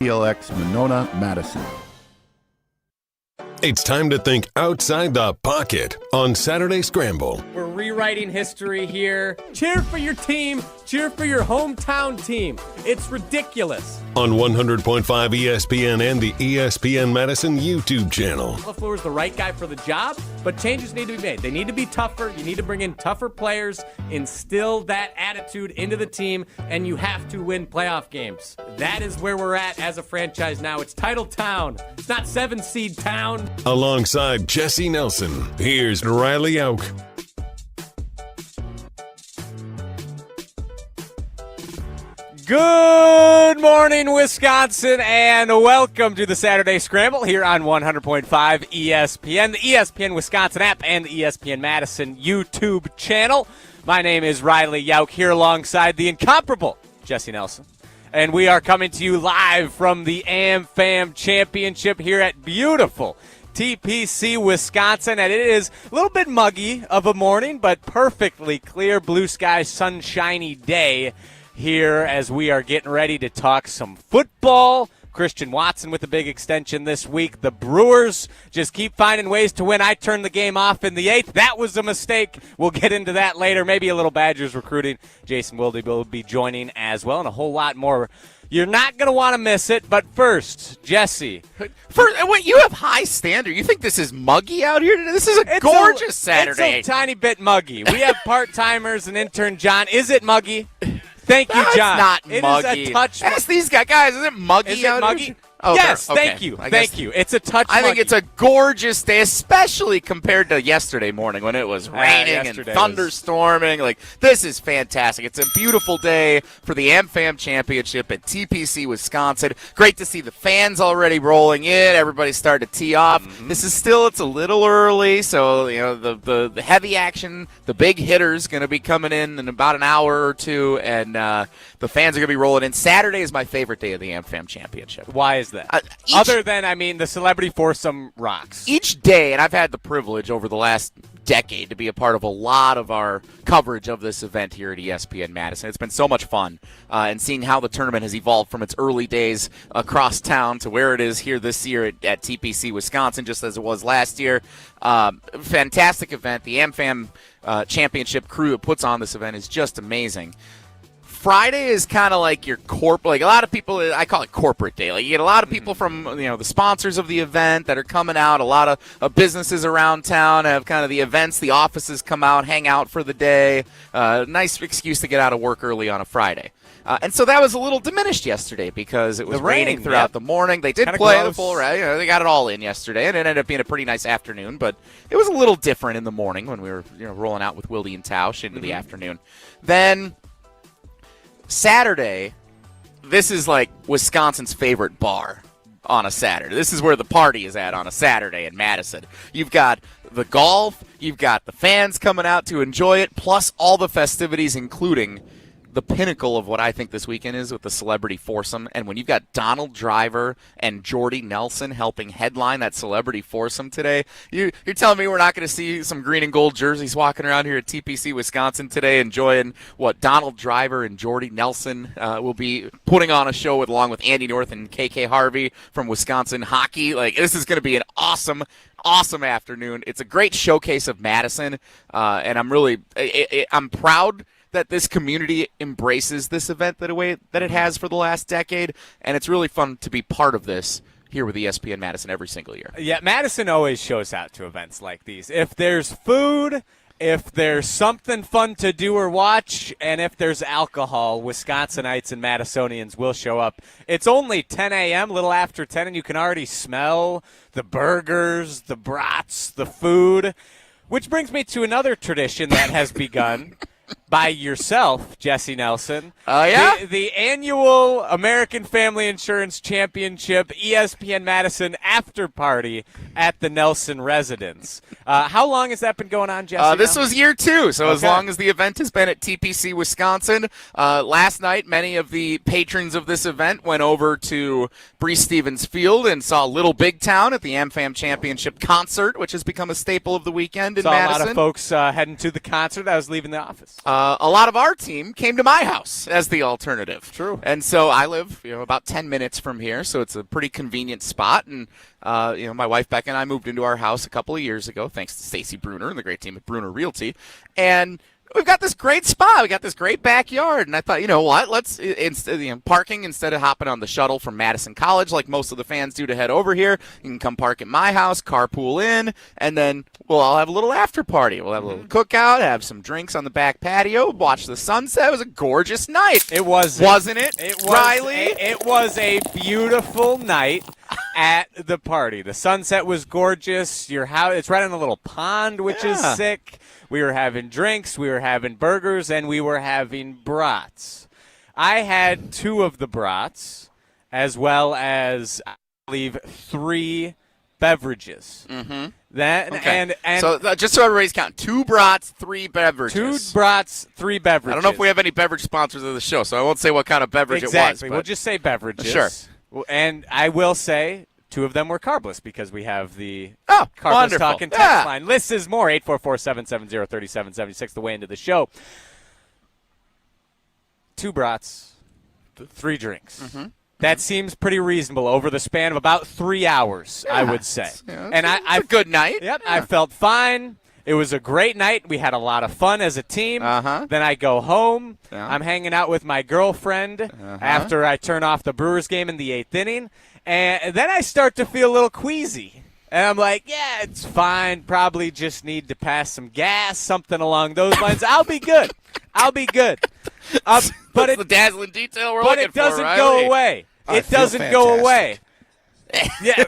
PLX Monona, Madison. It's time to think outside the pocket on Saturday Scramble. We're rewriting history here. Cheer for your team. Cheer for your hometown team. It's ridiculous. On 100.5 ESPN and the ESPN Madison YouTube channel. LaFleur is the right guy for the job, but changes need to be made. They need to be tougher. You need to bring in tougher players, instill that attitude into the team, and you have to win playoff games. That is where we're at as a franchise now. It's title town. It's not 7-seed town. Alongside Jesse Nelson, here's Riley Jauch. Good morning, Wisconsin, and welcome to the Saturday Scramble here on 100.5 ESPN, the ESPN Wisconsin app, and the ESPN Madison YouTube channel. My name is Riley Jauch here alongside the incomparable Jesse Nelson. And we are coming to you live from the AmFam Championship here at beautiful TPC, Wisconsin, and it is a little bit muggy of a morning, but perfectly clear, blue sky, sunshiny day here as we are getting ready to talk some football. Christian Watson with a big extension this week. The Brewers just keep finding ways to win. I turned the game off in the 8th. That was a mistake. We'll get into that later. Maybe a little Badgers recruiting. Jason Wilde will be joining as well, and a whole lot more. You're not going to want to miss it, but first, Jesse. Wait, you have high standard. You think this is muggy out here today? This is a gorgeous Saturday. It's a tiny bit muggy. We have part-timers and intern John. Is it muggy? Thank you, John. It's not muggy. It is a touch. Ask these guys. Is it muggy Is it out muggy? here? Oh, yes, okay. thank you. Thank you. It's a touch I muggy. think it's a gorgeous day, especially compared to yesterday morning when it was raining and thunderstorming. Like, this is fantastic. It's a beautiful day for the AmFam Championship at TPC, Wisconsin. Great to see the fans already rolling in. Everybody's starting to tee off. Mm-hmm. It's a little early, so you know the heavy action, the big hitters going to be coming in about an hour or two, and the fans are going to be rolling in. Saturday is my favorite day of the AmFam Championship. Why is that? Other than, the celebrity foursome rocks. Each day, and I've had the privilege over the last decade to be a part of a lot of our coverage of this event here at ESPN Madison. It's been so much fun, and seeing how the tournament has evolved from its early days across town to where it is here this year at TPC, Wisconsin, just as it was last year. Fantastic event. The AmFam Championship crew that puts on this event is just amazing. Friday is kind of like your like a lot of people, I call it corporate day. Like, you get a lot of people from, the sponsors of the event that are coming out. A lot of businesses around town have kind of the events. The offices come out, hang out for the day. Nice excuse to get out of work early on a Friday. And so that was a little diminished yesterday because it was raining throughout the morning. They did play the full round. They got it all in yesterday, and it ended up being a pretty nice afternoon. But it was a little different in the morning when we were rolling out with Wilde and Tausch into the afternoon. Then Saturday, this is like Wisconsin's favorite bar on a Saturday. This is where the party is at on a Saturday in Madison. You've got the golf, you've got the fans coming out to enjoy it, plus all the festivities, including the pinnacle of what I think this weekend is with the celebrity foursome. And when you've got Donald Driver and Jordy Nelson helping headline that celebrity foursome today, you're telling me we're not going to see some green and gold jerseys walking around here at TPC, Wisconsin today enjoying what Donald Driver and Jordy Nelson will be putting on a show along with Andy North and KK Harvey from Wisconsin Hockey. Like, this is going to be an awesome afternoon. It's a great showcase of Madison, and I'm proud that this community embraces this event the way that it has for the last decade, and it's really fun to be part of this here with ESPN Madison every single year. Yeah, Madison always shows out to events like these. If there's food, if there's something fun to do or watch, and if there's alcohol, Wisconsinites and Madisonians will show up. It's only 10 a.m., a little after 10, and you can already smell the burgers, the brats, the food, which brings me to another tradition that has begun by yourself, Jesse Nelson. Oh, yeah? The annual American Family Insurance Championship ESPN Madison after party at the Nelson residence. How long has that been going on, Jesse? This was year 2, so as long as the event has been at TPC, Wisconsin. Last night, many of the patrons of this event went over to Breese Stevens Field and saw Little Big Town at the AmFam Championship concert, which has become a staple of the weekend in Madison. A lot of folks heading to the concert. I was leaving the office. a lot of our team came to my house as the alternative. True. And so I live, about 10 minutes from here, so it's a pretty convenient spot. And my wife Becca and I moved into our house a couple of years ago, thanks to Stacy Bruner and the great team at Bruner Realty. And we've got this great spot. We got this great backyard, and I thought, you know what? Let's parking instead of hopping on the shuttle from Madison College, like most of the fans do, to head over here. You can come park at my house, carpool in, and then we'll all have a little after party. We'll have a little cookout, have some drinks on the back patio, watch the sunset. It was a gorgeous night. It was, wasn't it? It was. Riley? It was a beautiful night at the party. The sunset was gorgeous. Your house, it's right on a little pond, which is sick. We were having drinks, we were having burgers, and we were having brats. I had 2 of the brats, as well as, I believe, 3 beverages. Mm-hmm. Okay. And so just so everybody's counting, 2 brats, 3 beverages. 2 brats, 3 beverages. I don't know if we have any beverage sponsors of the show, so I won't say what kind of beverage it was. Exactly. We'll just say beverages. Sure. And I will say 2 of them were carbless because we have the Carbless wonderful. Talking text line. Lists is more, 844-770-3776, the way into the show. 2 brats, 3 drinks. Mm-hmm. That seems pretty reasonable over the span of about 3 hours, I would say. And it's a good night. Yep, I felt fine. It was a great night. We had a lot of fun as a team. Then I go home. I'm hanging out with my girlfriend after I turn off the Brewers game in the 8th inning. And then I start to feel a little queasy. And I'm like, yeah, it's fine. Probably just need to pass some gas, something along those lines. I'll be good. But the dazzling detail we're looking for, it doesn't Riley. go away. It doesn't go away. Yeah,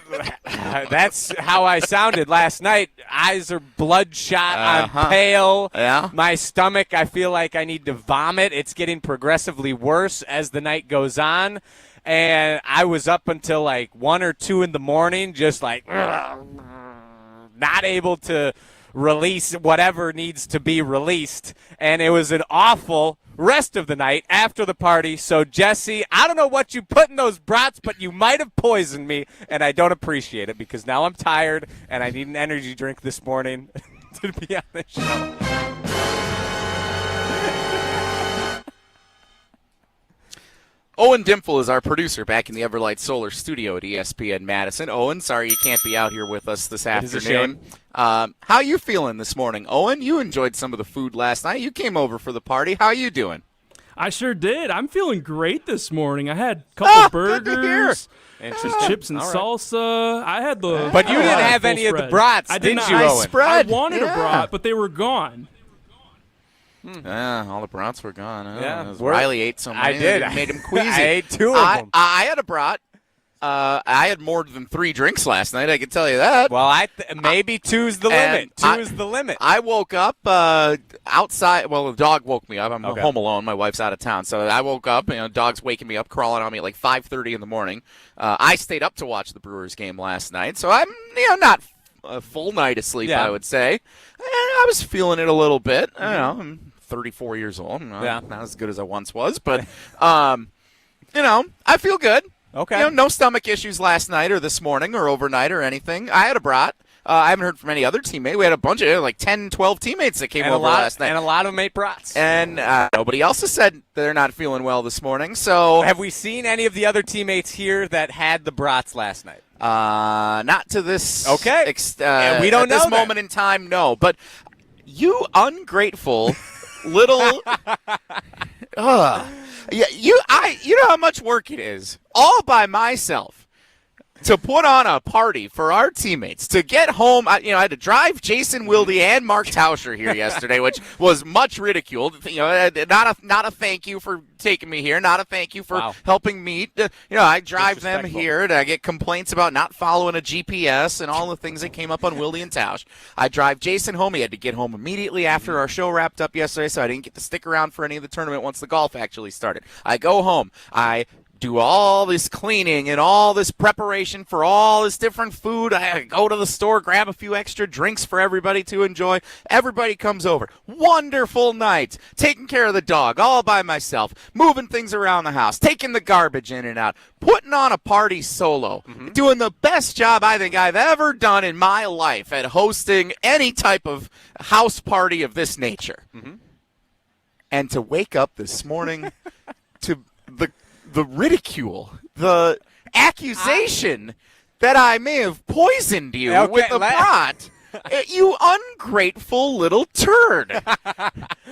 that's how I sounded last night. Eyes are bloodshot. I'm pale. Yeah. My stomach, I feel like I need to vomit. It's getting progressively worse as the night goes on. And I was up until like 1 or 2 in the morning, just like not able to release whatever needs to be released. And it was an awful rest of the night after the party. So, Jesse, I don't know what you put in those brats, but you might have poisoned me, and I don't appreciate it because now I'm tired and I need an energy drink this morning to be on the show. Owen Dimple is our producer back in the Everlight Solar studio at ESPN Madison. Owen, sorry you can't be out here with us this afternoon. How you feeling this morning, Owen? You enjoyed some of the food last night. You came over for the party. How you doing? I sure did. I'm feeling great this morning. I had a couple burgers, chips and salsa. I had the But you didn't have any of the brats, didn't you, Owen? I wanted a brat, but they were gone. Yeah, all the brats were gone. Yeah, Riley ate so many. I did. It made him queasy. I ate 2 of them. I had a brat. I had more than 3 drinks last night, I can tell you that. Well, maybe 2's the limit. 2 is the limit. I woke up outside. Well, the dog woke me up. I'm home alone. My wife's out of town. So I woke up, dog's waking me up, crawling on me at like 5:30 in the morning. I stayed up to watch the Brewers game last night. So I'm, not a full night of sleep, I would say. And I was feeling it a little bit. I don't know, I'm 34 years old. Not as good as I once was. But, I feel good. Okay. No stomach issues last night or this morning or overnight or anything. I had a brat. I haven't heard from any other teammate. We had a bunch of, 10, 12 teammates that came over last night. And a lot of them ate brats. And nobody else has said they're not feeling well this morning. So have we seen any of the other teammates here that had the brats last night? Not to this we don't know this moment in time, no. But you ungrateful little you know how much work it is all by myself to put on a party for our teammates, to get home. I had to drive Jason Wilde and Mark Tauscher here yesterday, which was much ridiculed. Not a thank you for taking me here, not a thank you for helping me. I drive them here, and I get complaints about not following a GPS and all the things that came up on Wilde and Tausch. I drive Jason home. He had to get home immediately after our show wrapped up yesterday, so I didn't get to stick around for any of the tournament once the golf actually started. I go home. I do all this cleaning and all this preparation for all this different food. I go to the store, grab a few extra drinks for everybody to enjoy. Everybody comes over. Wonderful night. Taking care of the dog all by myself. Moving things around the house. Taking the garbage in and out. Putting on a party solo. Doing the best job I think I've ever done in my life at hosting any type of house party of this nature. and to wake up this morning to the ridicule, the accusation that I may have poisoned you with a brat. You ungrateful little turd.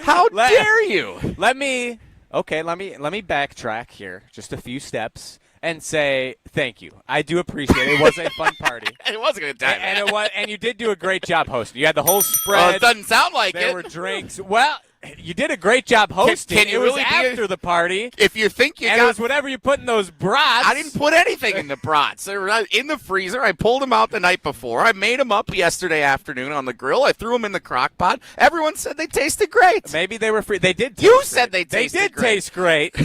How dare you? Let me backtrack here just a few steps and say thank you. I do appreciate it. It was a fun party. It was a good time. And you did do a great job hosting. You had the whole spread. Well, it doesn't sound like there it. There were drinks. Well, you did a great job hosting. Can you it was really after the party. If you think you and got... it was whatever you put in those brats. I didn't put anything in the brats. They were in the freezer. I pulled them out the night before. I made them up yesterday afternoon on the grill. I threw them in the crock pot. Everyone said they tasted great. Maybe they were free. They did taste You great. said they tasted great. They did taste great.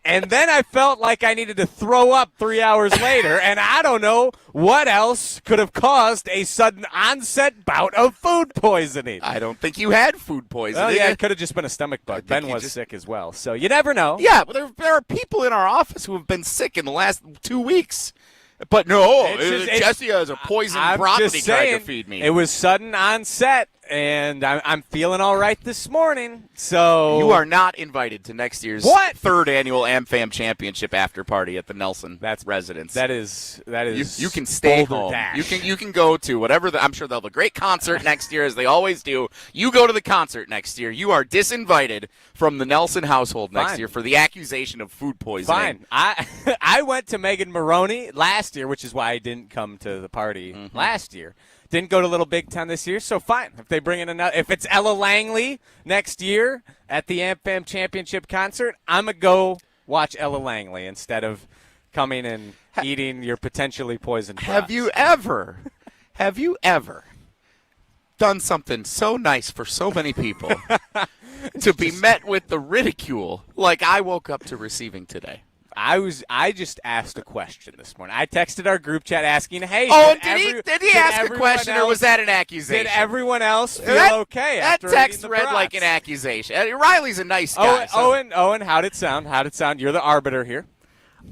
And then I felt like I needed to throw up 3 hours later, and I don't know what else could have caused a sudden onset bout of food poisoning. I don't think you had food poisoning. Well, yeah, it could have just been a stomach bug. Ben was sick as well, so you never know. Yeah, but there are people in our office who have been sick in the last 2 weeks. But no, Jesse has a poison brat that he tried to feed me. It was sudden onset, and I'm feeling all right this morning. So you are not invited to next year's third annual AmFam Championship after party at the Nelson residence. That is. You can stay home. Dash. You can go to whatever. I'm sure they'll have a great concert next year, as they always do. You go to the concert next year. You are disinvited from the Nelson household next year for the accusation of food poisoning. Fine. I went to Megan Maroney last year, which is why I didn't come to the party last year. Didn't go to Little Big Town this year, so fine. If they bring in if it's Ella Langley next year at the AmFam Championship concert, I'm going to go watch Ella Langley instead of coming and eating your potentially poisoned brats. Have you ever done something so nice for so many people to be met with the ridicule like I woke up to receiving today? I just asked a question this morning. I texted our group chat asking, "Hey, did he ask a question, or was that an accusation? Did everyone else feel okay?" That after text eating the read brats? like an accusation. Riley's a nice guy. Owen, how'd it sound? You're the arbiter here.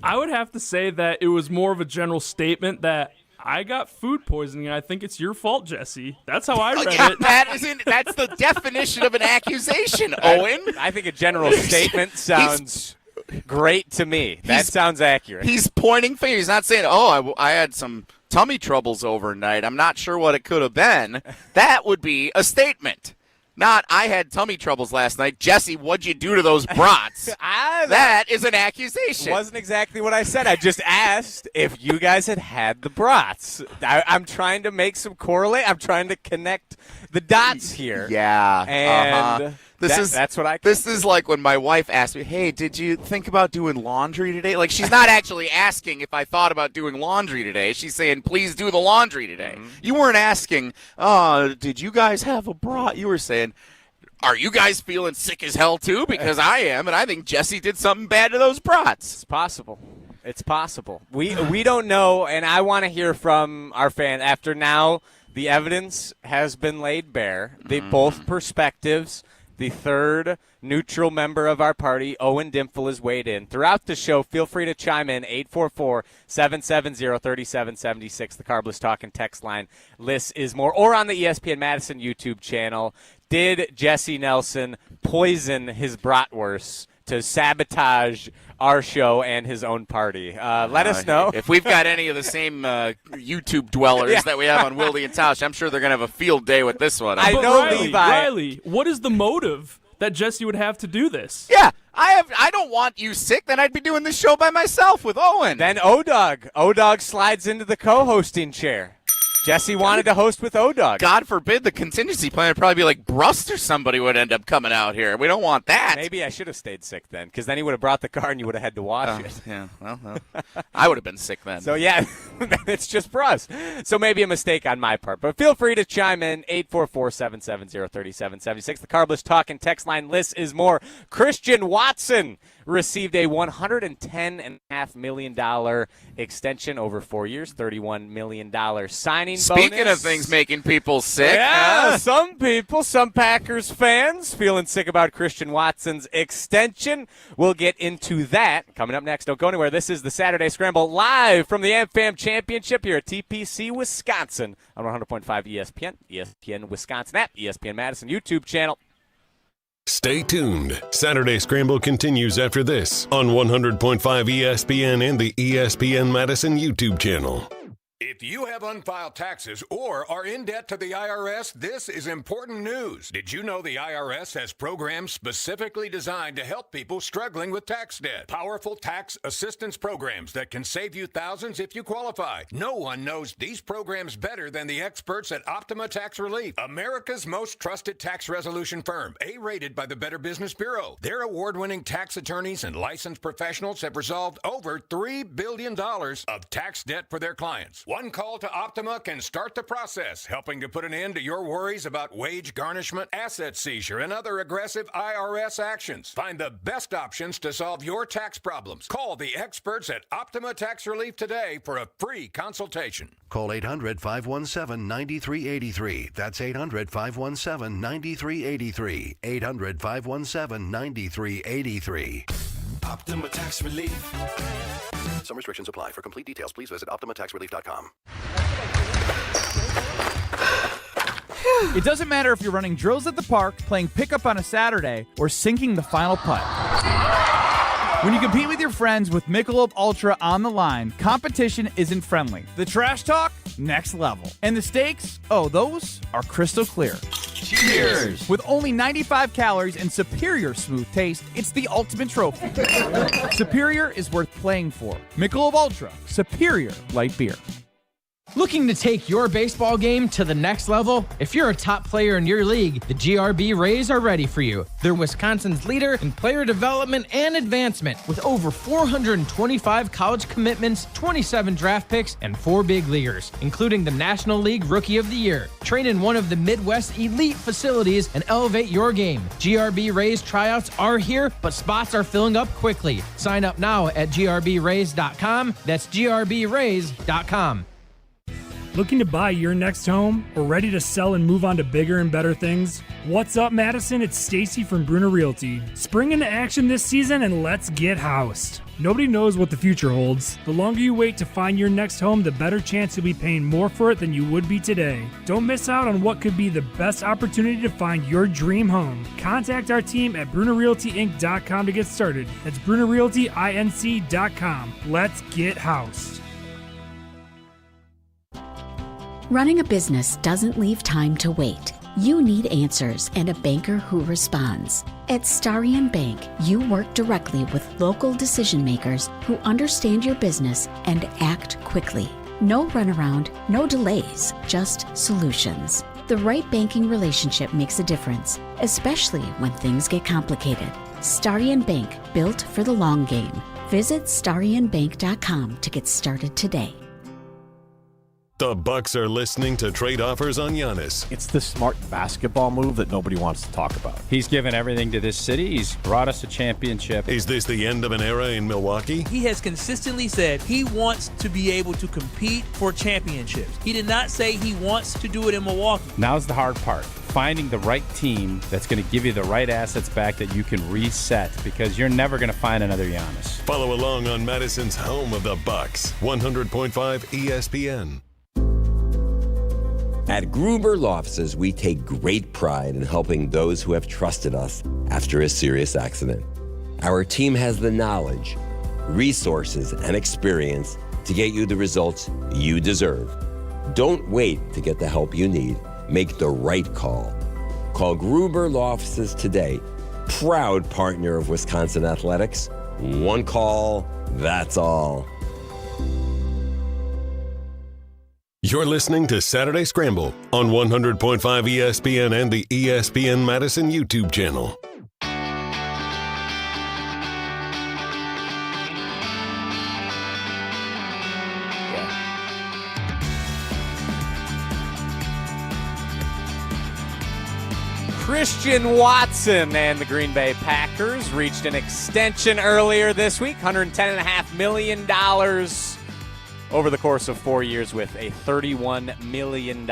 I would have to say that it was more of a general statement that I got food poisoning, and I think it's your fault, Jesse. That's how I read it. That's the definition of an accusation, Owen. I think a general statement sounds great to me. That sounds accurate. He's pointing fingers. He's not saying, I had some tummy troubles overnight. I'm not sure what it could have been. That would be a statement. Not, I had tummy troubles last night. Jesse, what'd you do to those brats? That is an accusation. Wasn't exactly what I said. I just asked if you guys had the brats. I'm trying to make some correlate. I'm trying to connect the dots here. Yeah. And that's what I. This is like when my wife asked me, "Hey, did you think about doing laundry today?" Like, she's not actually asking if I thought about doing laundry today. She's saying, "Please do the laundry today." Mm-hmm. You weren't asking, "Did you guys have a brat?" You were saying, "Are you guys feeling sick as hell too?" Because I am, and I think Jesse did something bad to those brats. It's possible. It's possible. We don't know, and I want to hear from our fan after now. The evidence has been laid bare. Both perspectives. The third neutral member of our party, Owen Dimple, is weighed in. Throughout the show, feel free to chime in, 844-770-3776, the Carbless Talk and text line. Less is more. Or on the ESPN Madison YouTube channel. Did Jesse Nelson poison his bratwurst to sabotage our show and his own party? Let us know. If we've got any of the same YouTube dwellers that we have on Wilde and Tausch, I'm sure they're going to have a field day with this one. I know, Riley, what is the motive that Jesse would have to do this? Yeah, I don't want you sick. Then I'd be doing this show by myself with Owen. Then O-Dog slides into the co-hosting chair. Jesse wanted to host with O-Dog. God forbid the contingency plan would probably be like Brust or somebody would end up coming out here. We don't want that. Maybe I should have stayed sick then, because then he would have brought the car and you would have had to wash it. Yeah, well, I would have been sick then. So, yeah, it's just for us. So maybe a mistake on my part. But feel free to chime in, 844-770-3776. The Carbless Talk and text line. List is more. Christian Watson received a $110.5 million extension over 4 years, $31 million signing Speaking bonus. of things making people sick. Yeah, some Packers fans feeling sick about Christian Watson's extension. We'll get into that coming up next. Don't go anywhere. This is the Saturday Scramble live from the AmFam Championship here at TPC, Wisconsin on 100.5 ESPN, ESPN Wisconsin app, ESPN Madison YouTube channel. Stay tuned. Saturday Scramble continues after this on 100.5 ESPN and the ESPN Madison YouTube channel. If you have unfiled taxes or are in debt to the IRS, this is important news. Did you know the IRS has programs specifically designed to help people struggling with tax debt? Powerful tax assistance programs that can save you thousands if you qualify. No one knows these programs better than the experts at Optima Tax Relief, America's most trusted tax resolution firm, A-rated by the Better Business Bureau. Their award-winning tax attorneys and licensed professionals have resolved over $3 billion of tax debt for their clients. One call to Optima can start the process, helping to put an end to your worries about wage garnishment, asset seizure, and other aggressive IRS actions. Find the best options to solve your tax problems. Call the experts at Optima Tax Relief today for a free consultation. Call 800-517-9383. That's 800-517-9383. 800-517-9383. Optima Tax Relief. Some restrictions apply. For complete details, please visit OptimaTaxRelief.com. It doesn't matter if you're running drills at the park, playing pickup on a Saturday, or sinking the final putt. When you compete with your friends with Michelob Ultra on the line, competition isn't friendly. The trash talk, next level. And the stakes, oh, those are crystal clear. Cheers! With only 95 calories and superior smooth taste, it's the ultimate trophy. Superior is worth playing for. Michelob Ultra, superior light beer. Looking to take your baseball game to the next level? If you're a top player in your league, the GRB Rays are ready for you. They're Wisconsin's leader in player development and advancement, with over 425 college commitments, 27 draft picks, and 4 big leaguers, including the National League Rookie of the Year. Train in one of the Midwest elite facilities and elevate your game. GRB Rays tryouts are here, but spots are filling up quickly. Sign up now at grbrays.com. That's grbrays.com. Looking to buy your next home or ready to sell and move on to bigger and better things? What's up, Madison? It's Stacy from Bruner Realty. Spring into action this season and let's get housed. Nobody knows what the future holds. The longer you wait to find your next home, the better chance you'll be paying more for it than you would be today. Don't miss out on what could be the best opportunity to find your dream home. Contact our team at BrunerRealtyInc.com to get started. That's BrunerRealtyInc.com. Let's get housed. Running a business doesn't leave time to wait. You need answers and a banker who responds. At Starion Bank, you work directly with local decision makers who understand your business and act quickly. No runaround, no delays, just solutions. The right banking relationship makes a difference, especially when things get complicated. Starion Bank, built for the long game. Visit starionbank.com to get started today. The Bucks are listening to trade offers on Giannis. It's the smart basketball move that nobody wants to talk about. He's given everything to this city. He's brought us a championship. Is this the end of an era in Milwaukee? He has consistently said he wants to be able to compete for championships. He did not say he wants to do it in Milwaukee. Now's the hard part. Finding the right team that's going to give you the right assets back that you can reset, because you're never going to find another Giannis. Follow along on Madison's home of the Bucks, 100.5 ESPN. At Gruber Law Offices, we take great pride in helping those who have trusted us after a serious accident. Our team has the knowledge, resources, and experience to get you the results you deserve. Don't wait to get the help you need. Make the right call. Call Gruber Law Offices today. Proud partner of Wisconsin Athletics. One call, that's all. You're listening to Saturday Scramble on 100.5 ESPN and the ESPN Madison YouTube channel. Christian Watson and the Green Bay Packers reached an extension earlier this week, $110.5 million over the course of 4 years with a $31 million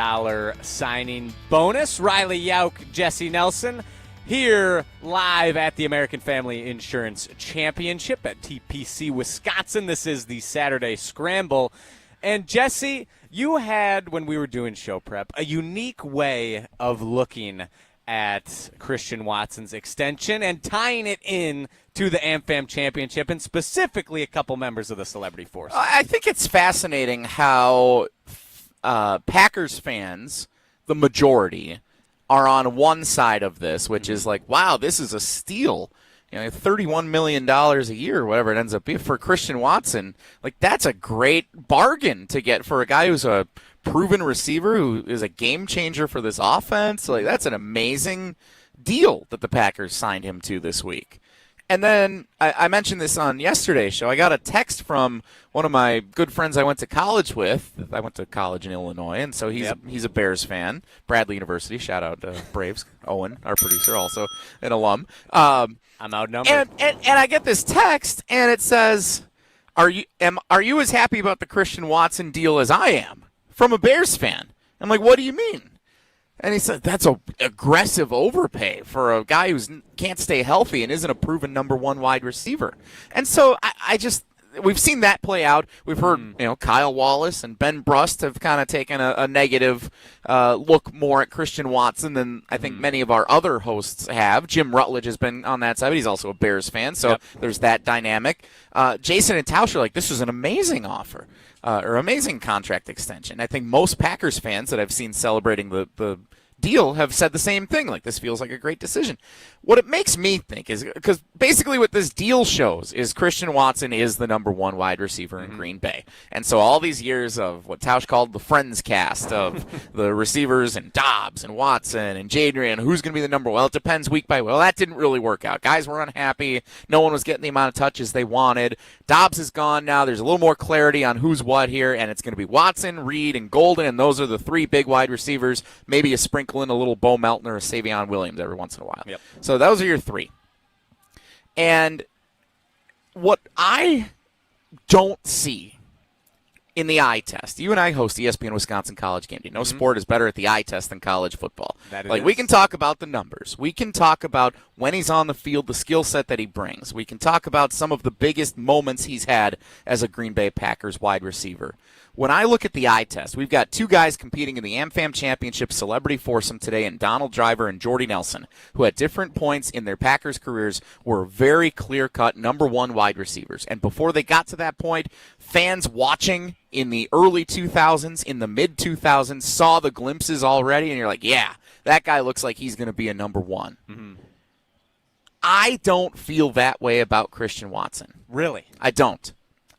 signing bonus. Riley Jauch, Jesse Nelson, here live at the American Family Insurance Championship at TPC Wisconsin. This is the Saturday Scramble. And Jesse, you had, when we were doing show prep, a unique way of looking at Christian Watson's extension and tying it in to the AmFam Championship and specifically a couple members of the Celebrity Force. I think it's fascinating how Packers fans, the majority, are on one side of this, which is like, wow, this is a steal. $31 million a year, or whatever it ends up being for Christian Watson. Like, that's a great bargain to get for a guy who's a proven receiver who is a game changer for this offense. Like, that's an amazing deal that the Packers signed him to this week. And then I mentioned this on yesterday's show. I got a text from one of my good friends I went to college with. I went to college in Illinois, and so he's a Bears fan. Bradley University. Shout out to Braves. Owen, our producer, also an alum. I'm outnumbered. And I get this text, and it says, "Are you as happy about the Christian Watson deal as I am?" From a Bears fan. I'm like, what do you mean? And he said, that's a aggressive overpay for a guy who can't stay healthy and isn't a proven number one wide receiver. And so we've seen that play out. We've heard, Kyle Wallace and Ben Brust have kind of taken a negative look more at Christian Watson than I think many of our other hosts have. Jim Rutledge has been on that side, but he's also a Bears fan, so there's that dynamic. Jason and Tausch are like, this was an amazing offer. Or amazing contract extension. I think most Packers fans that I've seen celebrating the deal have said the same thing, like this feels like a great decision. What it makes me think is, because basically what this deal shows is Christian Watson is the number one wide receiver in Green Bay. And so all these years of what Tausch called the Friends cast of the receivers and Dobbs and Watson and Jadrian, who's going to be the number one? Well, it depends week by week. Well, that didn't really work out. Guys were unhappy. No one was getting the amount of touches they wanted. Dobbs is gone now. There's a little more clarity on who's what here, and it's going to be Watson, Reed, and Golden, and those are the three big wide receivers. Maybe a sprinkle in a little Bo Melton or a Savion Williams every once in a while. So those are your three. And what I don't see in the eye test, you and I host ESPN Wisconsin College Game Day. No sport is better at the eye test than college football. We can talk about the numbers. We can talk about when he's on the field, the skill set that he brings. We can talk about some of the biggest moments he's had as a Green Bay Packers wide receiver. When I look at the eye test, we've got two guys competing in the AmFam Championship Celebrity Foursome today, in Donald Driver and Jordy Nelson, who at different points in their Packers careers were very clear-cut number one wide receivers. And before they got to that point, fans watching in the early 2000s, in the mid-2000s, saw the glimpses already, and you're like, yeah, that guy looks like he's going to be a number one. I don't feel that way about Christian Watson. Really? I don't.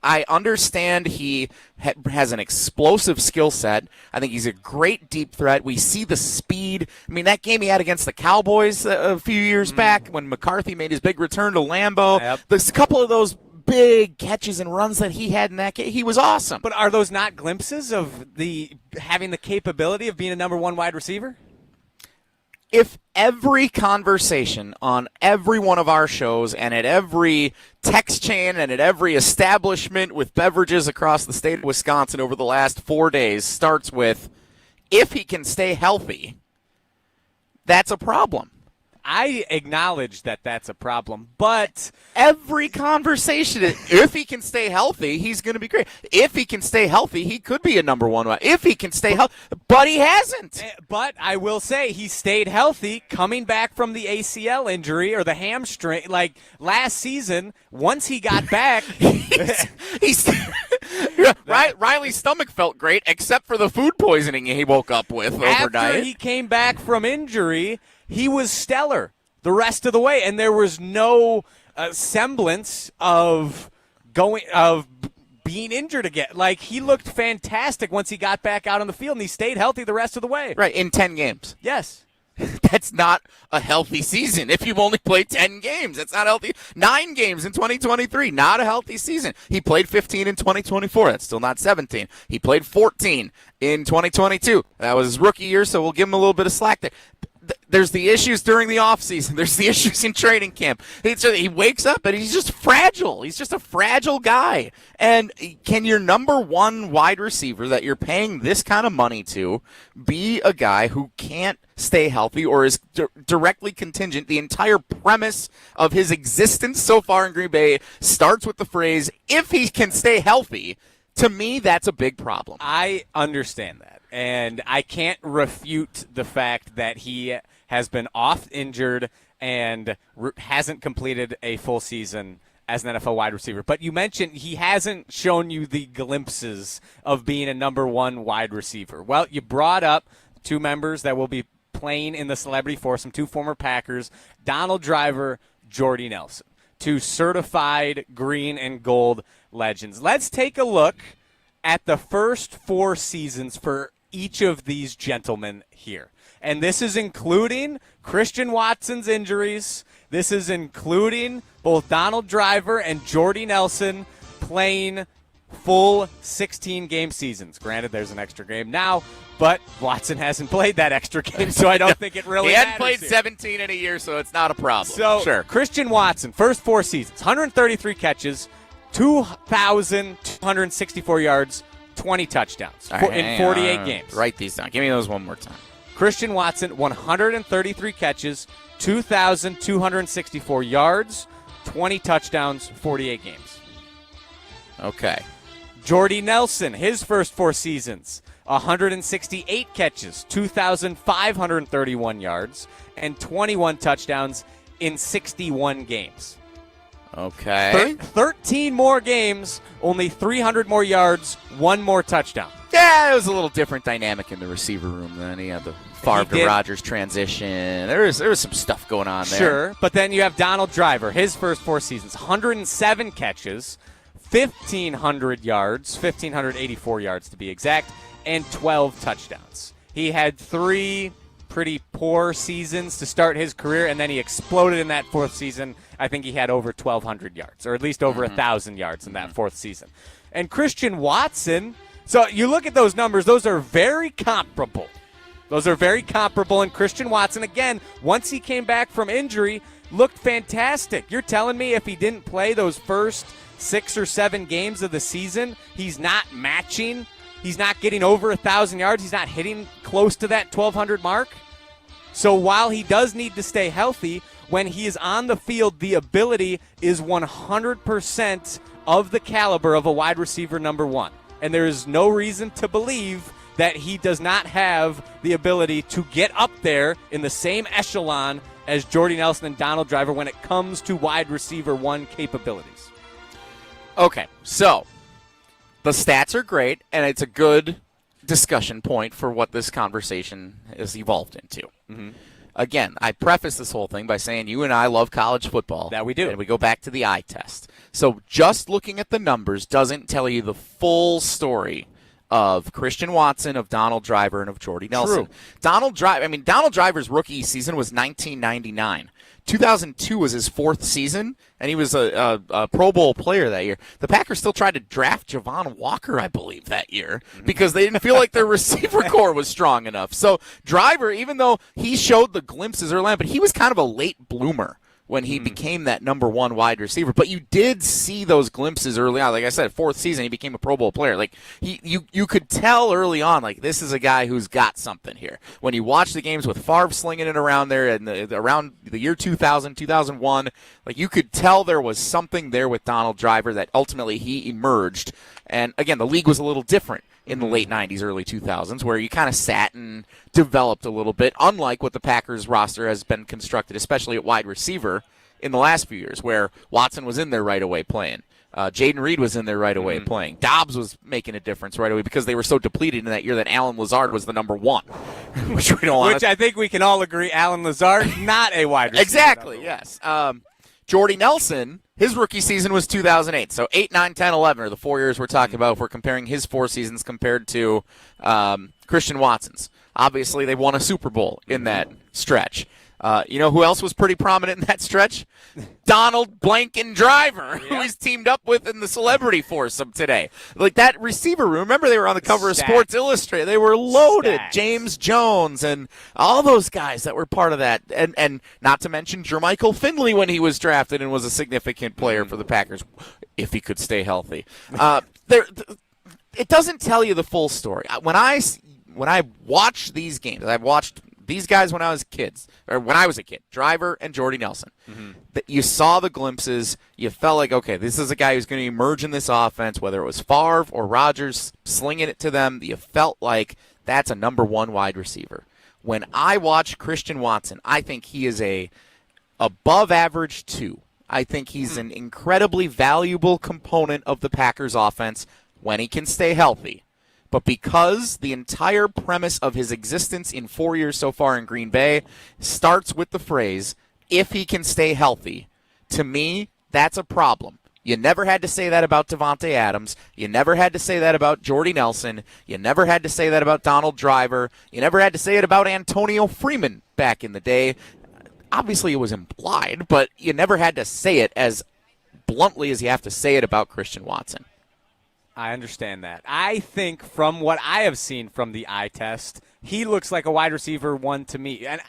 I understand he has an explosive skill set. I think he's a great deep threat. We see the speed. I mean, that game he had against the Cowboys a few years back when McCarthy made his big return to Lambeau, there's a couple of those big catches and runs that he had in that game. He was awesome. But are those not glimpses of having the capability of being a number one wide receiver? If every conversation on every one of our shows and at every text chain and at every establishment with beverages across the state of Wisconsin over the last 4 days starts with, if he can stay healthy, that's a problem. I acknowledge that that's a problem, but every conversation, if he can stay healthy, he's going to be great. If he can stay healthy, he could be a number one. If he can stay healthy, but he hasn't. But I will say he stayed healthy coming back from the ACL injury or the hamstring. Like last season, once he got back, Riley's stomach felt great, except for the food poisoning he woke up with overnight. After he came back from injury, he was stellar the rest of the way, and there was no semblance of being injured again. Like, he looked fantastic once he got back out on the field, and he stayed healthy the rest of the way. Right, in 10 games. Yes. That's not a healthy season. If you've only played 10 games, that's not healthy. 9 games in 2023, not a healthy season. He played 15 in 2024. That's still not 17. He played 14 in 2022. That was his rookie year, so we'll give him a little bit of slack there. There's the issues during the offseason. There's the issues in training camp. He wakes up and he's just fragile. He's just a fragile guy. And can your number one wide receiver that you're paying this kind of money to be a guy who can't stay healthy or is directly contingent? The entire premise of his existence so far in Green Bay starts with the phrase, if he can stay healthy. To me, that's a big problem. I understand that. And I can't refute the fact that he has been off injured and hasn't completed a full season as an NFL wide receiver. But you mentioned he hasn't shown you the glimpses of being a number one wide receiver. Well, you brought up two members that will be playing in the celebrity foursome, two former Packers, Donald Driver, Jordy Nelson, two certified green and gold legends. Let's take a look at the first 4 seasons for each of these gentlemen here. And this is including Christian Watson's injuries. This is including both Donald Driver and Jordy Nelson playing full 16-game seasons. Granted, there's an extra game now, but Watson hasn't played that extra game, so I don't think it really matters. He hadn't played 17 in a year, so it's not a problem. So, sure. Christian Watson, first 4 seasons, 133 catches, 2,264 yards, 20 touchdowns in 48 games. Write these down. Give me those one more time. Christian Watson, 133 catches, 2,264 yards, 20 touchdowns, 48 games. Okay. Jordy Nelson, his first 4 seasons, 168 catches, 2,531 yards, and 21 touchdowns in 61 games. Okay. 13 more games, only 300 more yards, 1 more touchdown. Yeah, it was a little different dynamic in the receiver room then. He had the Favre to Rodgers transition. There was some stuff going on there. Sure, but then you have Donald Driver, his first 4 seasons, 107 catches, 1,500 yards, 1,584 yards to be exact, and 12 touchdowns. He had 3 pretty poor seasons to start his career, and then he exploded in that 4th season. I think he had over 1,200 yards, or at least over 1,000 yards in that 4th season. And Christian Watson, so you look at those numbers, those are very comparable. And Christian Watson, again, once he came back from injury, looked fantastic. You're telling me if he didn't play those first 6 or 7 games of the season, he's not matching, he's not getting over 1,000 yards, he's not hitting close to that 1,200 mark? So while he does need to stay healthy, when he is on the field, the ability is 100% of the caliber of a wide receiver number 1. And there is no reason to believe that he does not have the ability to get up there in the same echelon as Jordy Nelson and Donald Driver when it comes to wide receiver 1 capabilities. Okay, so the stats are great, and it's a good discussion point for what this conversation has evolved into. Mm-hmm. Again, I preface this whole thing by saying you and I love college football. That we do. And we go back to the eye test. So just looking at the numbers doesn't tell you the full story of Christian Watson, of Donald Driver, and of Jordy Nelson. True. Donald Driver's rookie season was 1999. 2002 was his 4th season, and he was a Pro Bowl player that year. The Packers still tried to draft Javon Walker, I believe, that year because they didn't feel like their receiver core was strong enough. So Driver, even though he showed the glimpses early on, but he was kind of a late bloomer when he became that number 1 wide receiver. But you did see those glimpses early on. Like I said, 4th season, he became a Pro Bowl player. Like you could tell early on, like, this is a guy who's got something here. When you watch the games with Favre slinging it around there and around the year 2000, 2001, like, you could tell there was something there with Donald Driver that ultimately he emerged. And, again, the league was a little different in the late 90s, early 2000s, where you kind of sat and developed a little bit, unlike what the Packers roster has been constructed, especially at wide receiver in the last few years, where Watson was in there right away playing. Jaden Reed was in there right away playing. Dobbs was making a difference right away because they were so depleted in that year that Alan Lazard was the number 1. Which I think we can all agree Alan Lazard, not a wide receiver. Exactly, yes. Jordy Nelson, his rookie season was 2008. So 8, 9, 10, 11 are the 4 years we're talking about if we're comparing his 4 seasons compared to Christian Watson's. Obviously, they won a Super Bowl in that stretch. You know who else was pretty prominent in that stretch? Donald Blanken Driver, who he's teamed up with in the celebrity foursome today. Like, that receiver room, remember they were on the cover of Sports Illustrated. They were loaded. James Jones and all those guys that were part of that. And not to mention Jermichael Finley when he was drafted and was a significant player for the Packers, if he could stay healthy. It doesn't tell you the full story. When I watch these games, I've watched these guys when I was a kid, Driver and Jordy Nelson. That you saw the glimpses. You felt like, okay, this is a guy who's going to emerge in this offense, whether it was Favre or Rodgers slinging it to them. You felt like that's a number 1 wide receiver. When I watch Christian Watson, I think he is a above average 2. I think he's an incredibly valuable component of the Packers offense when he can stay healthy. But because the entire premise of his existence in 4 years so far in Green Bay starts with the phrase, if he can stay healthy, to me, that's a problem. You never had to say that about Devontae Adams. You never had to say that about Jordy Nelson. You never had to say that about Donald Driver. You never had to say it about Antonio Freeman back in the day. Obviously, it was implied, but you never had to say it as bluntly as you have to say it about Christian Watson. I understand that. I think from what I have seen from the eye test, he looks like a wide receiver 1 to me. And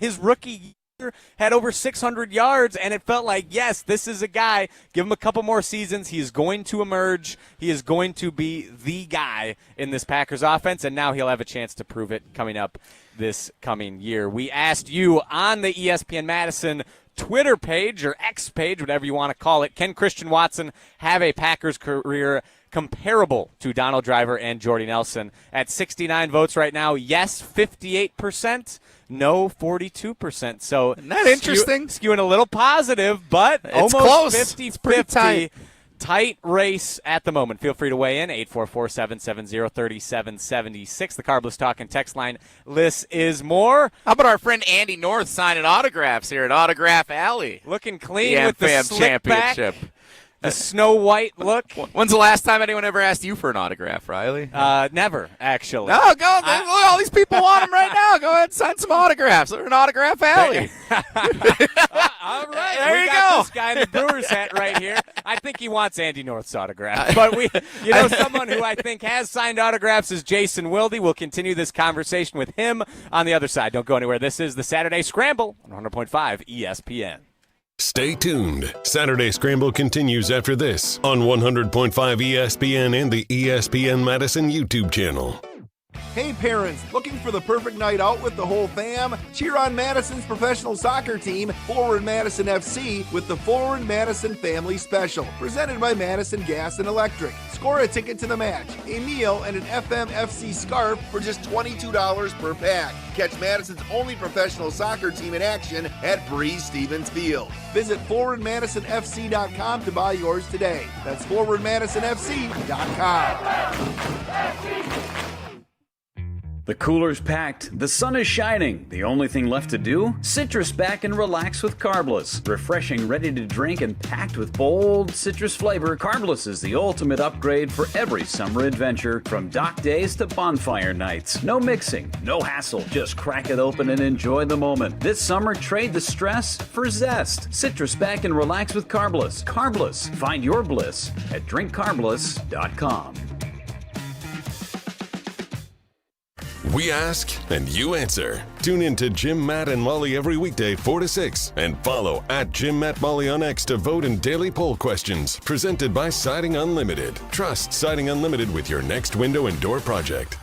his rookie year had over 600 yards, and it felt like, yes, this is a guy. Give him a couple more seasons. He is going to emerge. He is going to be the guy in this Packers offense, and now he'll have a chance to prove it coming up this coming year. We asked you on the ESPN Madison Twitter page or X page, whatever you want to call it, can Christian Watson have a Packers career comparable to Donald Driver and Jordy Nelson? At 69 votes right now, yes, 58%, no, 42%. So isn't that interesting? Skewing a little positive, but it's almost close. 50-50. Tight race at the moment. Feel free to weigh in, 844-770-3776. The Carbless Talk and text line list is more. How about our friend Andy North signing autographs here at Autograph Alley? Looking clean with the AmFam slick championship. Back. The Snow White look. When's the last time anyone ever asked you for an autograph, Riley? Never, actually. No, go. Look, all these people want them right now. Go ahead and sign some autographs. They're an Autograph Alley. All right. There we you got go. This guy in the Brewers hat right here. I think he wants Andy North's autograph. But someone who I think has signed autographs is Jason Wilde. We'll continue this conversation with him on the other side. Don't go anywhere. This is the Saturday Scramble on 100.5 ESPN. Stay tuned. Saturday Scramble continues after this on 100.5 ESPN and the ESPN Madison YouTube channel. Hey parents, looking for the perfect night out with the whole fam? Cheer on Madison's professional soccer team, Forward Madison FC, with the Forward Madison Family Special, presented by Madison Gas and Electric. Score a ticket to the match, a meal, and an FMFC scarf for just $22 per pack. Catch Madison's only professional soccer team in action at Breeze Stevens Field. Visit ForwardMadisonFC.com to buy yours today. That's ForwardMadisonFC.com. The cooler's packed, the sun is shining. The only thing left to do? Citrus back and relax with Carbless. Refreshing, ready to drink, and packed with bold citrus flavor, Carbless is the ultimate upgrade for every summer adventure, from dock days to bonfire nights. No mixing, no hassle, just crack it open and enjoy the moment. This summer, trade the stress for zest. Citrus back and relax with Carbless. Carbless, find your bliss at drinkcarbless.com. We ask and you answer. Tune in to Jim, Matt, and Molly every weekday 4 to 6 and follow at Jim, Matt, Molly on X to vote in daily poll questions presented by Siding Unlimited. Trust Siding Unlimited with your next window and door project.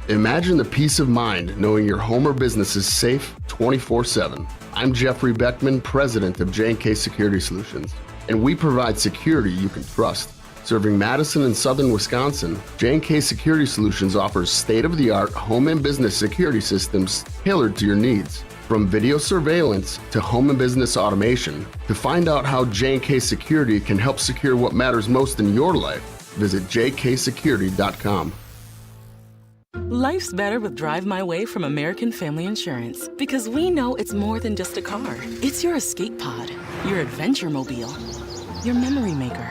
Imagine the peace of mind knowing your home or business is safe 24/7. I'm Jeffrey Beckman, president of J&K Security Solutions, and we provide security you can trust. Serving Madison and southern Wisconsin, J&K Security Solutions offers state-of-the-art home and business security systems tailored to your needs. From video surveillance to home and business automation, to find out how J&K Security can help secure what matters most in your life, visit jksecurity.com. Life's better with Drive My Way from American Family Insurance, because we know it's more than just a car. It's your escape pod, your adventure mobile, your memory maker.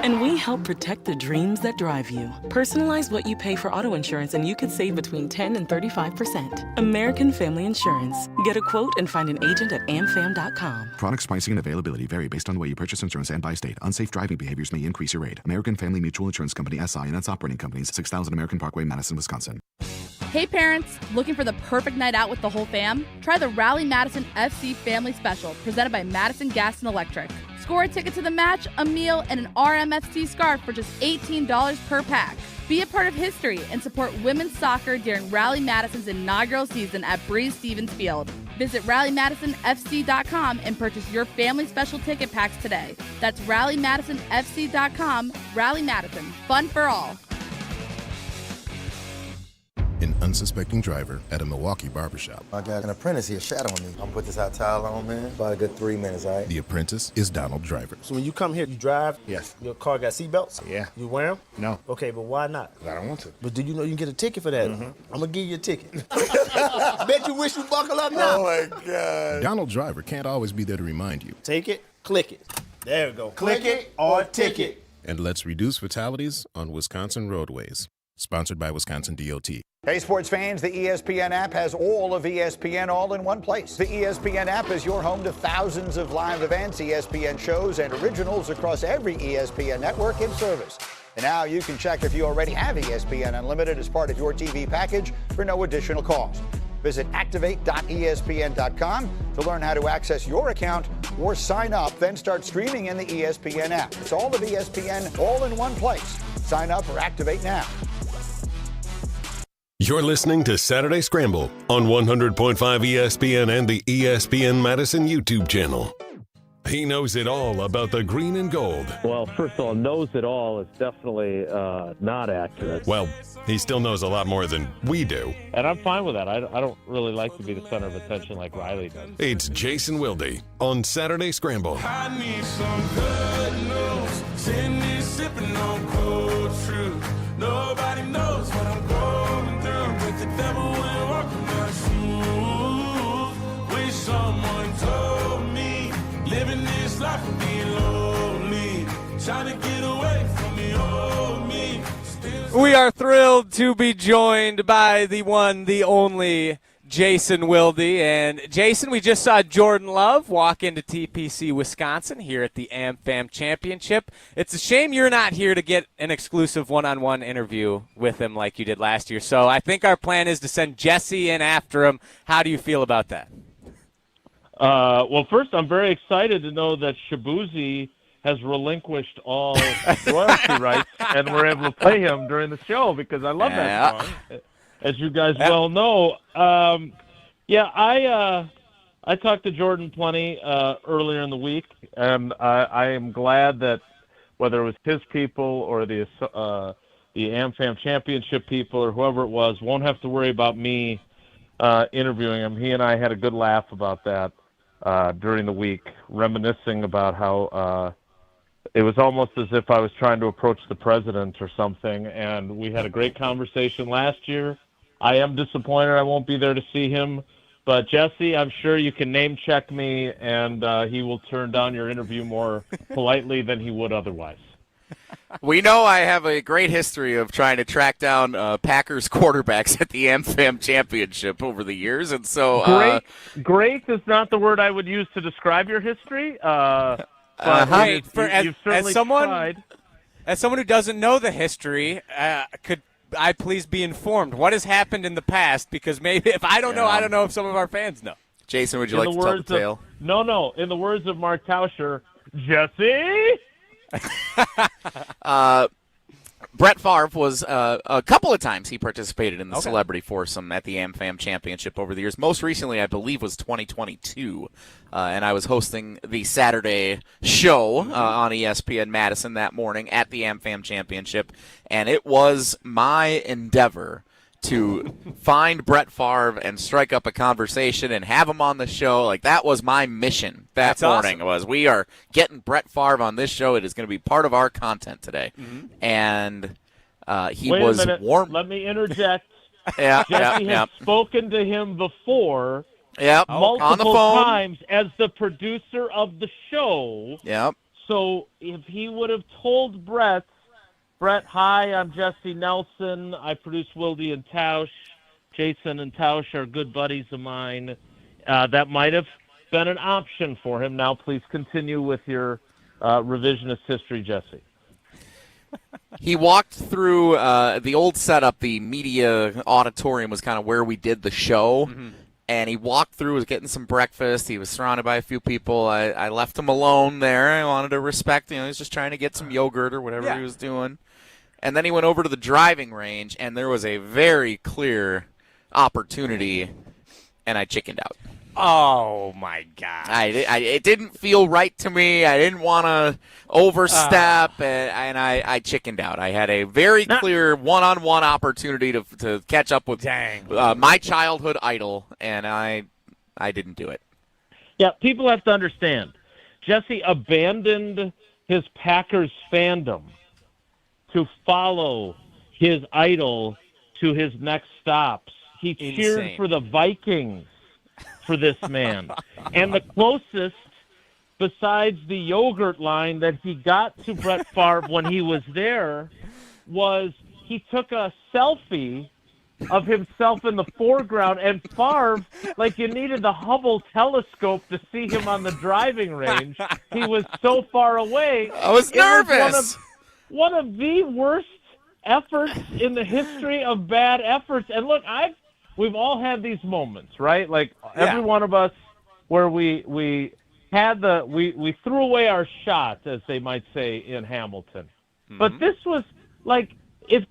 And we help protect the dreams that drive you. Personalize what you pay for auto insurance and you could save between 10 and 35%. American Family Insurance. Get a quote and find an agent at amfam.com. Products, pricing, and availability vary based on the way you purchase insurance and by state. Unsafe driving behaviors may increase your rate. American Family Mutual Insurance Company, SI, and its operating companies, 6000 American Parkway, Madison, Wisconsin. Hey parents, looking for the perfect night out with the whole fam? Try the Rally Madison FC Family Special, presented by Madison Gas and Electric. Score a ticket to the match, a meal, and an RMFC scarf for just $18 per pack. Be a part of history and support women's soccer during Rally Madison's inaugural season at Breeze Stevens Field. Visit RallyMadisonFC.com and purchase your family special ticket packs today. That's RallyMadisonFC.com. Rally Madison, fun for all. an unsuspecting driver at a Milwaukee barbershop. I got an apprentice here shadowing me. I'm gonna put this hot towel on, man. About a good 3 minutes, all right? The apprentice is Donald Driver. So when you come here, you drive? Yes. Your car got seatbelts? Yeah. You wear them? No. Okay, but why not? I don't want to. But do you know you can get a ticket for that? Mm-hmm. I'm gonna give you a ticket. Bet you wish you buckle up now. Oh, my God. Donald Driver can't always be there to remind you. Take it, click it. There we go. Click it or ticket. And let's reduce fatalities on Wisconsin roadways. Sponsored by Wisconsin DOT. Hey, sports fans, the ESPN app has all of ESPN all in one place. The ESPN app is your home to thousands of live events, ESPN shows, and originals across every ESPN network in service. And now you can check if you already have ESPN Unlimited as part of your TV package for no additional cost. Visit activate.espn.com to learn how to access your account or sign up, then start streaming in the ESPN app. It's all of ESPN all in one place. Sign up or activate now. You're listening to Saturday Scramble on 100.5 ESPN and the ESPN Madison YouTube channel. He knows it all about the green and gold. Well, first of all, knows it all is definitely not accurate. Well, he still knows a lot more than we do. And I'm fine with that. I don't really like to be the center of attention like Riley does. It's Jason Wilde on Saturday Scramble. I need some good news. Send me sipping on cold truth. Nobody knows what I'm going through. With the devil and walking my shoes. Wish someone told me. Living this life and being lonely. Trying to get away from the old me. We are thrilled to be joined by the one, the only Jason Wilde. And Jason, we just saw Jordan Love walk into TPC Wisconsin here at the AmFam Championship. It's a shame you're not here to get an exclusive one-on-one interview with him like you did last year. So I think our plan is to send Jesse in after him. How do you feel about that? Well, first, I'm very excited to know that Shabuzi has relinquished all royalty rights, and we're able to play him during the show because I love that song, as you guys well know. I talked to Jordan plenty earlier in the week, and I am glad that whether it was his people or the AmFam Championship people or whoever it was, won't have to worry about me interviewing him. He and I had a good laugh about that during the week, reminiscing about how it was almost as if I was trying to approach the president or something, and we had a great conversation last year. I am disappointed I won't be there to see him, but Jesse, I'm sure you can name check me, and he will turn down your interview more politely than he would otherwise. We know I have a great history of trying to track down Packers quarterbacks at the AmFam Championship over the years, and so great is not the word I would use to describe your history. But you've certainly tried. As someone who doesn't know the history, could I please be informed what has happened in the past? Because maybe if I don't know, I don't know if some of our fans know. Jason, would you like to tell the tale? No. In the words of Mark Tauscher, Jesse. Brett Favre was a couple of times he participated in the celebrity foursome at the AmFam Championship over the years. Most recently, I believe, was 2022, and I was hosting the Saturday show on ESPN Madison that morning at the AmFam Championship, and it was my endeavor to find Brett Favre and strike up a conversation and have him on the show. Like, that was my mission that morning. Awesome. Was we are getting Brett Favre on this show. It is going to be part of our content today. Mm-hmm. And he Wait was a minute. warm. Let me interject. Jesse has spoken to him before on the multiple phone times as the producer of the show. Yep. So if he would have told Brett, hi, I'm Jesse Nelson. I produce Wilde and Tausch. Jason and Tausch are good buddies of mine. That might have been an option for him. Now please continue with your revisionist history, Jesse. He walked through the old setup. The media auditorium was kind of where we did the show. Mm-hmm. And he walked through, was getting some breakfast. He was surrounded by a few people. I left him alone there. I wanted to respect, he was just trying to get some yogurt or whatever he was doing. And then he went over to the driving range, and there was a very clear opportunity, and I chickened out. Oh, my God. It didn't feel right to me. I didn't want to overstep, and I chickened out. I had a very clear one-on-one opportunity to catch up with my childhood idol, and I didn't do it. Yeah, people have to understand. Jesse abandoned his Packers fandom to follow his idol to his next stops. He cheered for the Vikings for this man. And the closest, besides the yogurt line that he got to Brett Favre when he was there, was he took a selfie of himself in the foreground, and Favre, like you needed the Hubble telescope to see him on the driving range. He was so far away. I was nervous. One of the worst efforts in the history of bad efforts. And look, we've all had these moments, right? Like every one of us, where we threw away our shot, as they might say in Hamilton. Mm-hmm. But this was like, if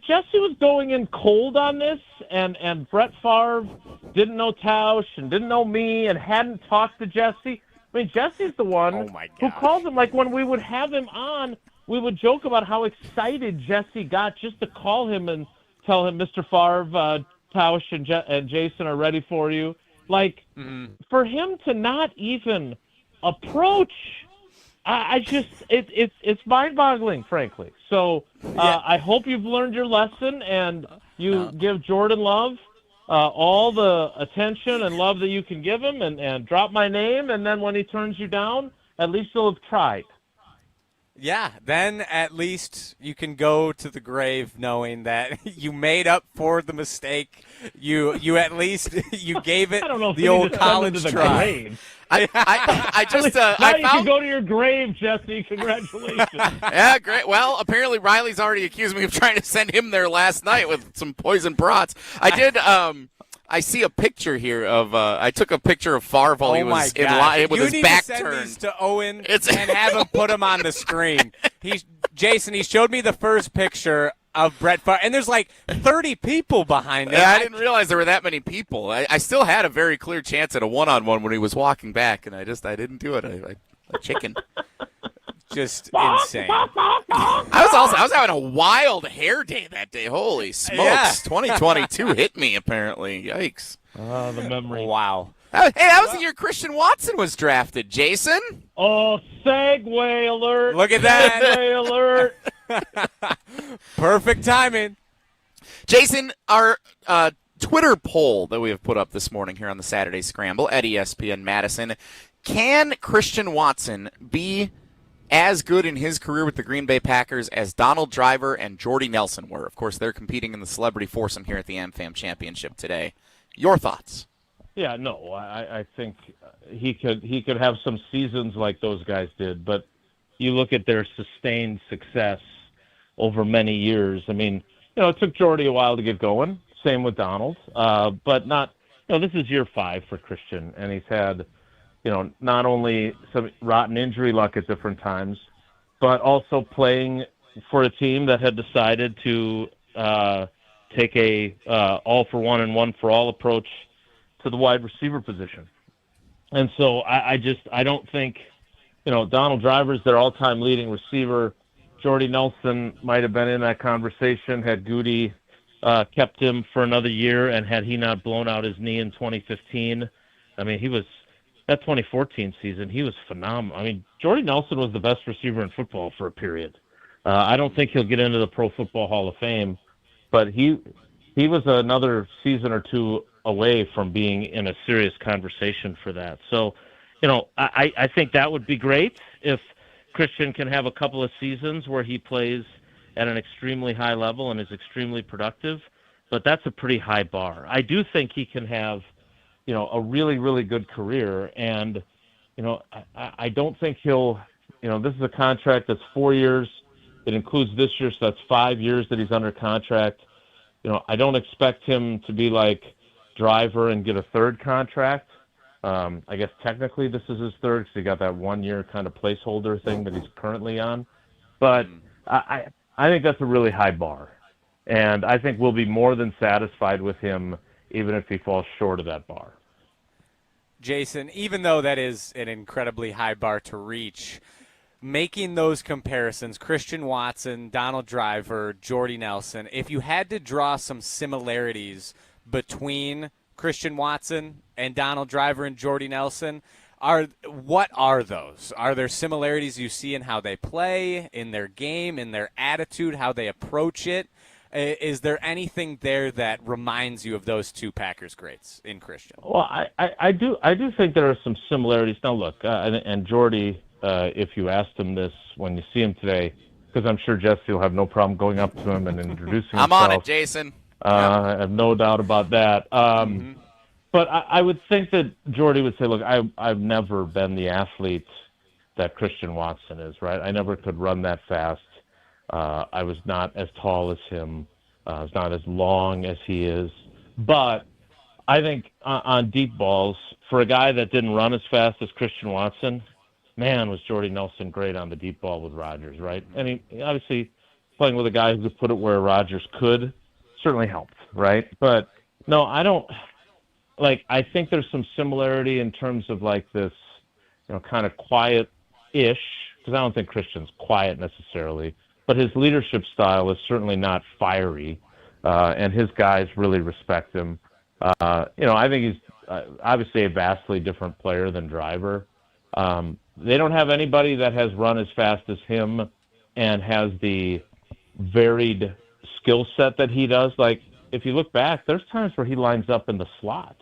Jesse was going in cold on this, and Brett Favre didn't know Tausch and didn't know me and hadn't talked to Jesse. I mean, Jesse's the one who called him. Like when we would have him on, we would joke about how excited Jesse got just to call him and tell him, Mr. Favre, Tausch and Jason are ready for you. Like, for him to not even approach, it's mind-boggling, frankly. So I hope you've learned your lesson, and you give Jordan Love all the attention and love that you can give him, and drop my name, and then when he turns you down, at least you'll have tried. Yeah, then at least you can go to the grave knowing that you made up for the mistake. You at least you gave it the old college try. I just now you can go to your grave, Jesse. Congratulations. Yeah, great. Well, apparently Riley's already accused me of trying to send him there last night with some poison brats. I did. I see a picture here of. I took a picture of Favre while he was in line with his back turned. You need to send these to Owen and have him put them on the screen. Jason, he showed me the first picture of Brett Favre, and there's like 30 people behind him. Yeah, I didn't realize there were that many people. I still had a very clear chance at a one-on-one when he was walking back, and I didn't do it. I chickened. Just insane. I was having a wild hair day that day. Holy smokes! Yeah. 2022 hit me apparently. Yikes! Oh, the memory. Wow. Hey, that was the year Christian Watson was drafted. Jason. Oh, segue alert! Look at that! Segue alert! Perfect timing. Jason, our Twitter poll that we have put up this morning here on the Saturday Scramble at ESPN Madison: can Christian Watson be as good in his career with the Green Bay Packers as Donald Driver and Jordy Nelson were? Of course, they're competing in the celebrity foursome here at the AmFam Championship today. Your thoughts? Yeah, no, I think he could have some seasons like those guys did, but you look at their sustained success over many years. I mean, it took Jordy a while to get going. Same with Donald, but not. This is year 5 for Christian, and he's had, not only some rotten injury luck at different times, but also playing for a team that had decided to take a all for one and one for all approach to the wide receiver position. And so I don't think, Donald Driver's their all-time leading receiver. Jordy Nelson might have been in that conversation had Goody kept him for another year, and had he not blown out his knee in 2015. I mean, that 2014 season, he was phenomenal. I mean, Jordy Nelson was the best receiver in football for a period. I don't think he'll get into the Pro Football Hall of Fame, but he was another season or two away from being in a serious conversation for that. So, I think that would be great if Christian can have a couple of seasons where he plays at an extremely high level and is extremely productive, but that's a pretty high bar. I do think he can have a really, really good career. And, I don't think he'll, this is a contract that's 4 years. It includes this year, so that's 5 years that he's under contract. I don't expect him to be like Driver and get a third contract. I guess technically this is his third because he got that 1 year kind of placeholder thing that he's currently on. But I think that's a really high bar. And I think we'll be more than satisfied with him even if he falls short of that bar. Jason, even though that is an incredibly high bar to reach, making those comparisons, Christian Watson, Donald Driver, Jordy Nelson, if you had to draw some similarities between Christian Watson and Donald Driver and Jordy Nelson, what are those? Are there similarities you see in how they play, in their game, in their attitude, how they approach it? Is there anything there that reminds you of those two Packers greats in Christian? Well, I do think there are some similarities. Now, look, and Jordy, if you asked him this when you see him today, because I'm sure Jesse will have no problem going up to him and introducing himself. I'm on it, Jason. I have no doubt about that. But I would think that Jordy would say, look, I've never been the athlete that Christian Watson is, right? I never could run that fast. I was not as tall as him. I was not as long as he is. But I think on deep balls, for a guy that didn't run as fast as Christian Watson, man, was Jordy Nelson great on the deep ball with Rodgers, right? And he obviously playing with a guy who could put it where Rodgers could certainly helped, right? But no, I don't. Like, I think there's some similarity in terms of like this, kind of quiet-ish, because I don't think Christian's quiet necessarily, but his leadership style is certainly not fiery, and his guys really respect him. I think he's obviously a vastly different player than Driver. They don't have anybody that has run as fast as him and has the varied skill set that he does. Like, if you look back, there's times where he lines up in the slot.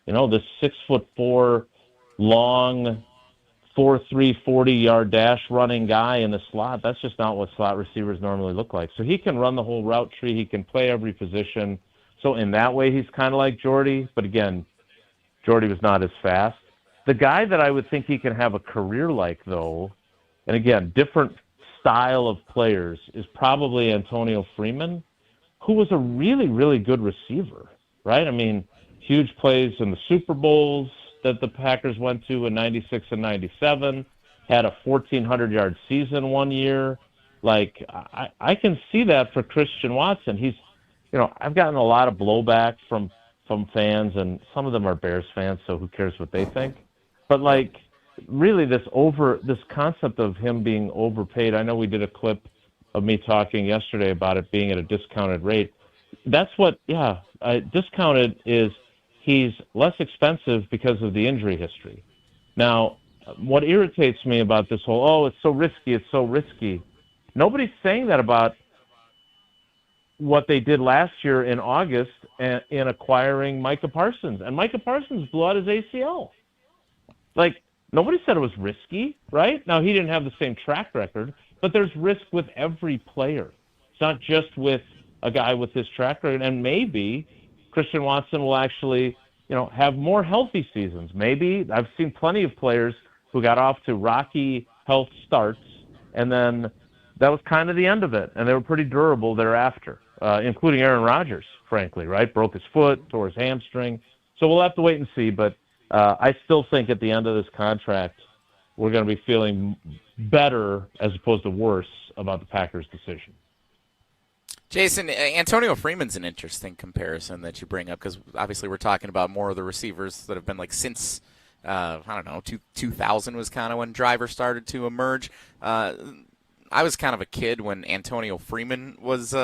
This 6'4", long, 4.3, 40-yard dash running guy in the slot. That's just not what slot receivers normally look like. So he can run the whole route tree. He can play every position. So in that way, he's kind of like Jordy. But again, Jordy was not as fast. The guy that I would think he can have a career like, though, and again, different style of players, is probably Antonio Freeman, who was a really, really good receiver, right? I mean, huge plays in the Super Bowls that the Packers went to in 96 and 97, had a 1,400-yard season one year. Like, I can see that for Christian Watson. He's, I've gotten a lot of blowback from fans, and some of them are Bears fans, so who cares what they think. But, like, really this concept of him being overpaid, I know we did a clip of me talking yesterday about it being at a discounted rate. That's what, discounted is he's less expensive because of the injury history. Now, what irritates me about this whole, it's so risky, nobody's saying that about what they did last year in August in acquiring Micah Parsons. And Micah Parsons blew out his ACL. Like, nobody said it was risky, right? Now, he didn't have the same track record, but there's risk with every player. It's not just with a guy with his track record. And maybe Christian Watson will actually, have more healthy seasons. Maybe. I've seen plenty of players who got off to rocky health starts, and then that was kind of the end of it, and they were pretty durable thereafter, including Aaron Rodgers, frankly, right? Broke his foot, tore his hamstring. So we'll have to wait and see, but I still think at the end of this contract, we're going to be feeling better as opposed to worse about the Packers' decision. Jason, Antonio Freeman's an interesting comparison that you bring up, because obviously we're talking about more of the receivers that have been like since, 2000 was kind of when Driver started to emerge. I was kind of a kid when Antonio Freeman was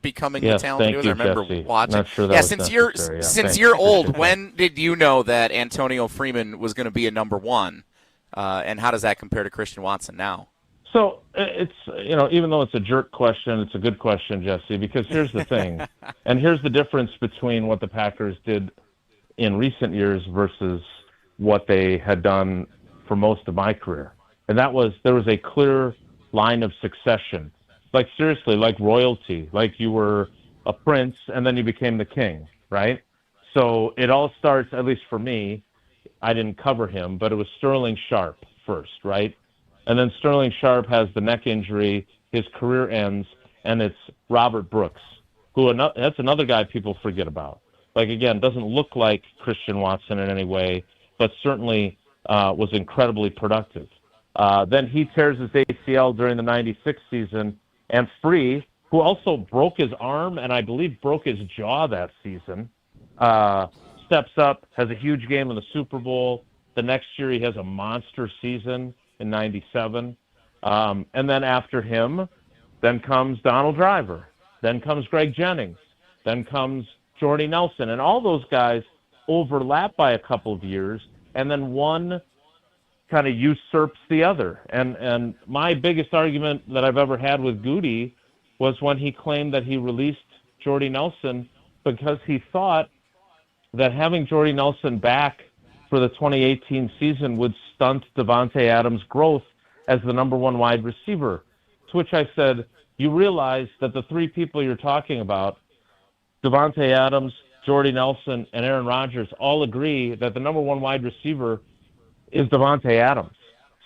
becoming the talent he was. I remember Jesse. watching. Not sure that was since you're old, when did you know that Antonio Freeman was going to be a number one? And how does that compare to Christian Watson now? So it's, even though it's a jerk question, it's a good question, Jesse, because here's the thing. And here's the difference between what the Packers did in recent years versus what they had done for most of my career. And that was, there was a clear line of succession. Like, seriously, like royalty, like you were a prince and then you became the king, right? So it all starts, at least for me, I didn't cover him, but it was Sterling Sharp first, right? And then Sterling Sharp has the neck injury, his career ends, and it's Robert Brooks, that's another guy people forget about. Like, again, doesn't look like Christian Watson in any way, but certainly was incredibly productive. Then he tears his ACL during the 96 season, and Free, who also broke his arm and I believe broke his jaw that season, steps up, has a huge game in the Super Bowl, The next year he has a monster season in 97. And then after him, then comes Donald Driver. Then comes Greg Jennings. Then comes Jordy Nelson. And all those guys overlap by a couple of years, and then one kind of usurps the other. And my biggest argument that I've ever had with Goody was when he claimed that he released Jordy Nelson because he thought that having Jordy Nelson back for the 2018 season would stunt Davante Adams' growth as the number one wide receiver. To which I said, you realize that the three people you're talking about, Davante Adams, Jordy Nelson, and Aaron Rodgers, all agree that the number one wide receiver is Davante Adams.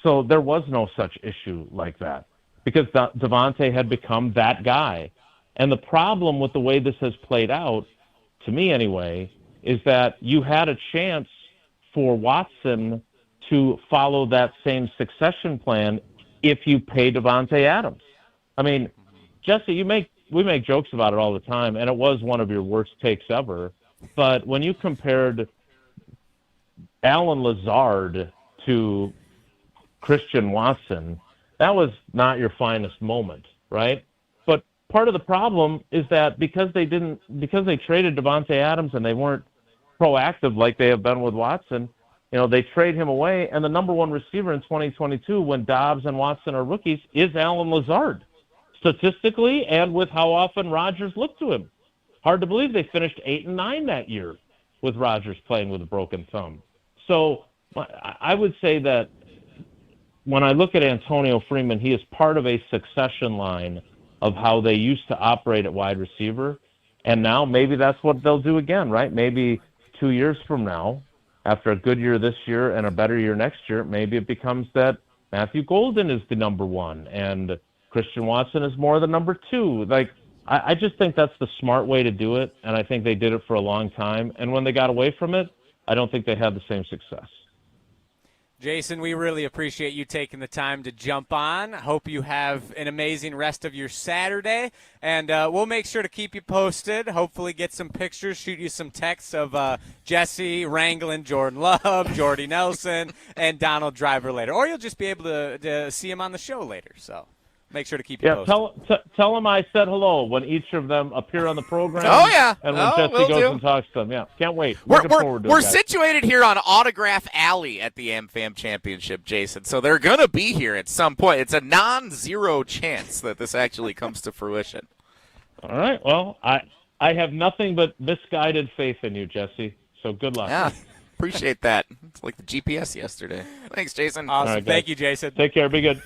So there was no such issue like that because Davante had become that guy. And the problem with the way this has played out, to me anyway, is that you had a chance for Watson to follow that same succession plan if you pay Davante Adams. I mean, Jesse, we make jokes about it all the time, and it was one of your worst takes ever. But when you compared Alan Lazard to Christian Watson, that was not your finest moment, right? But part of the problem is that because they traded Davante Adams and they weren't proactive like they have been with Watson, they trade him away, and the number one receiver in 2022 when Dobbs and Watson are rookies is Alan Lazard, statistically and with how often Rodgers looked to him. Hard to believe they finished 8-9 that year with Rodgers playing with a broken thumb. So I would say that when I look at Antonio Freeman, he is part of a succession line of how they used to operate at wide receiver, and now maybe that's what they'll do again, right? Maybe 2 years from now, after a good year this year and a better year next year, maybe it becomes that Matthew Golden is the number one and Christian Watson is more the number two. Like, I just think that's the smart way to do it, and I think they did it for a long time. And when they got away from it, I don't think they had the same success. Jason, we really appreciate you taking the time to jump on. Hope you have an amazing rest of your Saturday, and we'll make sure to keep you posted. Hopefully get some pictures, shoot you some texts of Jesse wrangling Jordan Love, Jordy Nelson, and Donald Driver later. Or you'll just be able to see him on the show later, so make sure to keep you posted. Tell them I said hello when each of them appear on the program. Oh, yeah. And when Jesse goes and talks to them. Yeah, can't wait. We're guys. situated here on Autograph Alley at the AmFam Championship, Jason, so they're going to be here at some point. It's a non-zero chance that this actually comes to fruition. All right. Well, I have nothing but misguided faith in you, Jesse, so good luck. Yeah, appreciate that. It's like the GPS yesterday. Thanks, Jason. Awesome. Right, thank you, Jason. Take care. Be good.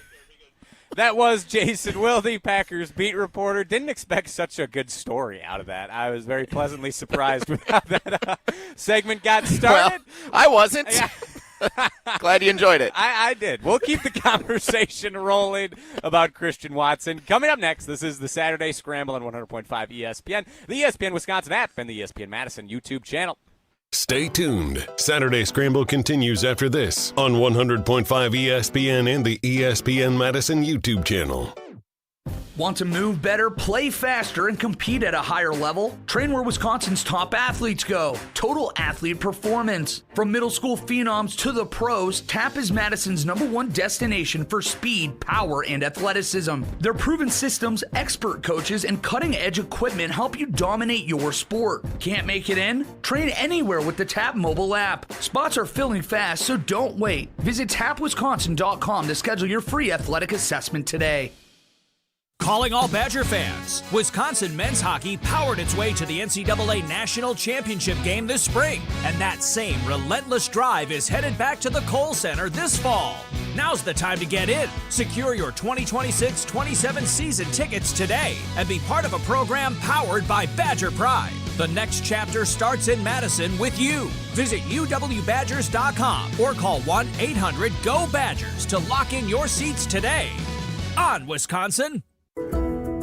That was Jason Wilde, Packers beat reporter. Didn't expect such a good story out of that. I was very pleasantly surprised with how that segment got started. Well, I wasn't. Yeah. Glad you enjoyed it. I did. We'll keep the conversation rolling about Christian Watson. Coming up next, this is the Saturday Scramble on 100.5 ESPN, the ESPN Wisconsin app, and the ESPN Madison YouTube channel. Stay tuned. Saturday Scramble continues after this on 100.5 ESPN and the ESPN Madison YouTube channel. Want to move better, play faster, and compete at a higher level? Train where Wisconsin's top athletes go. Total Athlete Performance. From middle school phenoms to the pros, TAP is Madison's #1 destination for speed, power, and athleticism. Their proven systems, expert coaches, and cutting-edge equipment help you dominate your sport. Can't make it in? Train anywhere with the TAP mobile app. Spots are filling fast, so don't wait. Visit tapwisconsin.com to schedule your free athletic assessment today. Calling all Badger fans, Wisconsin men's hockey powered its way to the NCAA National Championship game this spring, and that same relentless drive is headed back to the Kohl Center this fall. Now's the time to get in. Secure your 2026-27 season tickets today and be part of a program powered by Badger Pride. The next chapter starts in Madison with you. Visit uwbadgers.com or call 1-800-GO-BADGERS to lock in your seats today. On Wisconsin.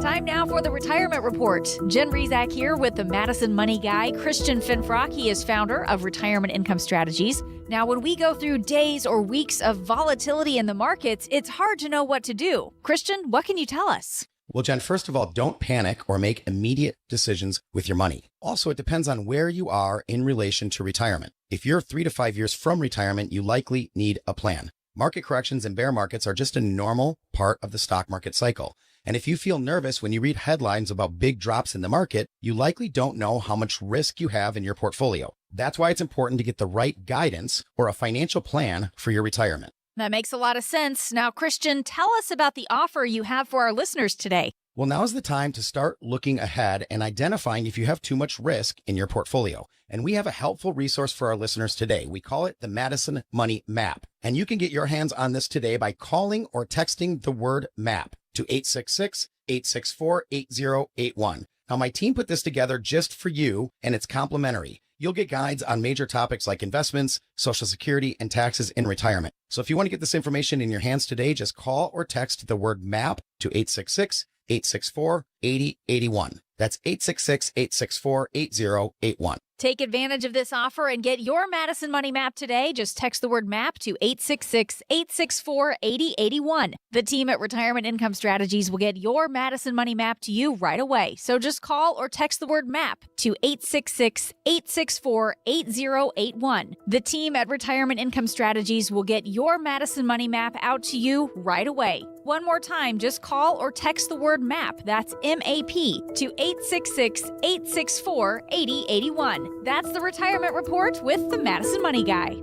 Time now for the Retirement Report. Jen Rezac here with the Madison Money Guy, Christian Finfrock. He is founder of Retirement Income Strategies. Now, when we go through days or weeks of volatility in the markets, it's hard to know what to do. Christian, what can you tell us? Well, Jen, first of all, don't panic or make immediate decisions with your money. Also, it depends on where you are in relation to retirement. If you're 3 to 5 years from retirement, you likely need a plan. Market corrections and bear markets are just a normal part of the stock market cycle. And if you feel nervous when you read headlines about big drops in the market, you likely don't know how much risk you have in your portfolio. That's why it's important to get the right guidance or a financial plan for your retirement. That makes a lot of sense. Now, Christian, tell us about the offer you have for our listeners today. Well, now's the time to start looking ahead and identifying if you have too much risk in your portfolio. And we have a helpful resource for our listeners today. We call it the Madison Money Map. And you can get your hands on this today by calling or texting the word MAP to 866-864-8081. Now, my team put this together just for you, and it's complimentary. You'll get guides on major topics like investments, Social Security, and taxes in retirement. So if you want to get this information in your hands today, just call or text the word MAP to 866-864-8081. That's 866-864-8081. Take advantage of this offer and get your Madison Money Map today. Just text the word MAP to 866-864-8081. The team at Retirement Income Strategies will get your Madison Money Map to you right away. So just call or text the word MAP to 866-864-8081. The team at Retirement Income Strategies will get your Madison Money Map out to you right away. One more time, just call or text the word MAP, that's M-A-P, to 866-864-8081. That's the Retirement Report with the Madison Money Guy.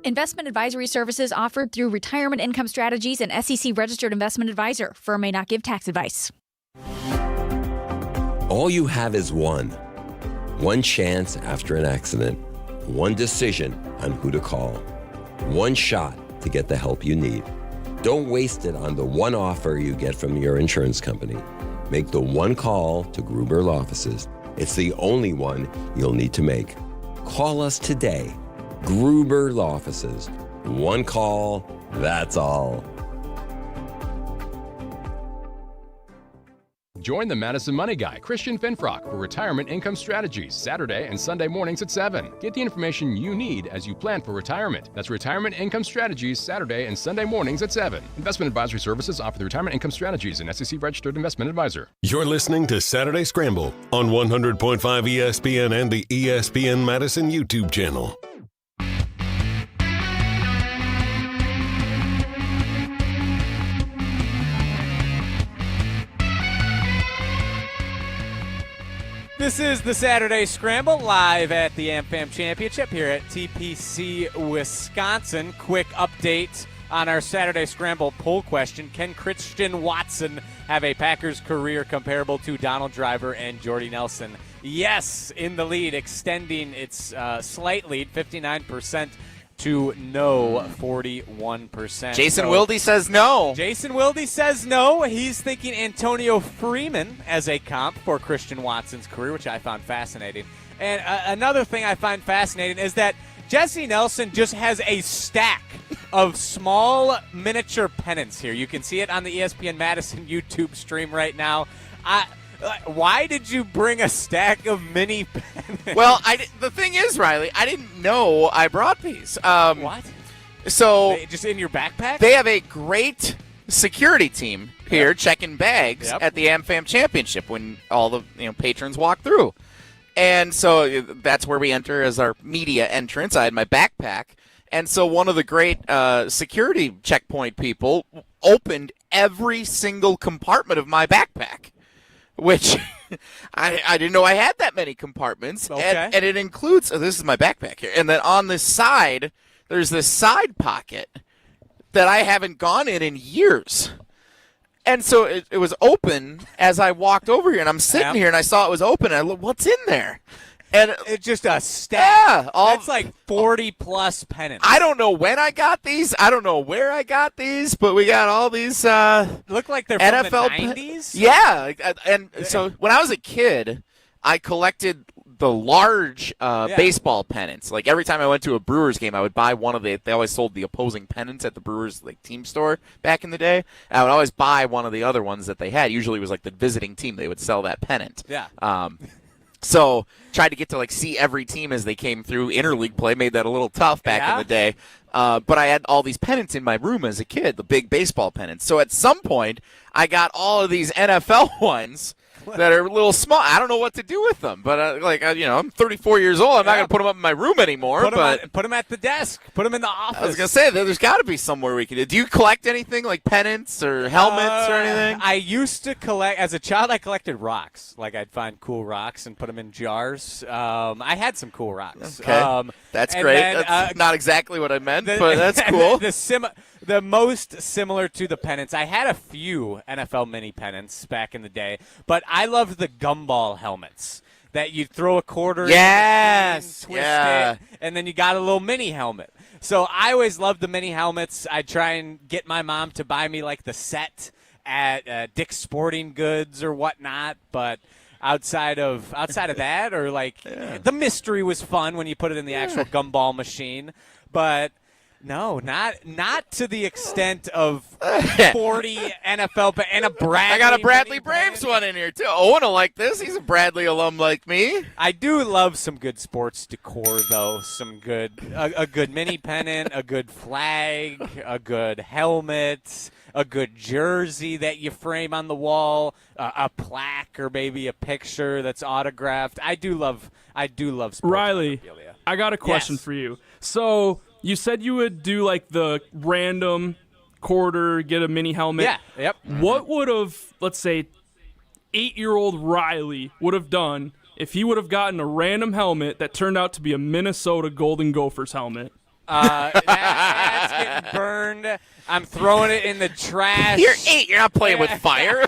Investment advisory services offered through Retirement Income Strategies and SEC-registered investment advisor. Firm may not give tax advice. All you have is one chance after an accident, one decision on who to call, one shot to get the help you need. Don't waste it on the one offer you get from your insurance company. Make the one call to Gruber Law Offices. It's the only one you'll need to make. Call us today. Gruber Law Offices. One call, that's all. Join the Madison Money Guy, Christian Finfrock, for Retirement Income Strategies, Saturday and Sunday mornings at 7. Get the information you need as you plan for retirement. That's Retirement Income Strategies, Saturday and Sunday mornings at 7. Investment advisory services offered through Retirement Income Strategies and SEC-registered investment advisor. You're listening to Saturday Scramble on 100.5 ESPN and the ESPN Madison YouTube channel. This is the Saturday Scramble live at the AmFam Championship here at TPC Wisconsin. Quick update on our Saturday Scramble poll question. Can Christian Watson have a Packers career comparable to Donald Driver and Jordy Nelson? Yes, in the lead, extending its slight lead, 59%. To no, 41%. Jason Wilde says no. Jason Wilde says no. He's thinking Antonio Freeman as a comp for Christian Watson's career, which I found fascinating. And another thing I find fascinating is that Jesse Nelson just has a stack of small miniature pennants here. You can see it on the ESPN Madison YouTube stream right now. Why did you bring a stack of mini pennants? Well, the thing is, Riley, I didn't know I brought these. What? So just in your backpack? They have a great security team here checking bags at the AmFam Championship when all the patrons walk through. And so that's where we enter as our media entrance. I had my backpack. And so one of the great security checkpoint people opened every single compartment of my backpack. Which I didn't know I had that many compartments. Okay. And it includes, this is my backpack here, and then on this side, there's this side pocket that I haven't gone in years. And so it was open as I walked over here, and I'm sitting here, and I saw it was open, and I looked, what's in there? And it's just a stack. Yeah. That's like 40-plus pennants. I don't know when I got these. I don't know where I got these, but we got all these look like they're NFL from the 90s? Yeah. And so when I was a kid, I collected the large baseball pennants. Like every time I went to a Brewers game, I would buy one of they always sold the opposing pennants at the Brewers team store back in the day. I would always buy one of the other ones that they had. Usually it was like the visiting team. They would sell that pennant. Yeah. So tried to get to see every team as they came through. Interleague play made that a little tough back in the day. But I had all these pennants in my room as a kid, the big baseball pennants. So at some point, I got all of these NFL ones that are a little small. I don't know what to do with them, but I'm 34 years old. I'm not going to put them up in my room anymore. Put them at the desk. Put them in the office. I was going to say, there's got to be somewhere we can do. Do you collect anything like pennants or helmets or anything? I used to collect, as a child, I collected rocks. I'd find cool rocks and put them in jars. I had some cool rocks. Okay. That's great. That's not exactly what I meant, but that's cool. The most similar to the pennants, I had a few NFL mini pennants back in the day, but I loved the gumball helmets that you'd throw a quarter in, twist it, and then you got a little mini helmet. So I always loved the mini helmets. I'd try and get my mom to buy me the set at Dick's Sporting Goods or whatnot, but outside of that, or the mystery was fun when you put it in the actual gumball machine, but no, not to the extent of 40 NFL and a Bradley. I got a Bradley Braves one in here too. Owen will like this. He's a Bradley alum like me. I do love some good sports decor though. Some good a good mini pennant, a good flag, a good helmet, a good jersey that you frame on the wall, a plaque or maybe a picture that's autographed. I do love sports Riley, memorabilia. I got a question for you. So you said you would do the random quarter, get a mini helmet. Yeah, yep. What would have, let's say, 8-year-old Riley would have done if he would have gotten a random helmet that turned out to be a Minnesota Golden Gophers helmet? That's getting burned. I'm throwing it in the trash. You're 8. You're not playing with fire.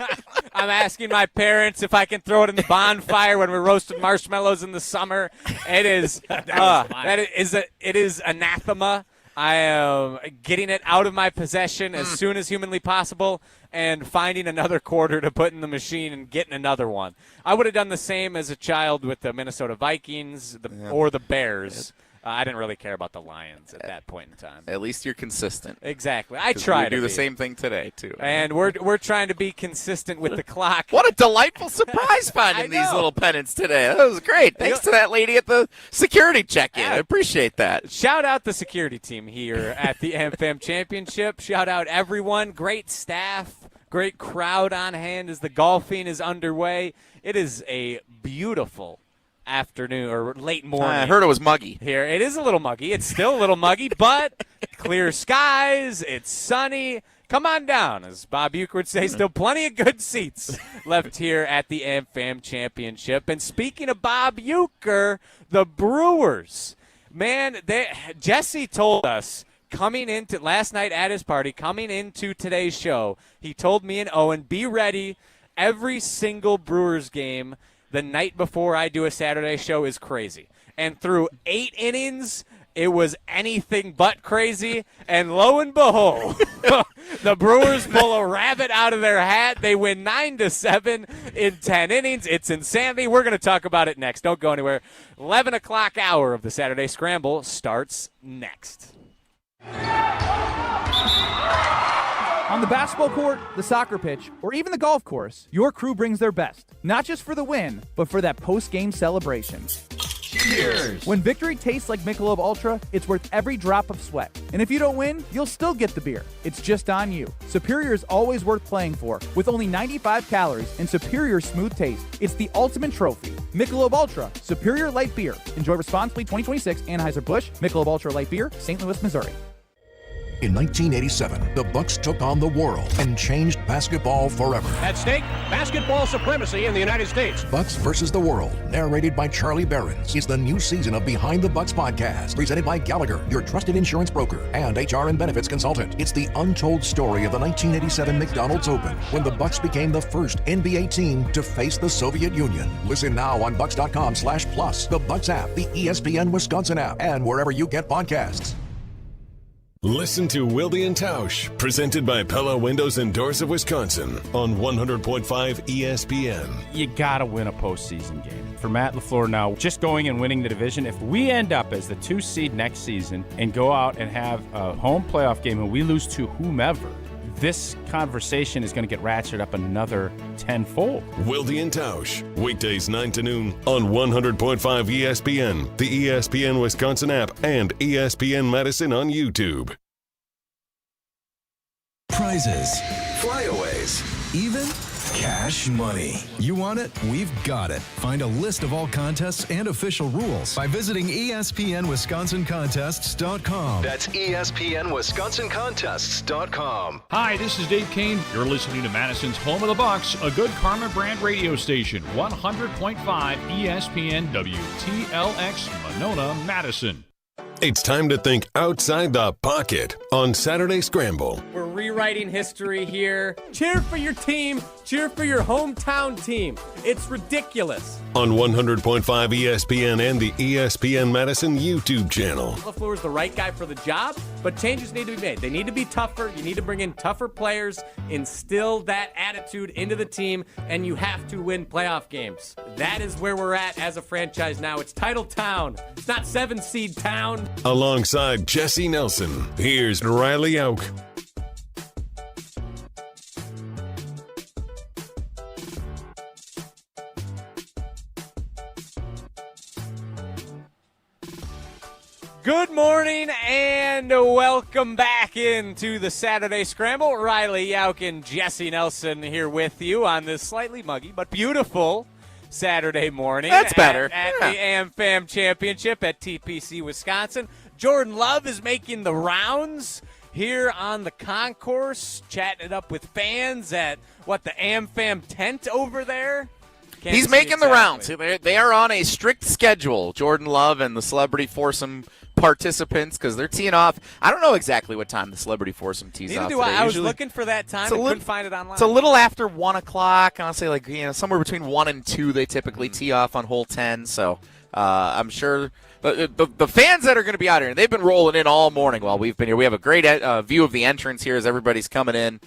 I'm asking my parents if I can throw it in the bonfire when we're roasting marshmallows in the summer. It is it is anathema. I am getting it out of my possession as soon as humanly possible and finding another quarter to put in the machine and getting another one. I would have done the same as a child with the Minnesota Vikings or the Bears. I didn't really care about the Lions at that point in time. At least you're consistent. Exactly. I try to do the be. same thing today, too. And we're trying to be consistent with the clock. What a delightful surprise finding these little pennants today. That was great. Thanks to that lady at the security check-in. I appreciate that. Shout out the security team here at the AmFam Championship. Shout out everyone. Great staff. Great crowd on hand as the golfing is underway. It is a beautiful afternoon or late morning. I heard it was muggy. Here. It is a little muggy. It's still a little muggy, but clear skies. It's sunny. Come on down, as Bob Uecker would say. Still plenty of good seats left here at the AmFam Championship. And speaking of Bob Uecker, the Brewers, man, Jesse told us coming into last night at his party, coming into today's show, he told me and Owen, be ready. Every single Brewers game the night before I do a Saturday show is crazy. And through 8 innings, it was anything but crazy. And lo and behold, the Brewers pull a rabbit out of their hat. They win 9-7 in 10 innings. It's insanity. We're going to talk about it next. Don't go anywhere. 11 o'clock hour of the Saturday Scramble starts next. On the basketball court, the soccer pitch, or even the golf course, your crew brings their best, not just for the win, but for that post-game celebration. Cheers! When victory tastes like Michelob Ultra, it's worth every drop of sweat. And if you don't win, you'll still get the beer. It's just on you. Superior is always worth playing for, with only 95 calories and superior smooth taste. It's the ultimate trophy. Michelob Ultra, Superior Light Beer. Enjoy responsibly. 2026 Anheuser-Busch, Michelob Ultra Light Beer, St. Louis, Missouri. In 1987, the Bucks took on the world and changed basketball forever. At stake, basketball supremacy in the United States. Bucks versus the World, narrated by Charlie Behrens, is the new season of Behind the Bucks podcast, presented by Gallagher, your trusted insurance broker and HR and benefits consultant. It's the untold story of the 1987 McDonald's Open, when the Bucks became the first NBA team to face the Soviet Union. Listen now on Bucks.com/plus, the Bucks app, the ESPN Wisconsin app, and wherever you get podcasts. Listen to Wilde and Tausch, presented by Pella Windows and Doors of Wisconsin on 100.5 ESPN. You got to win a postseason game. For Matt LaFleur now, just going and winning the division, if we end up as the 2 seed next season and go out and have a home playoff game and we lose to whomever, this conversation is going to get ratcheted up another tenfold. Wilde and Tausch, weekdays 9 to noon on 100.5 ESPN, the ESPN Wisconsin app, and ESPN Madison on YouTube. Prizes, flyaways, even cash money. You want it? We've got it. Find a list of all contests and official rules by visiting ESPNWisconsinContests.com. That's ESPNWisconsinContests.com. Hi, this is Dave Kane. You're listening to Madison's Home of the Bucks, a good Karma brand radio station, 100.5 ESPN WTLX, Monona, Madison. It's time to think outside the pocket on Saturday Scramble. We're rewriting history here. Cheer for your team. Cheer for your hometown team. It's ridiculous. On 100.5 ESPN and the ESPN Madison YouTube channel. LaFleur is the right guy for the job, but changes need to be made. They need to be tougher. You need to bring in tougher players, instill that attitude into the team, and you have to win playoff games. That is where we're at as a franchise now. It's title town. It's not 7-seed town. Alongside Jesse Nelson, here's Riley Jauch. Good morning and welcome back into the Saturday Scramble. Riley Jauch and Jesse Nelson here with you on this slightly muggy but beautiful Saturday morning. That's better. At the AmFam Championship at TPC, Wisconsin. Jordan Love is making the rounds here on the concourse, chatting it up with fans at, the AmFam tent over there? He's making the rounds. They are on a strict schedule, Jordan Love and the Celebrity Foursome participants, because they're teeing off. I don't know exactly what time the Celebrity Foursome tees off. Neither do I. I was looking for that time and couldn't find it online. It's a little after 1 o'clock. I'll say somewhere between 1 and 2 they typically tee off on hole 10. So I'm sure the fans that are going to be out here, they've been rolling in all morning while we've been here. We have a great view of the entrance here as everybody's coming in.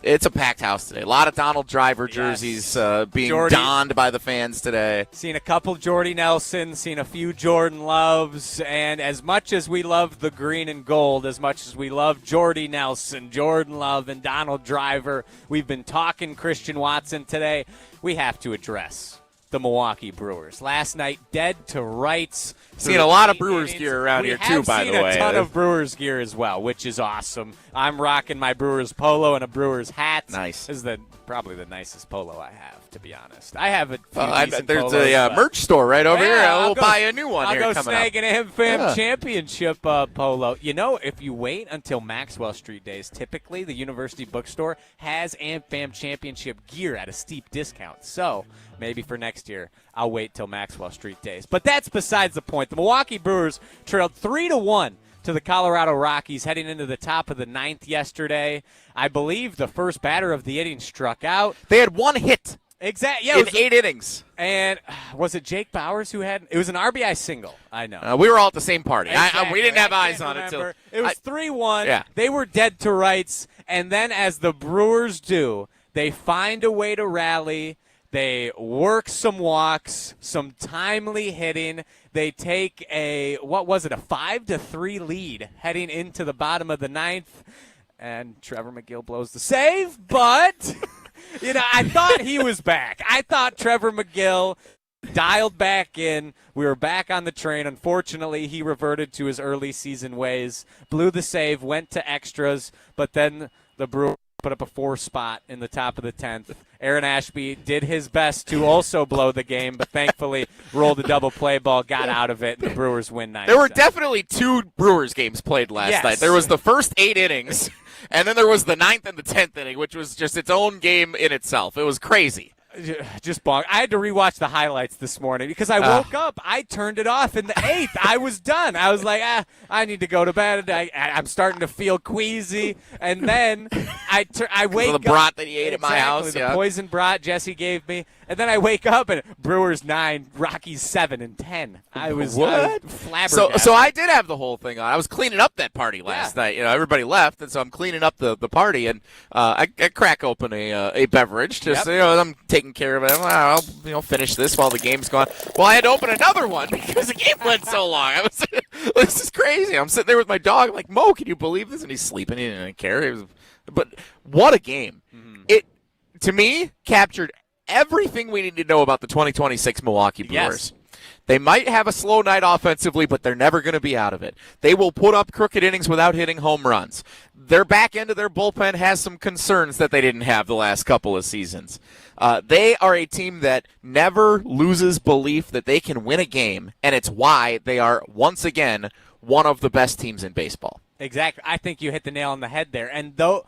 It's a packed house today. A lot of Donald Driver jerseys being donned by the fans today. Seen a couple Jordy Nelson, seen a few Jordan Loves, and as much as we love the green and gold, as much as we love Jordy Nelson, Jordan Love, and Donald Driver, we've been talking Christian Watson today. We have to address the Milwaukee Brewers. Last night, dead to rights. Seen a lot of Brewers gear around here, too, by the way. We have seen a ton of Brewers gear as well, which is awesome. I'm rocking my Brewers polo and a Brewers hat. Nice. This is probably the nicest polo I have, to be honest. I have a few decent there's polos, a merch store right over here. We'll buy a new one I'll here go coming up. snag an AmFam Championship polo. You know, if you wait until Maxwell Street Days, typically the University Bookstore has AmFam Championship gear at a steep discount. So maybe for next year, I'll wait till Maxwell Street Days. But that's besides the point. The Milwaukee Brewers trailed 3-1 to the Colorado Rockies heading into the top of the 9th yesterday. I believe the first batter of the inning struck out. They had one hit. Exactly. Yeah, in 8 innings. And was it Jake Bowers who had? It was an RBI single. I know. We were all at the same party. Exactly. We didn't have eyes on it. It was 3-1. Yeah. They were dead to rights. And then as the Brewers do, they find a way to rally. They work some walks, some timely hitting. They take a 5-3 lead heading into the bottom of the 9th. And Trevor McGill blows the save, but I thought he was back. I thought Trevor McGill dialed back in. We were back on the train. Unfortunately, he reverted to his early season ways, blew the save, went to extras, but then the Brewers put up a 4 spot in the top of the 10th. Aaron Ashby did his best to also blow the game, but thankfully rolled a double play ball, got out of it, and the Brewers win 9-7. There were definitely 2 Brewers games played last night. There was the first 8 innings, and then there was the 9th and the 10th inning, which was just its own game in itself. It was crazy. Just bonk. I had to rewatch the highlights this morning because I woke up. I turned it off in the 8th. I was done. I was like, I need to go to bed. I'm starting to feel queasy. And then I wake up. The brat that he ate at my house. The poison brat Jesse gave me. And then I wake up and Brewers 9, Rockies 7 and 10. I was flabbergasted. So I did have the whole thing on. I was cleaning up that party last night. Everybody left, and so I'm cleaning up the party, and I crack open a beverage. I'm taking taking care of it. I'll finish this while the game's going. Well, I had to open another one because the game went so long. This is crazy. I'm sitting there with my dog. I'm like, Mo, can you believe this? And he's sleeping. He didn't care. But what a game. It, to me, captured everything we need to know about the 2026 Milwaukee Brewers. Yes. They might have a slow night offensively, but they're never going to be out of it. They will put up crooked innings without hitting home runs. Their back end of their bullpen has some concerns that they didn't have the last couple of seasons. They are a team that never loses belief that they can win a game, and it's why they are, once again, one of the best teams in baseball. Exactly. I think you hit the nail on the head there. And though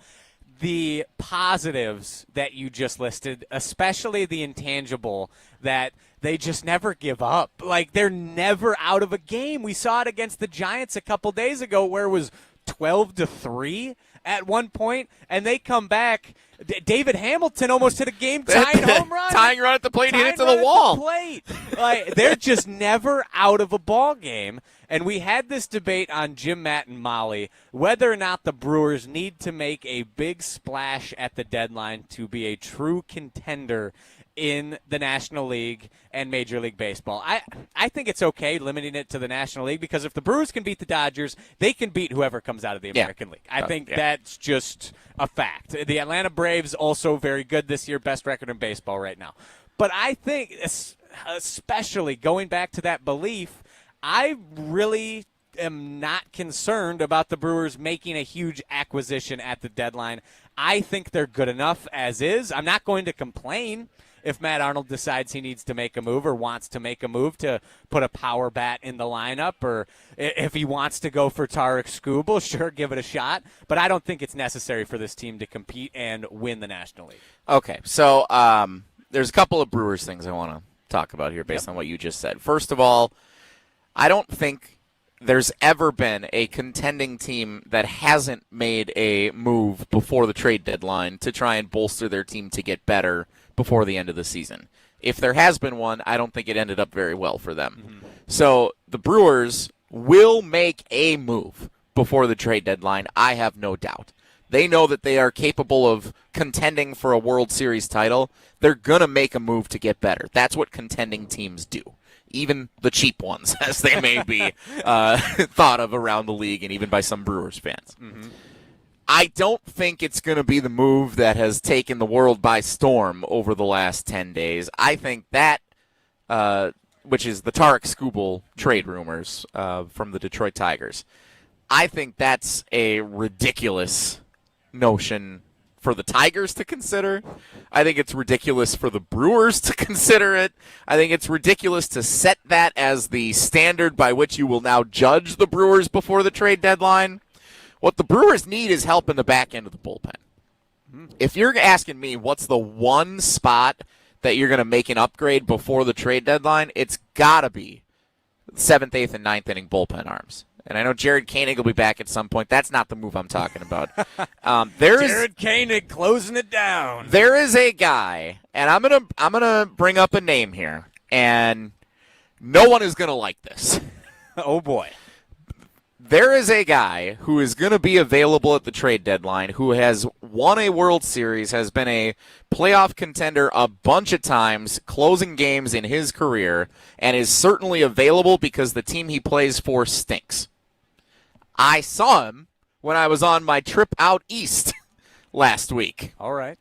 the positives that you just listed, especially the intangible that they just never give up. Like, they're never out of a game. We saw it against the Giants a couple days ago where it was 12-3 at one point, and they come back. David Hamilton almost hit a game-tying home run. Tying run at the plate, hit it to the wall. Like, they're just never out of a ball game. And we had this debate on Jim, Matt, and Molly, whether or not the Brewers need to make a big splash at the deadline to be a true contender in the National League and Major League Baseball. I think it's okay limiting it to the National League because if the Brewers can beat the Dodgers, they can beat whoever comes out of the American League. I think that's just a fact. The Atlanta Braves also very good this year, best record in baseball right now. But I think, especially going back to that belief, I really am not concerned about the Brewers making a huge acquisition at the deadline. I think they're good enough as is. I'm not going to complain if Matt Arnold decides he needs to make a move or wants to make a move to put a power bat in the lineup, or if he wants to go for Tarek Skubal, sure, give it a shot. But I don't think it's necessary for this team to compete and win the National League. Okay, so there's a couple of Brewers things I want to talk about here based on what you just said. First of all, I don't think there's ever been a contending team that hasn't made a move before the trade deadline to try and bolster their team to get better before the end of the season. If there has been one, I don't think it ended up very well for them. Mm-hmm. So the Brewers will make a move before the trade deadline, I have no doubt. They know that they are capable of contending for a World Series title. They're going to make a move to get better. That's what contending teams do. Even the cheap ones, as they may be thought of around the league and even by some Brewers fans. Mm-hmm. I don't think it's going to be the move that has taken the world by storm over the last 10 days. I think that, which is the Tarek Skubal trade rumors from the Detroit Tigers, I think that's a ridiculous notion for the Tigers to consider. I think it's ridiculous for the Brewers to consider it. I think it's ridiculous to set that as the standard by which you will now judge the Brewers before the trade deadline. What the Brewers need is help in the back end of the bullpen. If you're asking me what's the one spot that you're going to make an upgrade before the trade deadline, it's got to be 7th, 8th, and 9th inning bullpen arms. And I know Jared Koenig will be back at some point. That's not the move I'm talking about. Jared Koenig closing it down. There is a guy, and I'm gonna bring up a name here, and no one is gonna like this. Oh boy. There is a guy who is going to be available at the trade deadline who has won a World Series, has been a playoff contender a bunch of times, closing games in his career, and is certainly available because the team he plays for stinks. I saw him when I was on my trip out east last week. All right.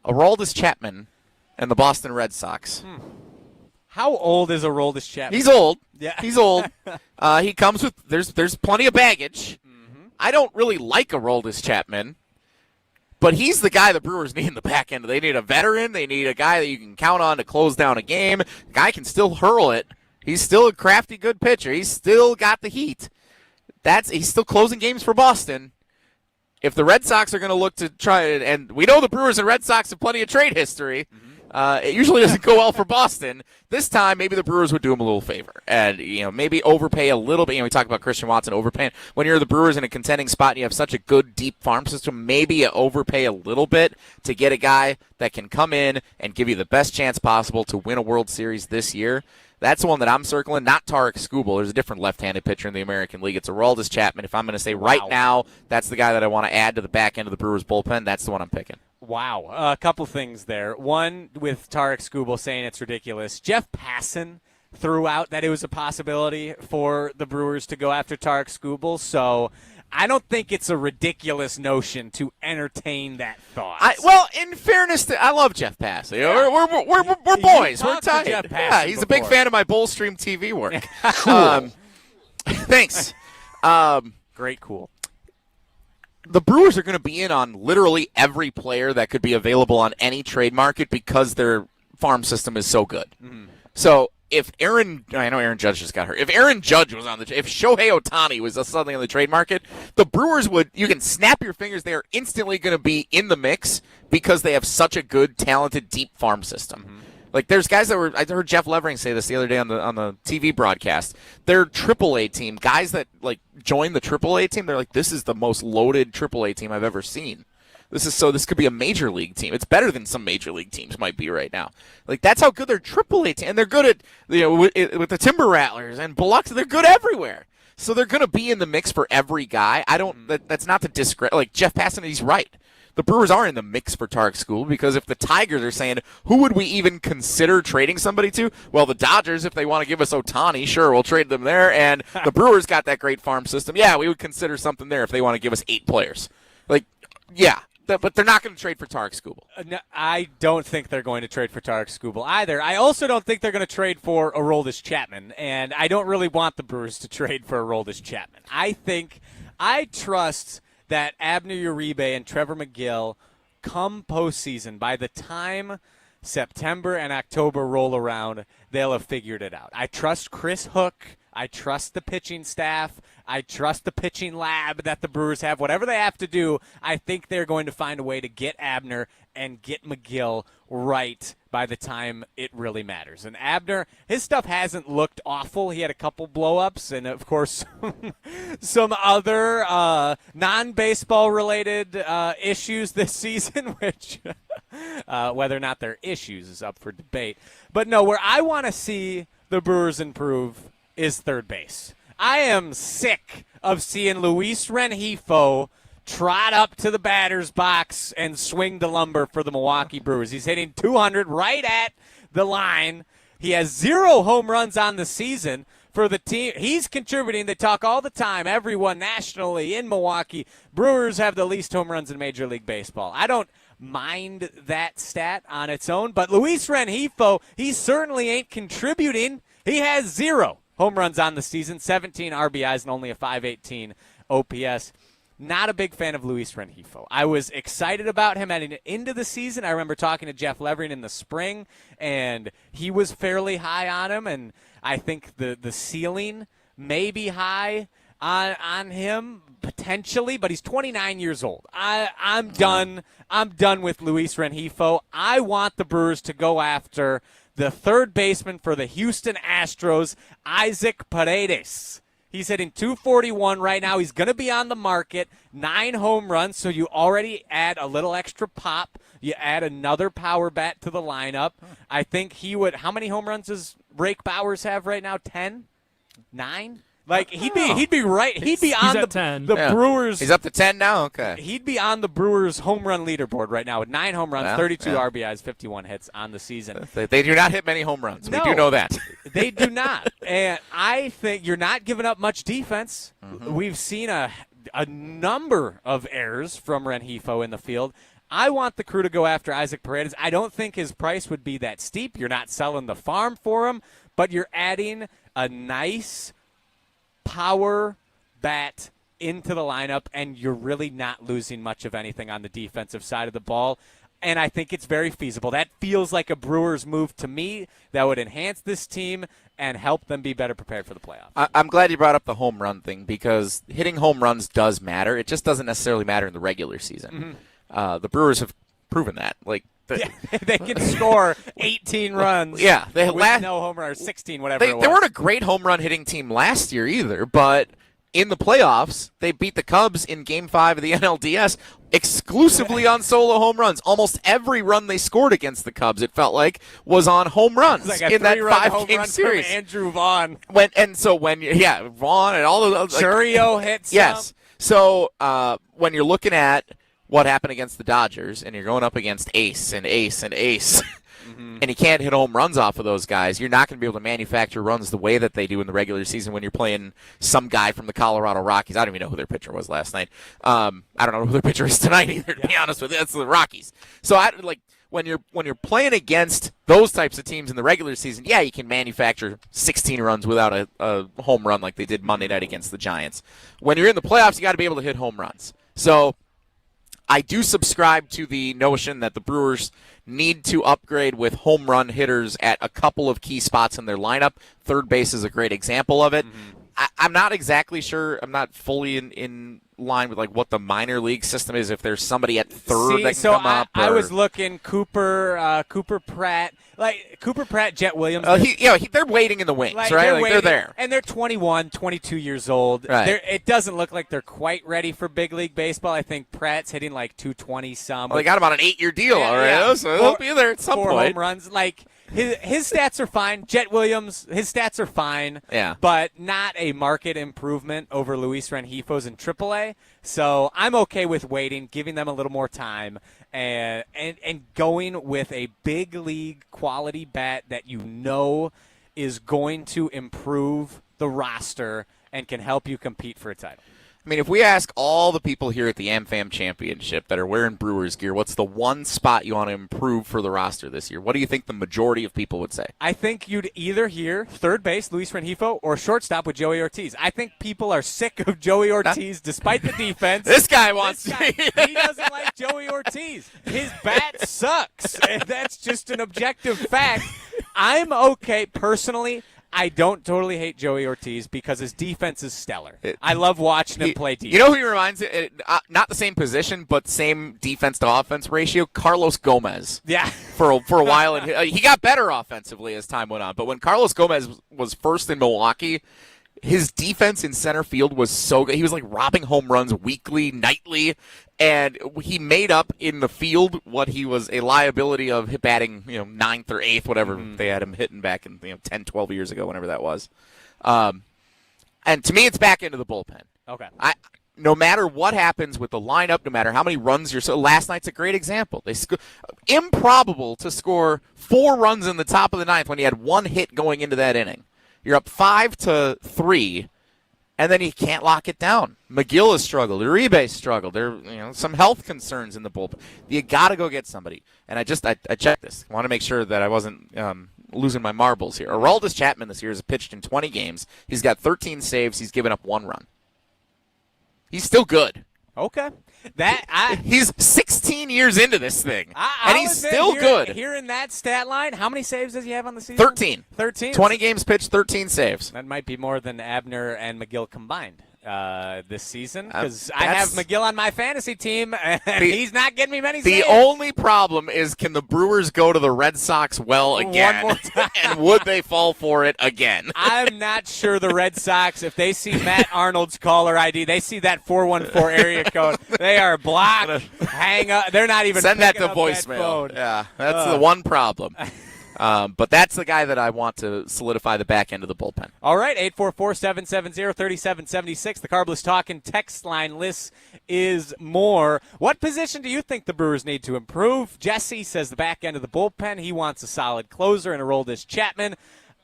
Aroldis Chapman and the Boston Red Sox. How old is Aroldis Chapman? He's old. Yeah. He's old. He comes with there's plenty of baggage. Mm-hmm. I don't really like Aroldis Chapman, but he's the guy the Brewers need in the back end. They need a veteran. They need a guy that you can count on to close down a game. The guy can still hurl it. He's still a crafty, good pitcher. He's still got the heat. He's still closing games for Boston. If the Red Sox are going to look to try, and we know the Brewers and Red Sox have plenty of trade history, it usually doesn't go well for Boston. This time, maybe the Brewers would do him a little favor and maybe overpay a little bit. We talk about Christian Watson overpaying. When you're the Brewers in a contending spot and you have such a good, deep farm system, maybe you overpay a little bit to get a guy that can come in and give you the best chance possible to win a World Series this year. That's the one that I'm circling, not Tarek Skubal. There's a different left-handed pitcher in the American League. It's Aroldis Chapman. If I'm going to say right now that's the guy that I want to add to the back end of the Brewers bullpen, that's the one I'm picking. Wow. A couple things there. One, with Tarek Skubal saying it's ridiculous. Jeff Passan threw out that it was a possibility for the Brewers to go after Tarek Skubal, so I don't think it's a ridiculous notion to entertain that thought. Well, in fairness, I love Jeff Passan. We're boys. We're tight. Yeah, he's a big fan of my Bullstream TV work. Cool. Thanks. Great cool. The Brewers are going to be in on literally every player that could be available on any trade market because their farm system is so good. Mm-hmm. So if I know Aaron Judge just got hurt. If Aaron Judge was on if Shohei Ohtani was suddenly on the trade market, the Brewers you can snap your fingers, they are instantly going to be in the mix because they have such a good, talented, deep farm system. Mm-hmm. Like there's guys I heard Jeff Levering say this the other day on the TV broadcast. Their AAA team, guys that like joined the AAA team, they're like, this is the most loaded AAA team I've ever seen. This could be a major league team. It's better than some major league teams might be right now. Like that's how good their AAA team, and they're good at with the Timber Rattlers and Biloxi. They're good everywhere. So they're going to be in the mix for every guy. That's not to discredit. Like Jeff Passan, he's right. The Brewers are in the mix for Tarek Skubal because if the Tigers are saying, who would we even consider trading somebody to? Well, the Dodgers, if they want to give us Ohtani, sure, we'll trade them there. And the Brewers got that great farm system. Yeah, we would consider something there if they want to give us 8 players. Like, yeah. But they're not going to trade for Tarek Skubal. No, I don't think they're going to trade for Tarek Skubal either. I also don't think they're going to trade for Aroldis Chapman, and I don't really want the Brewers to trade for Aroldis Chapman. I trust that Abner Uribe and Trevor McGill come postseason, by the time September and October roll around, they'll have figured it out. I trust Chris Hook. I trust the pitching staff. I trust the pitching lab that the Brewers have. Whatever they have to do, I think they're going to find a way to get Abner and get McGill right by the time it really matters. And Abner, his stuff hasn't looked awful. He had a couple blow-ups and, of course, some other non-baseball related issues this season, which whether or not they're issues is up for debate. But no, where I want to see the Brewers improve is third base. I am sick of seeing Luis Rengifo trot up to the batter's box and swing the lumber for the Milwaukee Brewers. He's hitting 200 right at the line. He has 0 home runs on the season for the team. He's contributing. They talk all the time, everyone nationally in Milwaukee. Brewers have the least home runs in Major League Baseball. I don't mind that stat on its own, but Luis Rengifo, he certainly ain't contributing. He has 0 home runs on the season, 17 RBIs, and only a .518 OPS. Not a big fan of Luis Rengifo. I was excited about him heading into the season. I remember talking to Jeff Levering in the spring, and he was fairly high on him, and I think the ceiling may be high on him potentially, but he's 29 years old. I'm done. I'm done with Luis Rengifo. I want the Brewers to go after the third baseman for the Houston Astros, Isaac Paredes. He's hitting .241 right now. He's going to be on the market. 9 home runs, so you already add a little extra pop. You add another power bat to the lineup. I think he would – how many home runs does Rake Bowers have right now? 10? 9? Like, he'd be right. He'd be on the Brewers. He's up to 10 now? Okay. He'd be on the Brewers home run leaderboard right now with 9 home runs, 32 yeah. RBIs, 51 hits on the season. They do not hit many home runs. No, we do know that. They do not. And I think you're not giving up much defense. Mm-hmm. We've seen a number of errors from Rengifo in the field. I want the Crew to go after Isaac Paredes. I don't think his price would be that steep. You're not selling the farm for him, but you're adding a nice power bat into the lineup, and you're really not losing much of anything on the defensive side of the ball. And I think it's very feasible. That feels like a Brewers move to me that would enhance this team and help them be better prepared for the playoffs. I'm glad you brought up the home run thing because hitting home runs does matter. It just doesn't necessarily matter in the regular season. Mm-hmm. The Brewers have proven that. Like they can score 18 runs. Yeah, they with no home run or 16, whatever it was. They weren't a great home run hitting team last year either, but in the playoffs, they beat the Cubs in Game 5 of the NLDS exclusively on solo home runs. Almost every run they scored against the Cubs, it felt like, was on home runs like in that 5-game series. From Andrew Vaughn. Vaughn and all of those. Churio hits. Yes. So when you're looking at what happened against the Dodgers, and you're going up against ace and ace and ace, and you can't hit home runs off of those guys, you're not going to be able to manufacture runs the way that they do in the regular season when you're playing some guy from the Colorado Rockies. I don't even know who their pitcher was last night. I don't know who their pitcher is tonight either, to be honest with you. That's the Rockies. So when you're playing against those types of teams in the regular season, yeah, you can manufacture 16 runs without a home run like they did Monday night against the Giants. When you're in the playoffs, you got to be able to hit home runs. So I do subscribe to the notion that the Brewers need to upgrade with home run hitters at a couple of key spots in their lineup. Third base is a great example of it. I'm not exactly sure. I'm not fully in line with like what the minor league system is. If there's somebody at third that can come up. I was looking Cooper Pratt, Cooper Pratt, Jet Williams. They're waiting in the wings, right? They're there, and they're 21, 22 years old. Right. It doesn't look like they're quite ready for big league baseball. I think Pratt's hitting like 220 some. Well, they got him on an 8-year deal already, so they'll be there at some point. 4 home runs, like. His stats are fine. Jet Williams, his stats are fine. Yeah. But not a market improvement over Luis Rengifo's in AAA. So I'm okay with waiting, giving them a little more time, and going with a big league quality bat that you know is going to improve the roster and can help you compete for a title. I mean, if we ask all the people here at the AmFam Championship that are wearing Brewers gear, what's the one spot you want to improve for the roster this year? What do you think the majority of people would say? I think you'd either hear third base, Luis Rengifo, or shortstop with Joey Ortiz. I think people are sick of Joey Ortiz despite the defense. This guy wants to. He doesn't like Joey Ortiz. His bat sucks. And that's just an objective fact. I'm okay personally. I don't totally hate Joey Ortiz because his defense is stellar. I love watching him play defense. You know who he reminds me? Not the same position, but same defense to offense ratio. Carlos Gomez. Yeah. For a while, and he got better offensively as time went on. But when Carlos Gomez was first in Milwaukee, his defense in center field was so good. He was like robbing home runs weekly, nightly, and he made up in the field what he was a liability of batting, 9th or 8th, whatever they had him hitting back in 10, 12 years ago, whenever that was. And to me, it's back into the bullpen. Okay. No matter what happens with the lineup, no matter how many runs last night's a great example. Improbable to score 4 runs in the top of the 9th when you had 1 hit going into that inning. You're up 5-3, and then you can't lock it down. McGill has struggled. Uribe struggled. There are some health concerns in the bullpen. You got to go get somebody. And I checked this. I want to make sure that I wasn't losing my marbles here. Aroldis Chapman this year has pitched in 20 games. He's got 13 saves. He's given up 1 run. He's still good. Okay. He's 16 years into this thing, and he's still good. Hearing that stat line, how many saves does he have on the season? 13. 20 games pitched, 13 saves. That might be more than Abner and McGill combined this season, because I have McGill on my fantasy team, and he's not getting me many saves. The only problem is, can the Brewers go to the Red Sox well again? One more time. And would they fall for it again? I'm not sure the Red Sox, if they see Matt Arnold's caller ID, they see that 414 area code, they are blocked, hang up. They're not even send that to picking up voicemail. That phone. Yeah, that's the one problem. But that's the guy that I want to solidify the back end of the bullpen. All right, 844-770-3776. The Carbless Talking text line list is more. What position do you think the Brewers need to improve? Jesse says the back end of the bullpen. He wants a solid closer and Aroldis Chapman.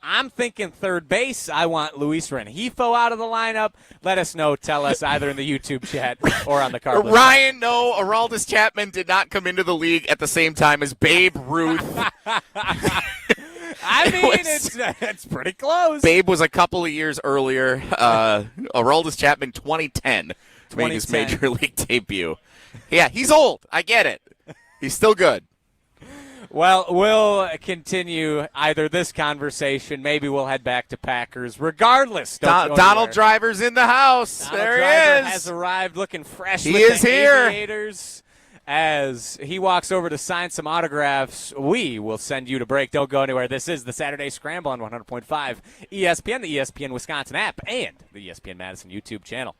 I'm thinking third base. I want Luis Rengifo out of the lineup. Let us know. Tell us either in the YouTube chat or on the Carbless. Ryan, no, Aroldis Chapman did not come into the league at the same time as Babe Ruth. I mean, it's pretty close. Babe was a couple of years earlier. Aroldis Chapman, 2010, made his major league debut. Yeah, he's old. I get it. He's still good. Well, we'll continue either this conversation. Maybe we'll head back to Packers. Regardless, Donald Driver's in the house. Donald there Driver he is. Has arrived, looking fresh. He with is the here. Aviators. As he walks over to sign some autographs, we will send you to break. Don't go anywhere. This is the Saturday Scramble on 100.5 ESPN, the ESPN Wisconsin app, and the ESPN Madison YouTube channel.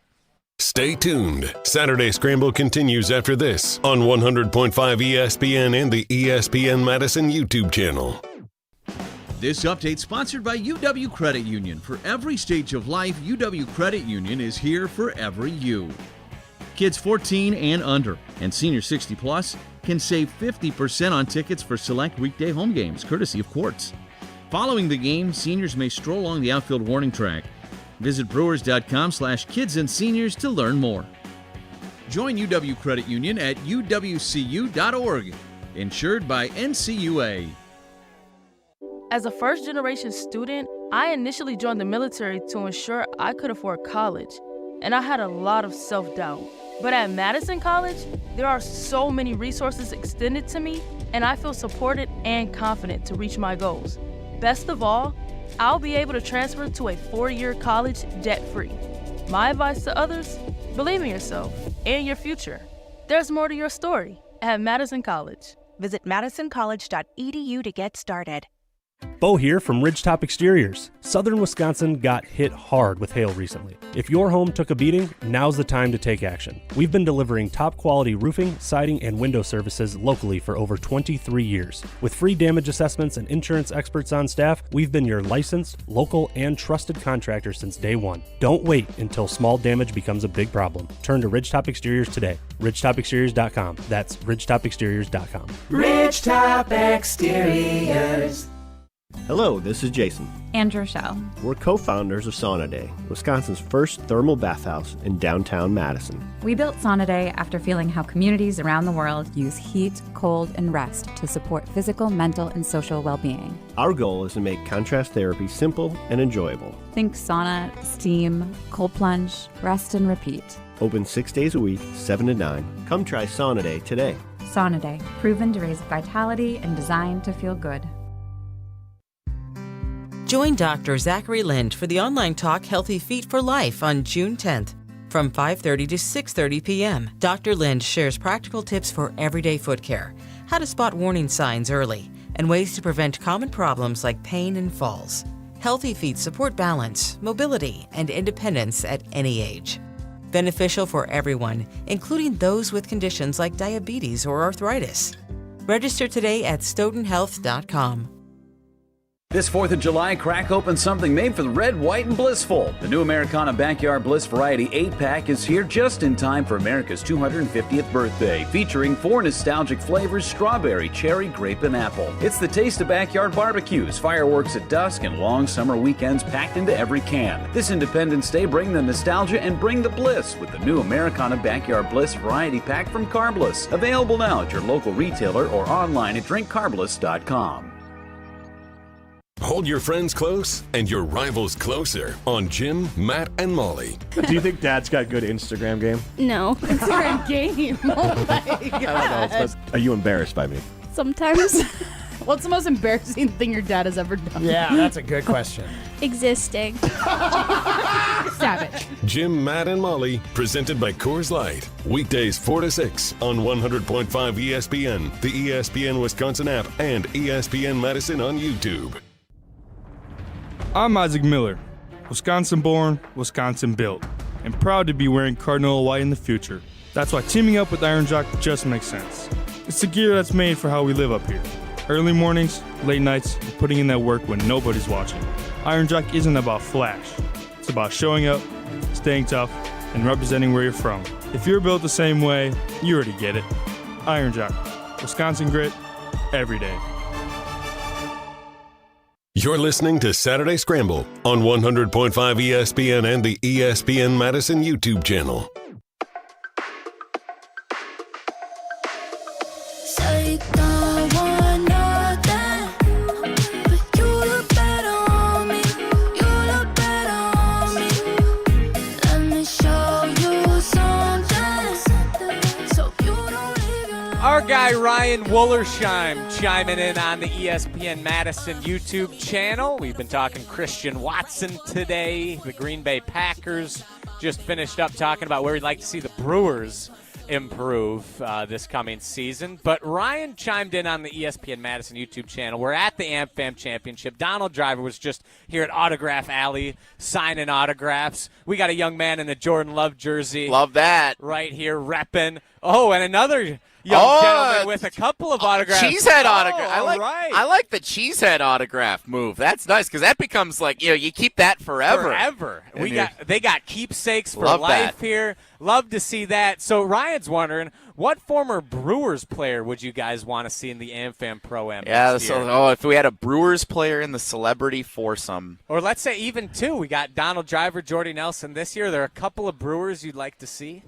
Stay tuned. Saturday Scramble continues after this on 100.5 ESPN and the ESPN Madison YouTube channel. This update sponsored by UW Credit Union. For every stage of life, UW Credit Union is here for every you. Kids 14 and under and senior 60 plus can save 50% on tickets for select weekday home games, courtesy of Quartz. Following the game, seniors may stroll along the outfield warning track. Visit brewers.com/kidsandSeniors to learn more. Join UW Credit Union at uwcu.org. Insured by NCUA. As a first-generation student, I initially joined the military to ensure I could afford college, and I had a lot of self-doubt. But at Madison College, there are so many resources extended to me, and I feel supported and confident to reach my goals. Best of all, I'll be able to transfer to a 4-year college debt-free. My advice to others, believe in yourself and your future. There's more to your story at Madison College. Visit madisoncollege.edu to get started. Bo here from Ridgetop Exteriors. Southern Wisconsin got hit hard with hail recently. If your home took a beating, now's the time to take action. We've been delivering top quality roofing, siding, and window services locally for over 23 years. With free damage assessments and insurance experts on staff, we've been your licensed, local, and trusted contractor since day one. Don't wait until small damage becomes a big problem. Turn to Ridgetop Exteriors today. RidgetopExteriors.com. That's RidgetopExteriors.com. Ridgetop Exteriors. Hello, this is Jason. And Rochelle. We're co-founders of Sauna Day, Wisconsin's first thermal bathhouse in downtown Madison. We built Sauna Day after feeling how communities around the world use heat, cold, and rest to support physical, mental, and social well-being. Our goal is to make contrast therapy simple and enjoyable. Think sauna, steam, cold plunge, rest, and repeat. Open 6 days a week, 7 to 9. Come try Sauna Day today. Sauna Day, proven to raise vitality and designed to feel good. Join Dr. Zachary Lind for the online talk Healthy Feet for Life on June 10th. From 5:30 to 6:30 p.m., Dr. Lind shares practical tips for everyday foot care, how to spot warning signs early, and ways to prevent common problems like pain and falls. Healthy feet support balance, mobility, and independence at any age. Beneficial for everyone, including those with conditions like diabetes or arthritis. Register today at stoughtonhealth.com. This 4th of July, crack open something made for the red, white, and blissful. The new Americana Backyard Bliss Variety 8-pack is here just in time for America's 250th birthday, featuring 4 nostalgic flavors: strawberry, cherry, grape, and apple. It's the taste of backyard barbecues, fireworks at dusk, and long summer weekends packed into every can. This Independence Day, bring the nostalgia and bring the bliss with the new Americana Backyard Bliss Variety Pack from Carbliss. Available now at your local retailer or online at drinkcarbliss.com. Hold your friends close and your rivals closer on Jim, Matt, and Molly. Do you think Dad's got good Instagram game? No. Instagram game? Oh my I don't know. Are you embarrassed by me? Sometimes. What's the most embarrassing thing your dad has ever done? Yeah, that's a good question. Existing. Savage. Jim, Matt, and Molly, presented by Coors Light. Weekdays 4 to 6 on 100.5 ESPN, the ESPN Wisconsin app, and ESPN Madison on YouTube. I'm Isaac Miller, Wisconsin-born, Wisconsin-built, and proud to be wearing Cardinal white in the future. That's why teaming up with Iron Jauch just makes sense. It's the gear that's made for how we live up here. Early mornings, late nights, and putting in that work when nobody's watching. Iron Jauch isn't about flash. It's about showing up, staying tough, and representing where you're from. If you're built the same way, you already get it. Iron Jauch, Wisconsin grit, every day. You're listening to Saturday Scramble on 100.5 ESPN and the ESPN Madison YouTube channel. Our guy Ryan Wollersheim chiming in on the ESPN Madison YouTube channel. We've been talking Christian Watson today. The Green Bay Packers just finished up talking about where we'd like to see the Brewers improve this coming season. But Ryan chimed in on the ESPN Madison YouTube channel. We're at the AmFam Championship. Donald Driver was just here at Autograph Alley signing autographs. We got a young man in a Jordan Love jersey. Love that. Right here repping. Oh, and another young gentleman with a couple of autographs. Cheesehead autograph. Right. I like the cheesehead autograph move. That's nice because that becomes like, you keep that forever. They got keepsakes for Love life that. here. Love to see that. So Ryan's wondering, what former Brewers player would you guys want to see in the AmFam Pro-Am next year? If we had a Brewers player in the celebrity foursome. Or let's say even two. We got Donald Driver, Jordy Nelson this year. There are a couple of Brewers you'd like to see?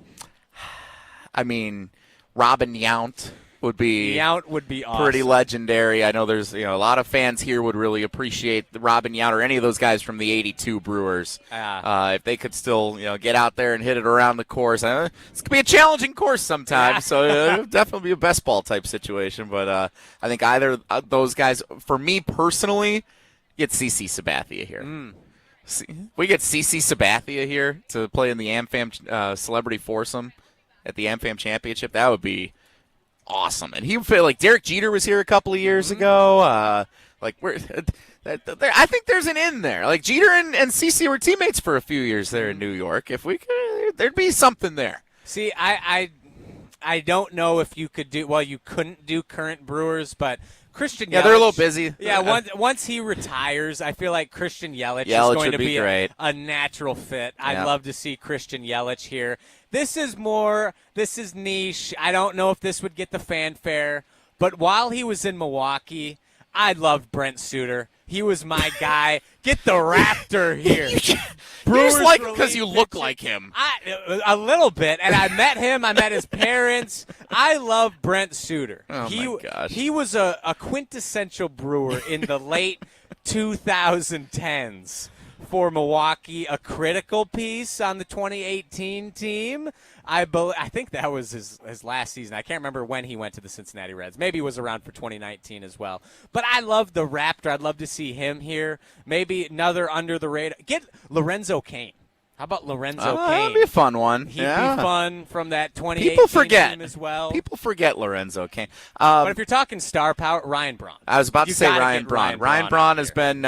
I mean, Robin Yount would be awesome. Pretty legendary. I know there's a lot of fans here would really appreciate the Robin Yount or any of those guys from the '82 Brewers. If they could still get out there and hit it around the course. It's gonna be a challenging course sometimes, so it'll definitely be a best ball type situation. But I think either of those guys, for me personally, get CC Sabathia here. We get CC Sabathia here to play in the AmFam Celebrity Foursome at the AmFam Championship. That would be awesome. And he would feel like Derek Jeter was here a couple of years ago. I think there's an in there. Like Jeter and CC were teammates for a few years there in New York. If we could, there'd be something there. See, I don't know if you could do. Well, you couldn't do current Brewers, but Christian Yelich. Yeah, they're a little busy. Yeah, once he retires, I feel like Christian Yelich is going to be a natural fit. I'd love to see Christian Yelich here. This is niche. I don't know if this would get the fanfare, but while he was in Milwaukee, I loved Brent Suter. He was my guy. Get the Raptor here. You just like him because you look like him. A little bit, and I met him. I met his parents. I love Brent Suter. Oh, my gosh. He was a quintessential Brewer in the late 2010s for Milwaukee, a critical piece on the 2018 team. I think that was his last season. I can't remember when he went to the Cincinnati Reds. Maybe he was around for 2019 as well. But I love the Raptor. I'd love to see him here. Maybe another under the radar. Get Lorenzo Cain. How about Lorenzo Cain? That'd be a fun one. He'd be fun from that 2018 team as well. People forget Lorenzo Cain. But if you're talking star power, Ryan Braun. I was about to say Ryan Braun. Ryan Braun has been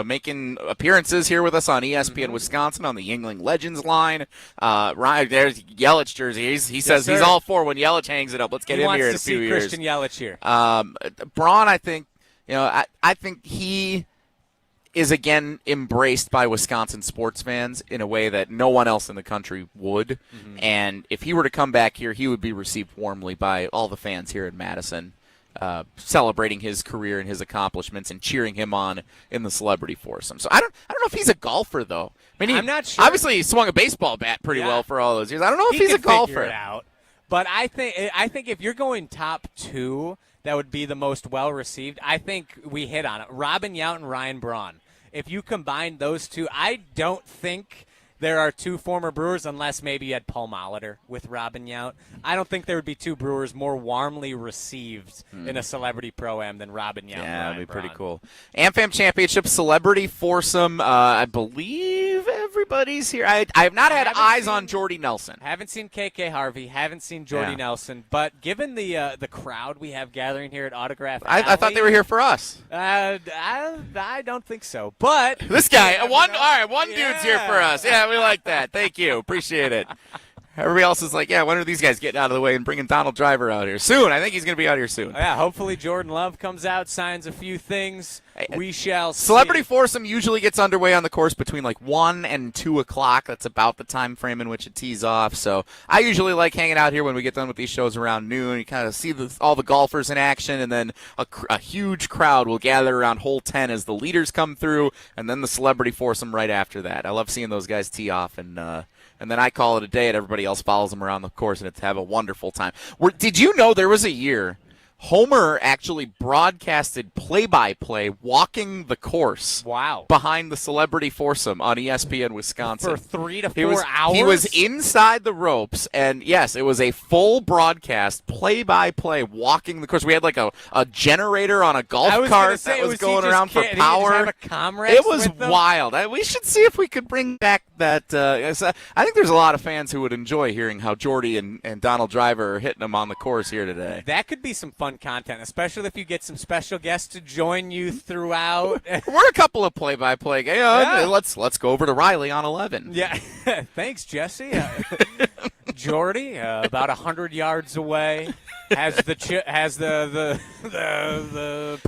making appearances here with us on ESPN Wisconsin on the Yingling Legends line. Ryan, there's Yelich jersey. He says he's all for when Yelich hangs it up. Let's get him here in a few years. Christian Yelich here. Braun, I think, I think he is again embraced by Wisconsin sports fans in a way that no one else in the country would. And if he were to come back here, he would be received warmly by all the fans here in Madison, celebrating his career and his accomplishments and cheering him on in the celebrity foursome. So I don't know if he's a golfer though. I mean, I'm not sure. Obviously, he swung a baseball bat pretty well for all those years. I don't know if he's a golfer. Figure it out. But I think if you're going top two, that would be the most well-received. I think we hit on it. Robin Yount and Ryan Braun. If you combine those two, I don't think there are two former Brewers unless maybe you had Paul Molitor with Robin Yount. I don't think there would be two Brewers more warmly received in a celebrity pro-am than Robin Yount. Yeah, that'd be pretty cool. AmFam Championship Celebrity Foursome. I believe everybody's here. I have not had eyes on Jordy Nelson. Haven't seen KK Harvey. Haven't seen Jordy Nelson. But given the crowd we have gathering here at Autograph Alley, I thought they were here for us. I don't think so. But this guy, one dude's here for us. Yeah, we like that. Thank you. Appreciate it. Everybody else is like, yeah, when are these guys getting out of the way and bringing Donald Driver out here? Soon. I think he's going to be out here soon. Yeah, hopefully Jordan Love comes out, signs a few things. We shall see. Celebrity Foursome usually gets underway on the course between like 1 and 2 o'clock. That's about the time frame in which it tees off. So I usually like hanging out here when we get done with these shows around noon. You kind of see all the golfers in action, and then a huge crowd will gather around hole 10 as the leaders come through, and then the Celebrity Foursome right after that. I love seeing those guys tee off, and then I call it a day, and everybody else follows them around the course, and it's have a wonderful time. Did you know there was a year Homer actually broadcasted play-by-play walking the course behind the Celebrity Foursome on ESPN Wisconsin. For 3 to 4 hours? He was inside the ropes, and yes, it was a full broadcast, play-by-play, walking the course. We had like a generator on a golf cart that was going around for power. It was wild. We should see if we could bring back that. I think there's a lot of fans who would enjoy hearing how Jordy and Donald Driver are hitting them on the course here today. That could be some fun fun content, especially if you get some special guests to join you throughout. We're a couple of play-by-play guys. Yeah. Let's go over to Riley on 11. Yeah, thanks, Jesse. Jordy, about 100 yards away, has the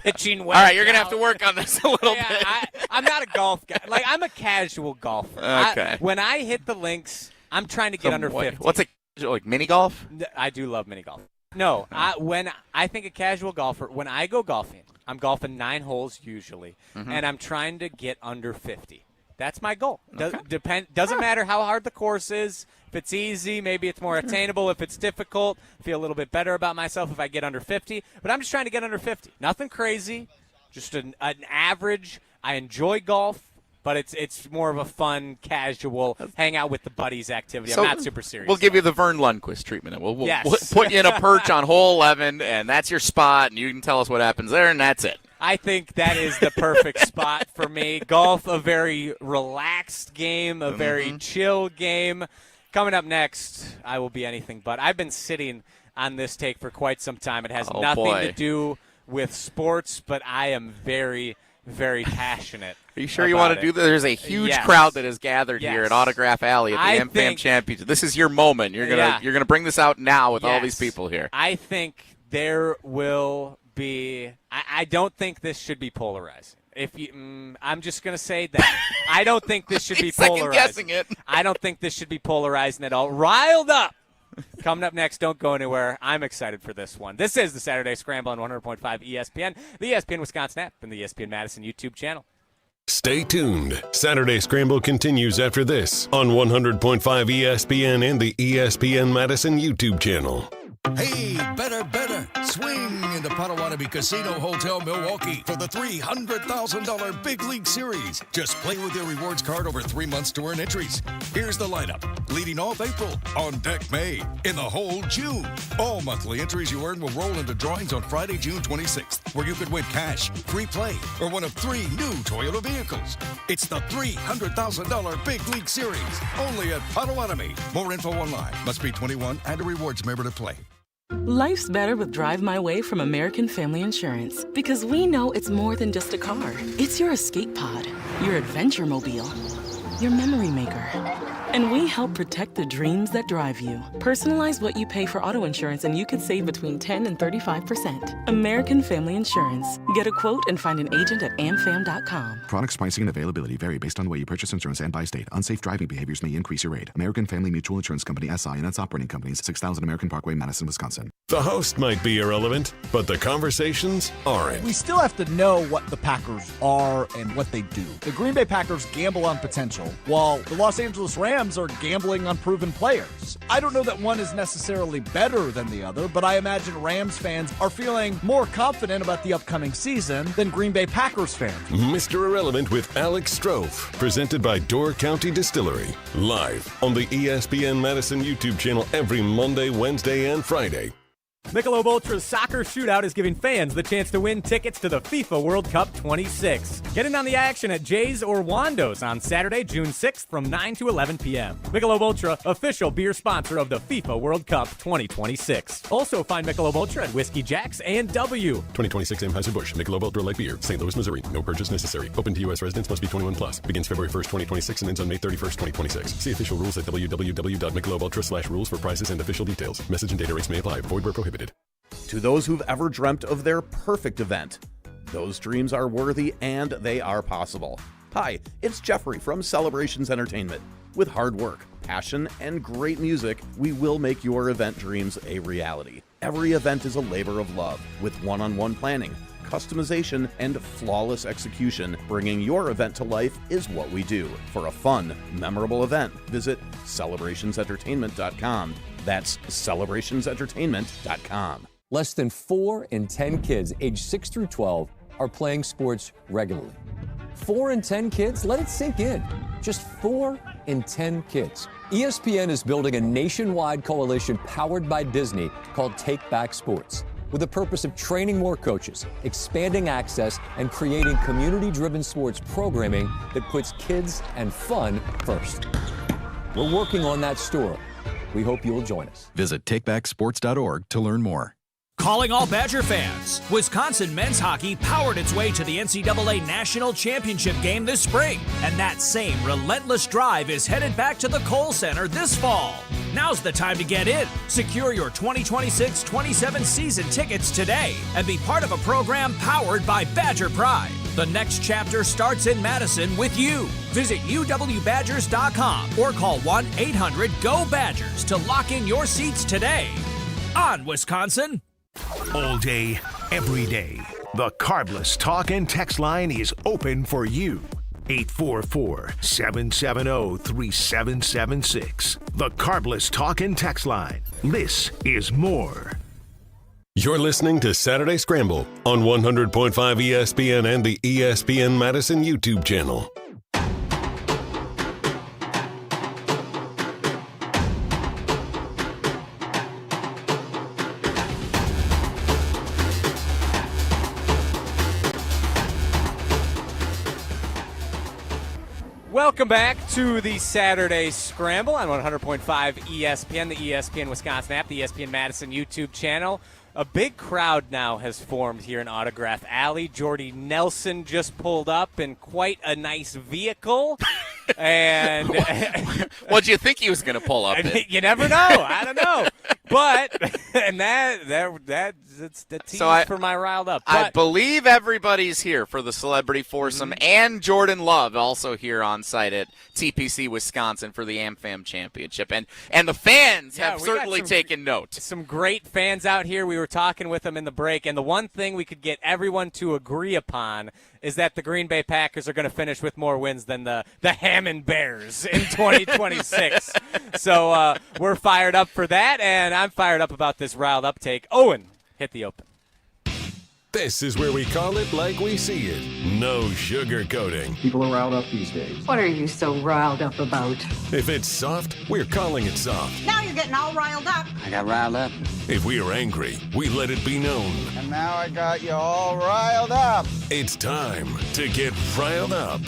pitching wedge. All right, you're gonna have to work on this a little bit. I'm not a golf guy. Like, I'm a casual golfer. Okay. When I hit the links, I'm trying to get under 50. What's it like? Mini golf? I do love mini golf. No, when I think a casual golfer, when I go golfing, I'm golfing 9 holes usually, and I'm trying to get under 50. That's my goal. Doesn't matter how hard the course is. If it's easy, maybe it's more attainable. If it's difficult, I feel a little bit better about myself if I get under 50. But I'm just trying to get under 50. Nothing crazy, just an average. I enjoy golf, but it's more of a fun, casual, hang out with the buddies activity. I'm not super serious. We'll give you the Vern Lundquist treatment. We'll Yes. put you in a perch on hole 11, and that's your spot, and you can tell us what happens there, and that's it. I think that is the perfect spot for me. Golf, a very relaxed game, a very chill game. Coming up next, I will be anything but. I've been sitting on this take for quite some time. It has nothing to do with sports, but I am very, very passionate. Are you sure you want to do that? There's a huge crowd that has gathered here at Autograph Alley at the AmFam Championship. This is your moment. You're gonna bring this out now with all these people here. I think there will be. I don't think this should be polarizing. If you, I'm just going to say that I don't think this should be polarizing. It. I don't think this should be polarizing at all. Riled up. Coming up next, don't go anywhere. I'm excited for this one. This is the Saturday Scramble on 100.5 ESPN, the ESPN Wisconsin app, and the ESPN Madison YouTube channel. Stay tuned. Saturday Scramble continues after this on 100.5 ESPN and the ESPN Madison YouTube channel. Hey, better. Swing into Potawatomi Casino Hotel Milwaukee for the $300,000 Big League Series. Just play with your rewards card over 3 months to earn entries. Here's the lineup. Leading off April, on deck May, in the hole June. All monthly entries you earn will roll into drawings on Friday, June 26th, where you could win cash, free play, or one of 3 new Toyota vehicles. It's the $300,000 Big League Series, only at Potawatomi. More info online. Must be 21 and a rewards member to play. Life's better with Drive My Way from American Family Insurance, because we know it's more than just a car. It's your escape pod, your adventure mobile, your memory maker. And we help protect the dreams that drive you. Personalize what you pay for auto insurance and you could save between 10 and 35%. American Family Insurance. Get a quote and find an agent at amfam.com. Products, pricing, and availability vary based on the way you purchase insurance and by state. Unsafe driving behaviors may increase your rate. American Family Mutual Insurance Company, SI, and its operating companies, 6000 American Parkway, Madison, Wisconsin. The host might be irrelevant, but the conversations aren't. We still have to know what the Packers are and what they do. The Green Bay Packers gamble on potential, while the Los Angeles Rams are gambling on proven players. I don't know that one is necessarily better than the other, but I imagine Rams fans are feeling more confident about the upcoming season than Green Bay Packers fans. Mr. Irrelevant with Alex Strofe, presented by Door County Distillery. Live on the ESPN Madison YouTube channel every Monday, Wednesday, and Friday. Michelob Ultra's Soccer Shootout is giving fans the chance to win tickets to the FIFA World Cup 26. Get in on the action at Jay's or Wando's on Saturday, June 6th from 9 to 11 p.m. Michelob Ultra, official beer sponsor of the FIFA World Cup 2026. Also find Michelob Ultra at Whiskey Jack's and W. 2026 Anheuser-Busch, Michelob Ultra Light Beer, St. Louis, Missouri. No purchase necessary. Open to U.S. residents, must be 21 plus. Begins February 1st, 2026 and ends on May 31st, 2026. See official rules at www.michelobultra/rules for prices and official details. Message and data rates may apply. Void where prohibited. To those who've ever dreamt of their perfect event, those dreams are worthy and they are possible. Hi, it's Jeffrey from Celebrations Entertainment. With hard work, passion, and great music, we will make your event dreams a reality. Every event is a labor of love, with one-on-one planning, customization, and flawless execution. Bringing your event to life is what we do. For a fun, memorable event, visit celebrationsentertainment.com. That's celebrationsentertainment.com. Less than 4 in 10 kids aged 6 through 12 are playing sports regularly. 4 in 10 kids? Let it sink in. Just 4 in 10 kids. ESPN is building a nationwide coalition powered by Disney called Take Back Sports, with the purpose of training more coaches, expanding access, and creating community-driven sports programming that puts kids and fun first. We're working on that story. We hope you'll join us. Visit takebacksports.org to learn more. Calling all Badger fans. Wisconsin men's hockey powered its way to the NCAA National Championship game this spring, and that same relentless drive is headed back to the Kohl Center this fall. Now's the time to get in. Secure your 2026-27 season tickets today and be part of a program powered by Badger Pride. The next chapter starts in Madison with you. Visit uwbadgers.com or call 1-800-GO-BADGERS to lock in your seats today. On Wisconsin. All day, every day, the Carbless Talk and Text line is open for you. 844-770-3776. The Carbless Talk and Text line. This is more. You're listening to Saturday Scramble on 100.5 ESPN and the ESPN Madison YouTube channel. Welcome back to the Saturday Scramble on 100.5 ESPN, the ESPN Wisconsin app, the ESPN Madison YouTube channel. A big crowd now has formed here in Autograph Alley. Jordy Nelson just pulled up in quite a nice vehicle. And what do you think he was going to pull up in? You never know. I don't know. But and that's the tease for my riled up. But I believe everybody's here for the celebrity foursome, and Jordan Love also here on site at TPC Wisconsin for the AmFam Championship, and the fans have certainly taken note. Some great fans out here. We were talking with them in the break, and the one thing we could get everyone to agree upon is that the Green Bay Packers are going to finish with more wins than the Hammond Bears in 2026. So we're fired up for that, and I'm fired up about this riled up take. Owen, hit the open. This is where we call it like we see it. No sugarcoating. People are riled up these days. What are you so riled up about? If it's soft, we're calling it soft. Now you're getting all riled up. I got riled up. If we are angry, we let it be known. And now I got you all riled up. It's time to get riled up.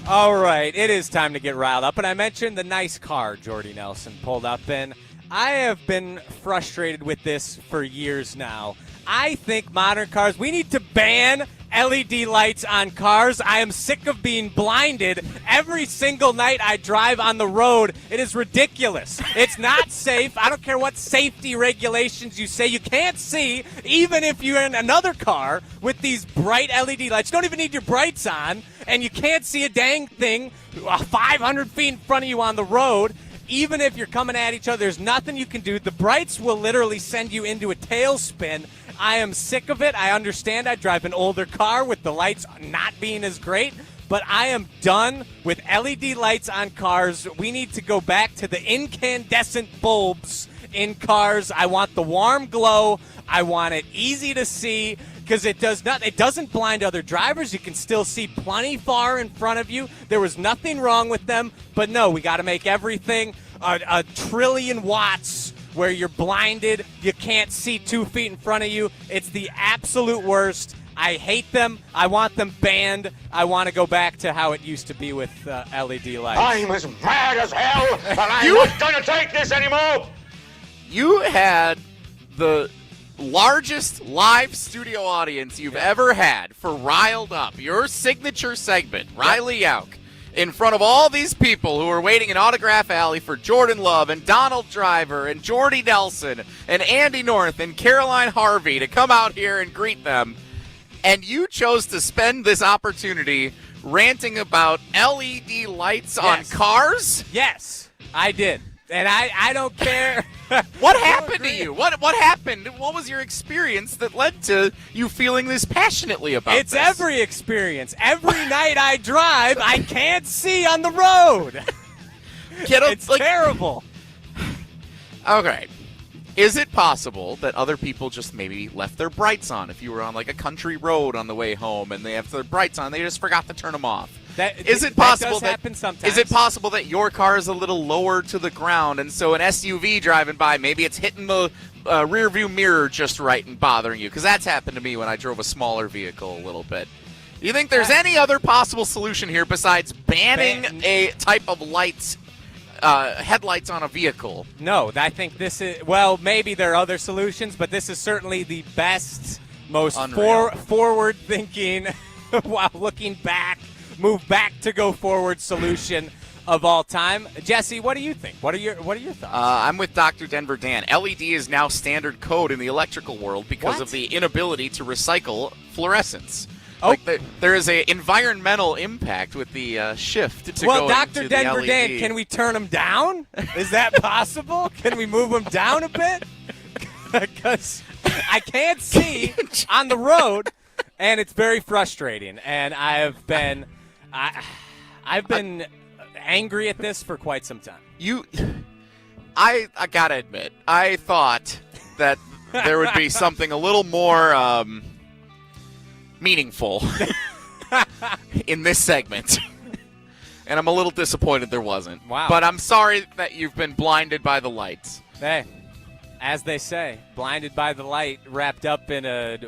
All right, it is time to get riled up. And I mentioned the nice car Jordy Nelson pulled up in. I have been frustrated with this for years now. I think modern cars, we need to ban LED lights on cars. I am sick of being blinded every single night I drive on the road. It is ridiculous. It's not safe. I don't care what safety regulations you say. You can't see, even if you're in another car with these bright LED lights. You don't even need your brights on, and you can't see a dang thing 500 feet in front of you on the road. Even if you're coming at each other, there's nothing you can do. The brights will literally send you into a tailspin. I am sick of it. I understand I drive an older car with the lights not being as great, but I am done with LED lights on cars. We need to go back to the incandescent bulbs in cars. I want the warm glow. I want it easy to see, because it doesn't blind other drivers. You can still see plenty far in front of you. There was nothing wrong with them, but no, we got to make everything a trillion watts where you're blinded. You can't see 2 feet in front of you. It's the absolute worst. I hate them. I want them banned. I want to go back to how it used to be with LED lights. I'm as mad as hell, but I'm not going to take this anymore. You had the largest live studio audience you've ever had for Riled Up, your signature segment, Riley Jauch, in front of all these people who are waiting in Autograph Alley for Jordan Love and Donald Driver and Jordy Nelson and Andy North and Caroline Harvey to come out here and greet them. And you chose to spend this opportunity ranting about LED lights on cars? Yes, I did. And I don't care. What happened to you? What happened? What was your experience that led to you feeling this passionately about It's this? every experience. Every night I drive, I can't see on the road. It's terrible. Okay. Is it possible that other people just maybe left their brights on? If you were on like a country road on the way home and they have their brights on, they just forgot to turn them off. Is it possible that does happen sometimes? Is it possible that your car is a little lower to the ground, and so an SUV driving by, maybe it's hitting the rear view mirror just right and bothering you? Because that's happened to me when I drove a smaller vehicle a little bit. Do you think there's any other possible solution here besides banning a type of lights headlights on a vehicle. No, I think this is, well, maybe there are other solutions, but this is certainly the best, most forward-thinking, while looking back, move back to go forward solution of all time. Jesse, what do you think? What are your thoughts? I'm with Dr. Denver Dan. LED is now standard code in the electrical world because of the inability to recycle fluorescence. Like there is a environmental impact with the shift to go Dr. into Denver the LED. Dan, can we turn them down? Is that possible? Can we move them down a bit? Because I can't see on the road, and it's very frustrating. And I've been angry at this for quite some time. I gotta admit, I thought that there would be something a little more meaningful in this segment. And I'm a little disappointed there wasn't. Wow. But I'm sorry that you've been blinded by the lights. Hey, as they say, blinded by the light, wrapped up in a...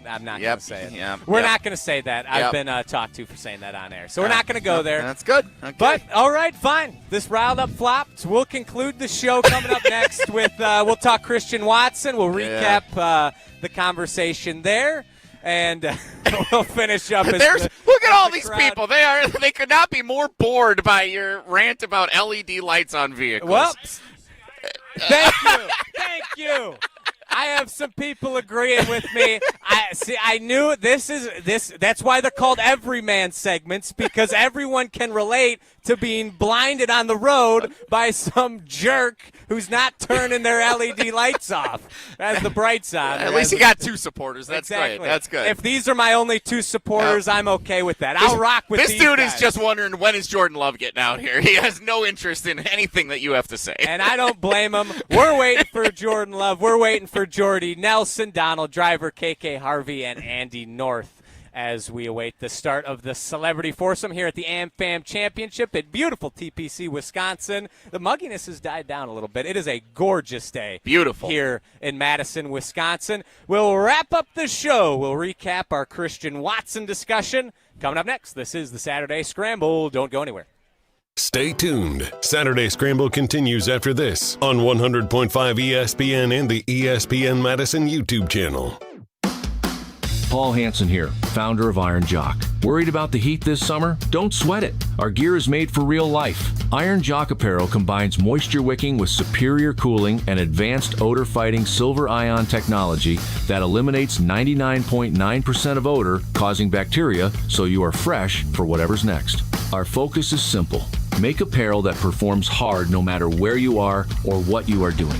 I'm not going to say it. We're not going to say that. I've been talked to for saying that on air. So we're not going to go there. That's good. Okay. But, all right, fine. This riled up flopped. We'll conclude the show coming up next with, we'll talk Christian Watson. We'll recap the conversation there. And we'll finish up. Look at all these people. They could not be more bored by your rant about LED lights on vehicles. Well, thank you. Thank you. I have some people agreeing with me. I knew this. That's why they're called everyman segments, because everyone can relate to being blinded on the road by some jerk who's not turning their LED lights off as the brights on. At least you got two supporters. That's exactly. great. That's good. If these are my only two supporters, I'm okay with that. I'll rock with this these dude guys. is just wondering, when is Jordan Love getting out here? He has no interest in anything that you have to say. And I don't blame him. We're waiting for Jordan Love. We're waiting for Jordy Nelson, Donald Driver, KK Harvey, and Andy North as we await the start of the celebrity foursome here at the AmFam Championship at beautiful TPC, Wisconsin. The mugginess has died down a little bit. It is a gorgeous day. Beautiful. Here in Madison, Wisconsin. We'll wrap up the show. We'll recap our Christian Watson discussion. Coming up next, this is the Saturday Scramble. Don't go anywhere. Stay tuned. Saturday Scramble continues after this on 100.5 ESPN and the ESPN Madison YouTube channel. Paul Hansen here, founder of Iron Jauch. Worried about the heat this summer? Don't sweat it. Our gear is made for real life. Iron Jauch apparel combines moisture wicking with superior cooling and advanced odor-fighting silver ion technology that eliminates 99.9% of odor causing bacteria, so you are fresh for whatever's next. Our focus is simple. Make apparel that performs hard no matter where you are or what you are doing.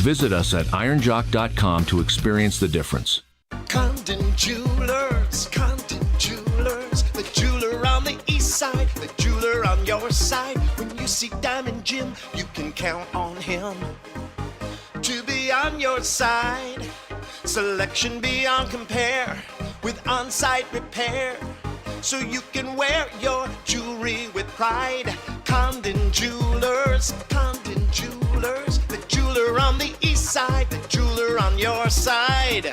Visit us at ironjauch.com to experience the difference. Condon Jewelers, the jeweler on the east side, the jeweler on your side. When you see Diamond Jim, you can count on him to be on your side. Selection beyond compare with on-site repair, so you can wear your jewelry with pride. Condon Jewelers, the jeweler on the east side, the jeweler on your side.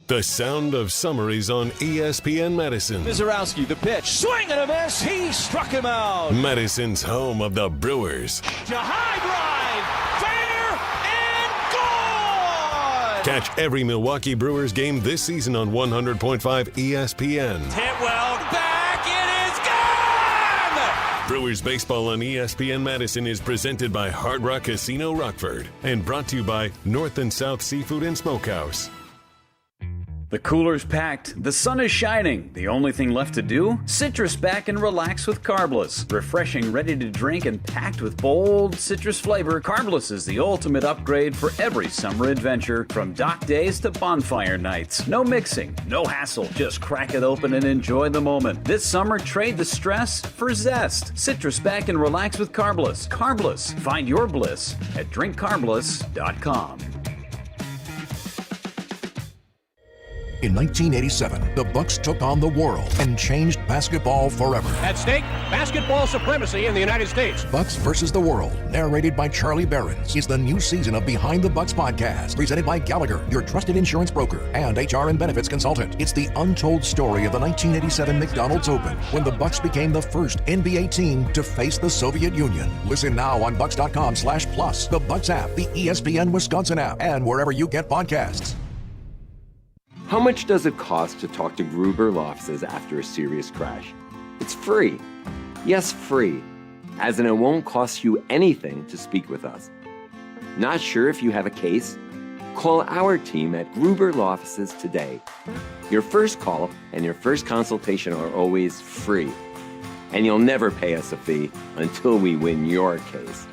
The sound of summer is on ESPN Madison. Mizorowski, the pitch, swing and a miss. He struck him out. Madison's home of the Brewers. To high drive, fair and gone. Catch every Milwaukee Brewers game this season on 100.5 ESPN. Hitwell back, it is gone. Brewers baseball on ESPN Madison is presented by Hard Rock Casino Rockford and brought to you by North and South Seafood and Smokehouse. The cooler's packed, the sun is shining. The only thing left to do? Citrus back and relax with Carbless. Refreshing, ready to drink, and packed with bold citrus flavor, Carbless is the ultimate upgrade for every summer adventure, from dock days to bonfire nights. No mixing, no hassle, just crack it open and enjoy the moment. This summer, trade the stress for zest. Citrus back and relax with Carbless. Carbless. Find your bliss at drinkcarbless.com. In 1987, the Bucks took on the world and changed basketball forever. At stake, basketball supremacy in the United States. Bucks versus the World, narrated by Charlie Behrens, is the new season of Behind the Bucks podcast, presented by Gallagher, your trusted insurance broker and HR and benefits consultant. It's the untold story of the 1987 McDonald's Open, when the Bucks became the first NBA team to face the Soviet Union. Listen now on Bucks.com/plus, the Bucks app, the ESPN Wisconsin app, and wherever you get podcasts. How much does it cost to talk to Gruber Law Offices after a serious crash? It's free. Yes, free. As in, it won't cost you anything to speak with us. Not sure if you have a case? Call our team at Gruber Law Offices today. Your first call and your first consultation are always free. And you'll never pay us a fee until we win your case.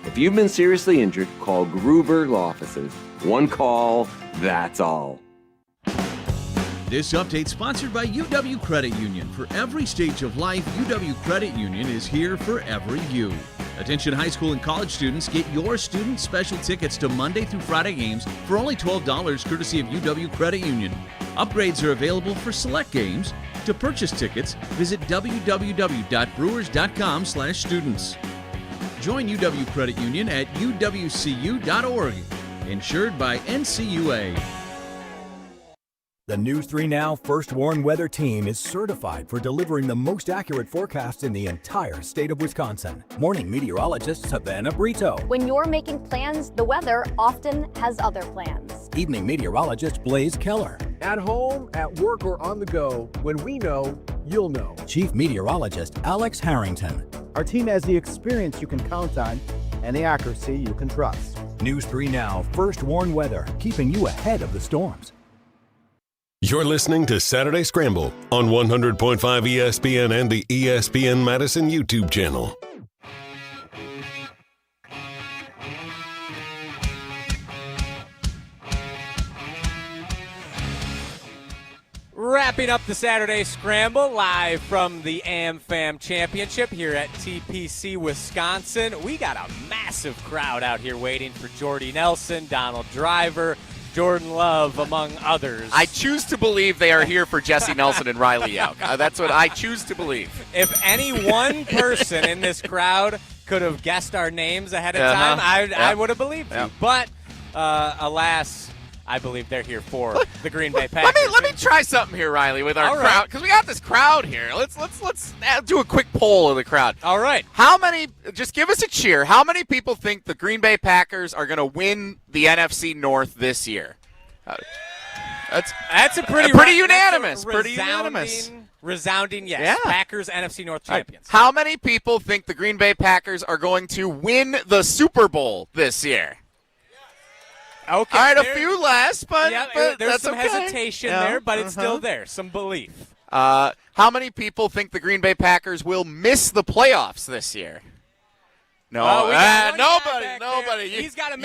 If you've been seriously injured, call Gruber Law Offices. One call, that's all. This update sponsored by UW Credit Union. For every stage of life, UW Credit Union is here for every you. Attention high school and college students, get your student special tickets to Monday through Friday games for only $12 courtesy of UW Credit Union. Upgrades are available for select games. To purchase tickets, visit www.brewers.com/students. Join UW Credit Union at uwcu.org. Insured by NCUA. The News 3 Now First Warn Weather Team is certified for delivering the most accurate forecasts in the entire state of Wisconsin. Morning meteorologist Savannah Brito. When you're making plans, the weather often has other plans. Evening meteorologist Blaze Keller. At home, at work, or on the go, when we know, you'll know. Chief meteorologist Alex Harrington. Our team has the experience you can count on and the accuracy you can trust. News 3 Now First Warn Weather, keeping you ahead of the storms. You're listening to Saturday Scramble on 100.5 ESPN and the ESPN Madison YouTube channel. Wrapping up the Saturday Scramble live from the AmFam Championship here at TPC Wisconsin. We got a massive crowd out here waiting for Jordy Nelson, Donald Driver, Jordan Love, among others. I choose to believe they are here for Jesse Nelson and Riley Jauch. That's what I choose to believe. If any one person in this crowd could have guessed our names ahead of time, I would have believed you. But alas, I believe they're here for the Green Bay Packers. Let me try something here, Riley, with our crowd, because we got this crowd here. Let's do a quick poll of the crowd. All right. How many? Just give us a cheer. How many people think the Green Bay Packers are going to win the NFC North this year? That's a pretty unanimous. Pretty unanimous. Resounding yes. Yeah. Packers NFC North champions. How many people think the Green Bay Packers are going to win the Super Bowl this year? Okay. All right, a few less, but there's that's some okay. hesitation there, but it's still there. Some belief. How many people think the Green Bay Packers will miss the playoffs this year? No, nobody. He's got a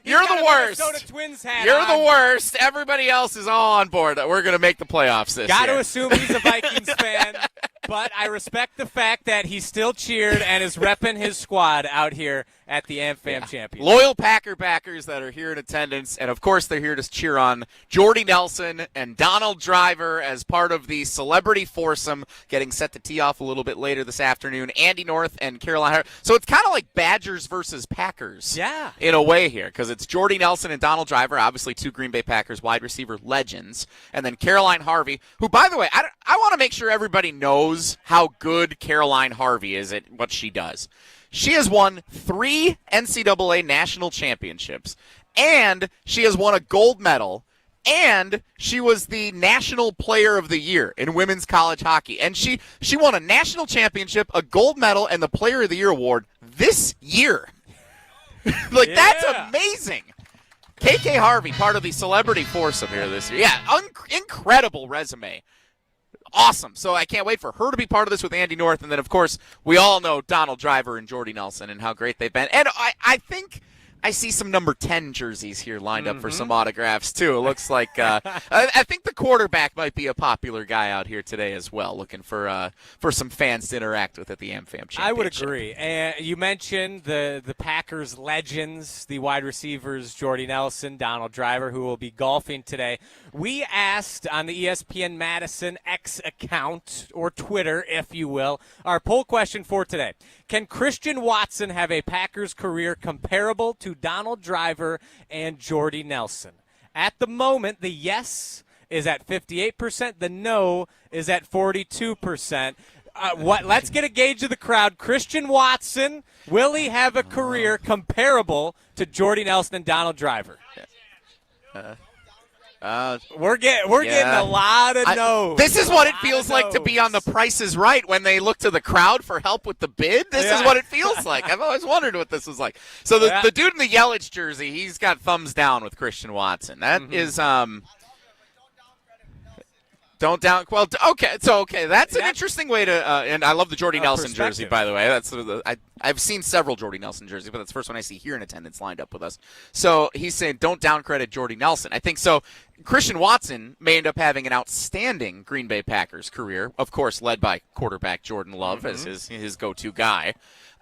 You're the worst. Minnesota Twins hat You're on. the worst. Everybody else is all on board that we're going to make the playoffs this year. Got to assume he's a Vikings fan, but I respect the fact that he still cheered and is repping his squad out here at the AmFam Championship. Loyal Packer backers that are here in attendance, and of course they're here to cheer on Jordy Nelson and Donald Driver as part of the celebrity foursome getting set to tee off a little bit later this afternoon. Andy North and Caroline Harvey. So it's kind of like Badgers versus Packers in a way here, because it's Jordy Nelson and Donald Driver, obviously two Green Bay Packers wide receiver legends, and then Caroline Harvey, who, by the way, I want to make sure everybody knows how good Caroline Harvey is at what she does. She has won 3 NCAA national championships, and she has won a gold medal, and she was the National Player of the Year in women's college hockey. And she won a national championship, a gold medal, and the Player of the Year award this year. That's amazing. KK Harvey, part of the celebrity foursome here this year. Yeah, incredible resume. Awesome. So I can't wait for her to be part of this with Andy North. And then, of course, we all know Donald Driver and Jordy Nelson and how great they've been. And I think I see some number 10 jerseys here lined up for some autographs, too. It looks like I think the quarterback might be a popular guy out here today as well, looking for some fans to interact with at the AmFam Championship. I would agree. And you mentioned the Packers legends, the wide receivers, Jordy Nelson, Donald Driver, who will be golfing today. We asked on the ESPN Madison X account, or Twitter, if you will, our poll question for today. Can Christian Watson have a Packers career comparable to Donald Driver and Jordy Nelson? At the moment, the yes is at 58%. The no is at 42%. Let's get a gauge of the crowd. Christian Watson, will he have a career comparable to Jordy Nelson and Donald Driver? We're getting a lot of no's. This is what it feels like to be on The Price is Right when they look to the crowd for help with the bid. This is what it feels like. I've always wondered what this was like. So the dude in the Yelich jersey, he's got thumbs down with Christian Watson. That is don't down. Well, okay. So that's an interesting way to. And I love the Jordy Nelson jersey, by the way. That's I've seen several Jordy Nelson jerseys, but that's the first one I see here in attendance lined up with us. So he's saying don't downcredit Jordy Nelson. I think so. Christian Watson may end up having an outstanding Green Bay Packers career, of course, led by quarterback Jordan Love as his go-to guy.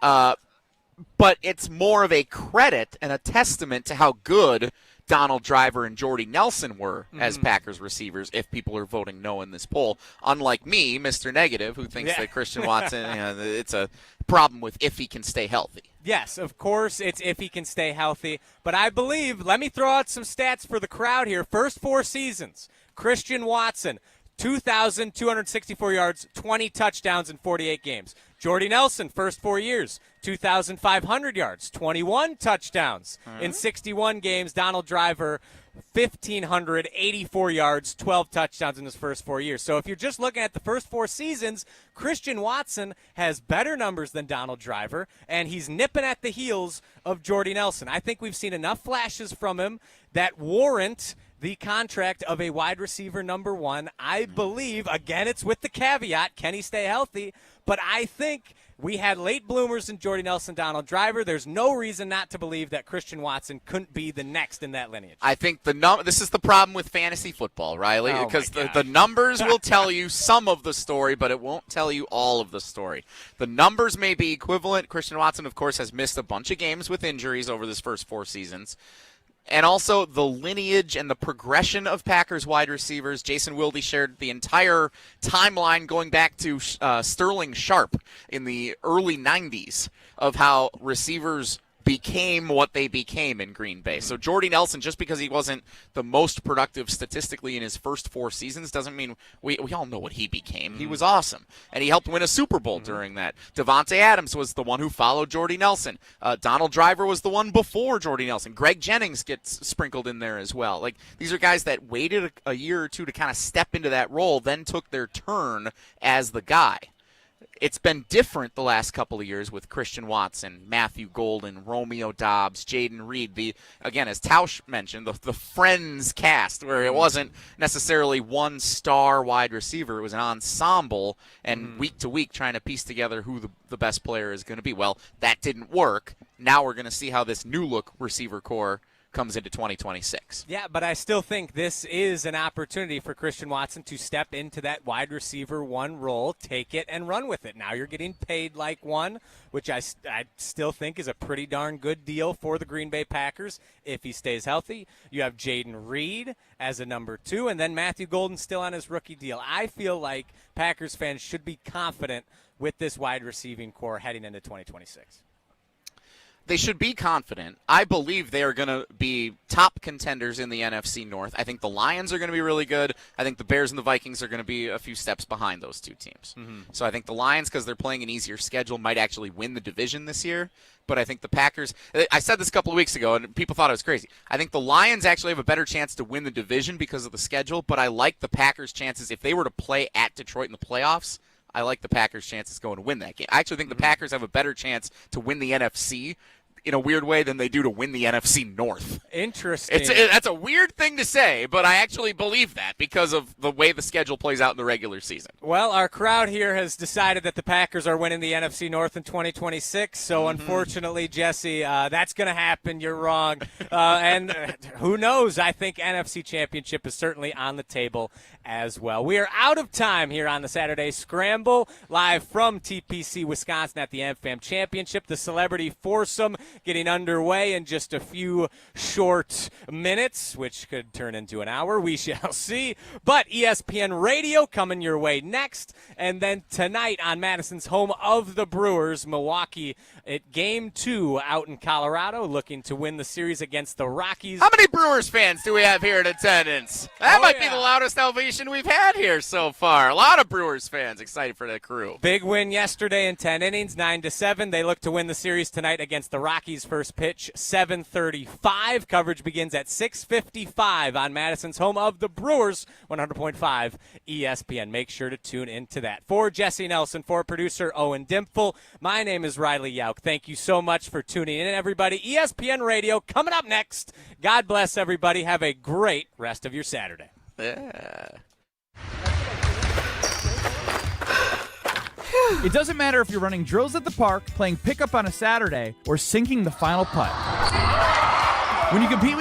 But it's more of a credit and a testament to how good Donald Driver and Jordy Nelson were as Packers receivers if people are voting no in this poll. Unlike me, Mr. Negative, who thinks that Christian Watson, it's a problem with if he can stay healthy. Yes, of course, it's if he can stay healthy. But I believe, let me throw out some stats for the crowd here. First 4 seasons, Christian Watson, 2,264 yards, 20 touchdowns in 48 games. Jordy Nelson, first 4 years, 2,500 yards, 21 touchdowns in 61 games. Donald Driver, 1,584 yards, 12 touchdowns in his first 4 years. So if you're just looking at the first 4 seasons, Christian Watson has better numbers than Donald Driver, and he's nipping at the heels of Jordy Nelson. I think we've seen enough flashes from him that warrant the contract of a wide receiver number 1. I believe, again, it's with the caveat, can he stay healthy? But I think we had late bloomers in Jordy Nelson, Donald Driver. There's no reason not to believe that Christian Watson couldn't be the next in that lineage. I think this is the problem with fantasy football, Riley, because the numbers will tell you some of the story, but it won't tell you all of the story. The numbers may be equivalent. Christian Watson, of course, has missed a bunch of games with injuries over this first 4 seasons. And also the lineage and the progression of Packers wide receivers. Jason Wilde shared the entire timeline going back to Sterling Sharp in the early 90s of how receivers became what they became in Green Bay. So Jordy Nelson, just because he wasn't the most productive statistically in his first 4 seasons, doesn't mean we all know what he became. He was awesome, and he helped win a Super Bowl during that. Davante Adams was the one who followed Jordy Nelson. Donald Driver was the one before Jordy Nelson. Greg Jennings gets sprinkled in there as well. Like, these are guys that waited a year or two to kind of step into that role, then took their turn as the guy. It's been different the last couple of years with Christian Watson, Matthew Golden, Romeo Doubs, Jaden Reed. Again, as Tausch mentioned, the Friends cast, where it wasn't necessarily one star wide receiver. It was an ensemble, and week to week trying to piece together who the best player is going to be. Well, that didn't work. Now we're going to see how this new look receiver core comes into 2026. Yeah, but I still think this is an opportunity for Christian Watson to step into that wide receiver 1 role, take it, and run with it. Now you're getting paid like one, which I still think is a pretty darn good deal for the Green Bay Packers if he stays healthy. You have Jaden Reed as a number 2, and then Matthew Golden still on his rookie deal. I feel like Packers fans should be confident with this wide receiving core heading into 2026. They should be confident. I believe they are going to be top contenders in the NFC North. I think the Lions are going to be really good. I think the Bears and the Vikings are going to be a few steps behind those 2 teams. So I think the Lions, because they're playing an easier schedule, might actually win the division this year. But I think the Packers, I said this a couple of weeks ago, and people thought it was crazy. I think the Lions actually have a better chance to win the division because of the schedule, but I like the Packers' chances. If they were to play at Detroit in the playoffs, I like the Packers' chances going to win that game. I actually think the Packers have a better chance to win the NFC in a weird way than they do to win the NFC North. Interesting. That's a weird thing to say, but I actually believe that because of the way the schedule plays out in the regular season. Well, our crowd here has decided that the Packers are winning the NFC North in 2026, so unfortunately, Jesse, that's going to happen. You're wrong. And who knows? I think NFC Championship is certainly on the table as well. We are out of time here on the Saturday Scramble, live from TPC, Wisconsin at the AmFam Championship. The Celebrity Foursome getting underway in just a few short minutes, which could turn into an hour. We shall see. But ESPN Radio coming your way next. And then tonight on Madison's home of the Brewers, Milwaukee at Game 2 out in Colorado, looking to win the series against the Rockies. How many Brewers fans do we have here in attendance? That might be the loudest ovation we've had here so far. A lot of Brewers fans excited for the crew. Big win yesterday in 10 innings, 9-7. They look to win the series tonight against the Rockies. First pitch, 7:35. Coverage begins at 6:55 on Madison's home of the Brewers, 100.5 ESPN. Make sure to tune into that. For Jesse Nelson, for producer Owen Dimpfel, my name is Riley Jauch. Thank you so much for tuning in, everybody. ESPN Radio coming up next. God bless everybody. Have a great rest of your Saturday. Yeah. It doesn't matter if you're running drills at the park, playing pickup on a Saturday, or sinking the final putt. When you compete with